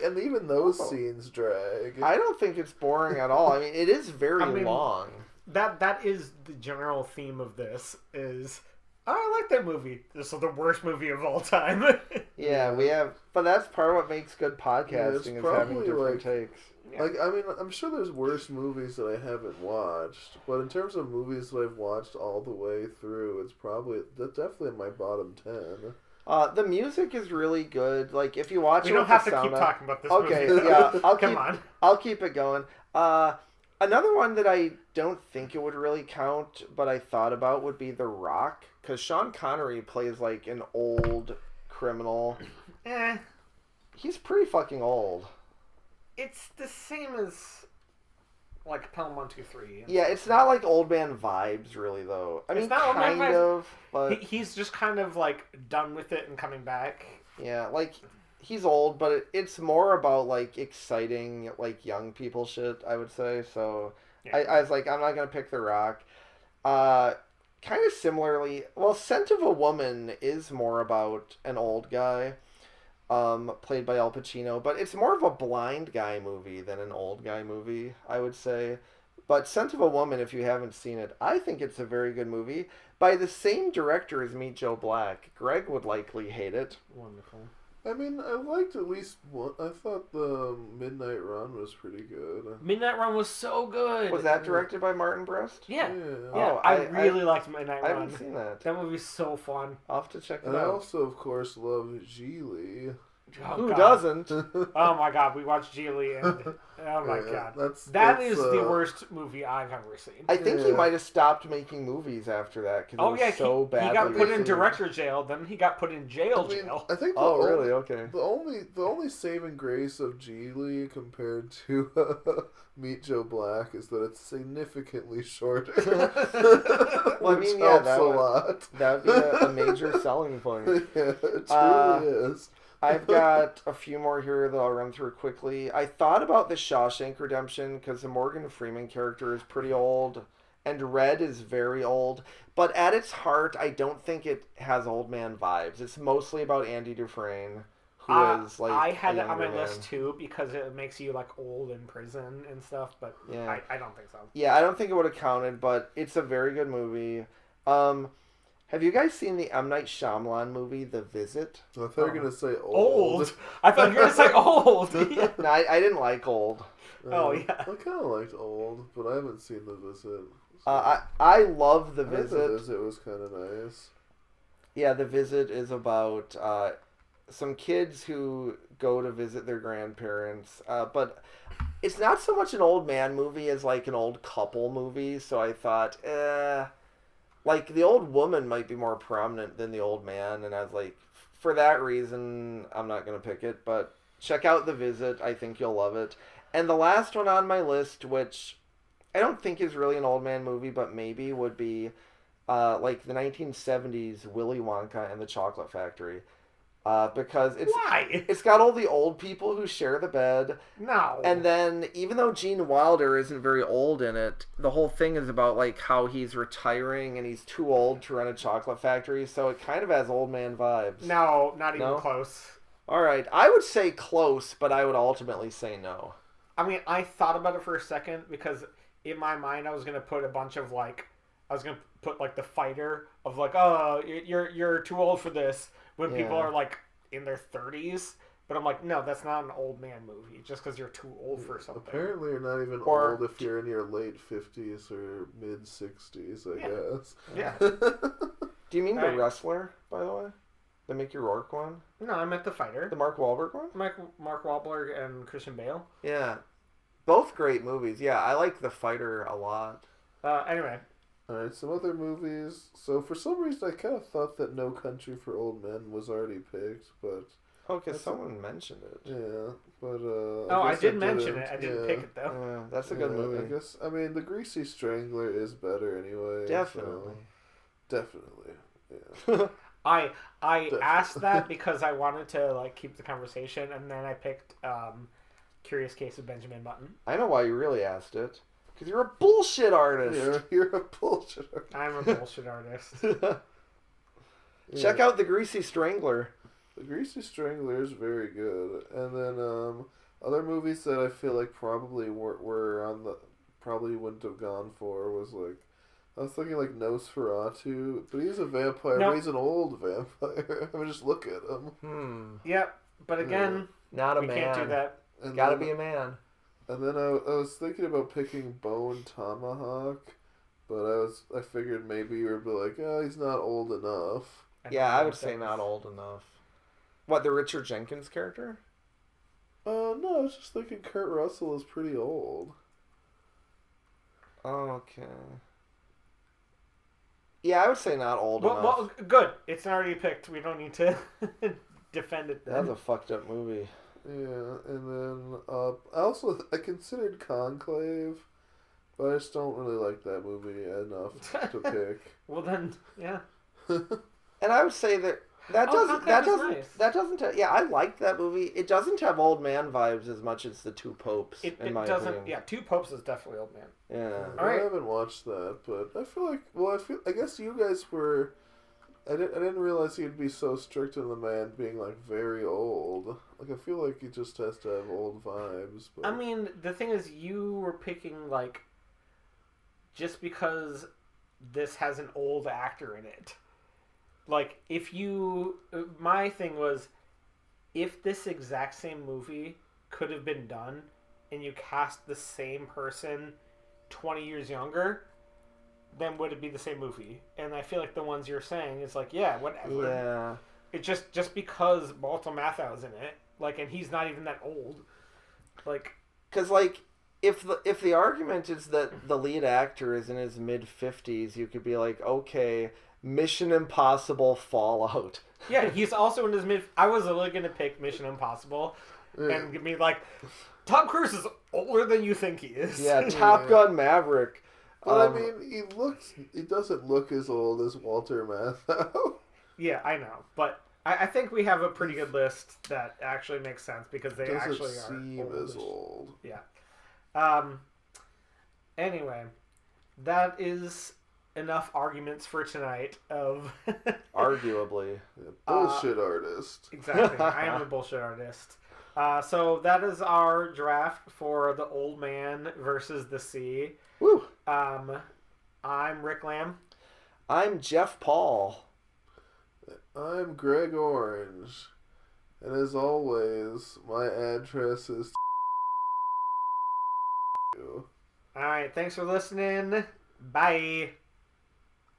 and even those scenes drag. I don't think it's boring at all. I mean, it is very long. That is the general theme of this. Is I like that movie. This is the worst movie of all time. Yeah, we have, but that's part of what makes good it's podcasting is having probably, different like, takes. Like, I mean, I'm sure there's worse movies that I haven't watched, but in terms of movies that I've watched all the way through, that's definitely in my bottom 10. The music is really good. Like, if you watch We it don't with have the to keep sound talking about this Okay, movie. yeah, I'll keep it going. Another one that I don't think it would really count, but I thought about would be The Rock, because Sean Connery plays like an old criminal. He's pretty fucking old. It's the same as like Pelham 1, 2, 3. Yeah, it's not like old man vibes, really, though. I mean, It's not old man kind vibes. of, but He's just kind of like done with it and coming back. yeah, like he's old, but it's more about like exciting like young people shit, I would say. So Yeah. I was like, I'm not gonna pick The Rock. Kind of similarly, well, Scent of a Woman is more about an old guy. Played by Al Pacino, but it's more of a blind guy movie than an old guy movie, I would say. But Scent of a Woman, if you haven't seen it, I think it's a very good movie. By the same director as Meet Joe Black. Greg would likely hate it. Wonderful. I mean, I liked at least one. I thought the Midnight Run was pretty good. Midnight Run was so good. Was that directed by Martin Brest? Yeah. Yeah. Yeah, Oh, I I really liked Midnight I Run. haven't seen that. That movie's so fun. I'll have to check it And I out. also, of course, love Geely. Oh, Who God. doesn't? Oh my God, we watched Geely and oh my Yeah, God, that's the worst movie I've ever seen. I think he Yeah. might have stopped making movies after that because Oh it was yeah, so he bad. got put in director jail. Then he got put in I jail. mean, Jail. I think Oh, really? Okay. the only saving grace of Geely compared to Meet Joe Black is that it's significantly shorter. Well, I which mean, yeah, helps that a would- lot. That would be a major selling point. Yeah, it truly is. I've got a few more here that I'll run through quickly. I thought about The Shawshank Redemption because the Morgan Freeman character is pretty old, and Red is very old. But at its heart, I don't think it has old man vibes. It's mostly about Andy Dufresne, who is like I had a it on my younger list man. too because it makes you like old in prison and stuff. But Yeah. I don't think so. Yeah, I don't think it would have counted, but it's a very good movie. Have you guys seen the M. Night Shyamalan movie, The Visit? I thought you were gonna say Old. I thought you were gonna say old. Yeah. No, I didn't like Old. Oh, yeah. I kind of liked Old, but I haven't seen The Visit. I love The I heard Visit. The Visit was kind of nice. Yeah, The Visit is about some kids who go to visit their grandparents, but it's not so much an old man movie as like an old couple movie. So I thought, like the old woman might be more prominent than the old man, and I was like, for that reason, I'm not gonna pick it. But check out The Visit. I think you'll love it. And the last one on my list, which I don't think is really an old man movie, but maybe would be like the 1970s Willy Wonka and the Chocolate Factory. because Why? it's got all the old people who share the bed. No. And then, even though Gene Wilder isn't very old in it, the whole thing is about like how he's retiring and he's too old to run a chocolate factory. So it kind of has old man vibes. No, not even No? close. All right, I would say close, but I would ultimately say no. I mean, I thought about it for a second because in my mind I was gonna put a bunch of like, I was gonna put like the fighter of like, oh, you're too old for this when people Yeah. are like in their 30s. But I'm like, no, that's not an old man movie just because you're too old for something. Apparently, you're not even Or- old if you're in your late 50s or mid 60s, I Yeah. guess. Yeah. Do you mean the Alright. wrestler, by the way? The Mickey Rourke one? No, I meant the fighter. The Mark Wahlberg one? Mark Wahlberg and Christian Bale. Yeah. Both great movies. Yeah, I like The Fighter a lot. Anyway, Alright, some other movies. So, for some reason, I kind of thought that No Country for Old Men was already picked, but Oh, because That's someone mentioned it. yeah. But, I guess did mention didn't. it. I didn't Yeah. pick it though. Yeah, that's a good Yeah, movie. I guess, I mean, The Greasy Strangler is better anyway. Definitely. So, definitely. Yeah. I Definitely. asked that because I wanted to like keep the conversation, and then I picked Curious Case of Benjamin Button. I know why you really asked it. Because you're a bullshit artist. You're a bullshitter. I'm a bullshit artist. Check out The Greasy Strangler. The Greasy Strangler is very good. And then other movies that I feel like probably were on the probably wouldn't have gone for was like I was thinking like Nosferatu, but he's a vampire, No. but he's an old vampire. I mean, just look at him. Yep, but again, Not a we man. can't do that. And Gotta then, be a man. And then I was thinking about picking Bone Tomahawk, but I figured maybe you would be like, oh, he's not old enough. Yeah, I would say not old enough. What, the Richard Jenkins character? No, I was just thinking Kurt Russell is pretty old. Okay. Yeah, I would say not old enough. Well, good. It's already picked. We don't need to defend it then. That's a fucked up movie. Yeah, and then I considered Conclave, but I just don't really like that movie enough to pick. Well then, yeah. And I would say that doesn't yeah, I liked that movie. It doesn't have old man vibes as much as the Two Popes It in my doesn't. opinion. Yeah, Two Popes is definitely old man. Yeah. All right. I haven't watched that, but I feel like I guess you guys were. I didn't realize he'd be so strict on the man being like very old. Like I feel like he just has to have old vibes. But I mean, the thing is, you were picking like just because this has an old actor in it. Like, if you, my thing was, if this exact same movie could have been done, and you cast the same person 20 years younger, then would it be the same movie? And I feel like the ones you're saying is like, yeah, whatever. Yeah. It just because Walter Matthau's in it, like, and he's not even that old, like. Because like, if the argument is that the lead actor is in his mid-50s, you could be like, okay, Mission Impossible Fallout. Yeah, he's also in his mid. I was literally gonna pick Mission Impossible, and give me like, Tom Cruise is older than you think he is. Yeah, Top Gun Maverick. But I mean, he doesn't look as old as Walter Matthau. Yeah, I know, but I think we have a pretty good list that actually makes sense because they Doesn't actually seem are as old. old. Yeah. Anyway, that is enough arguments for tonight of Arguably. Yeah, bullshit artist. exactly. I am a bullshit artist. So that is our draft for the Old Man versus the Sea. Woo. I'm Rick Lamb. I'm Jeff Paul. I'm Greg Orange, and as always, my address is. All right, thanks for listening. Bye.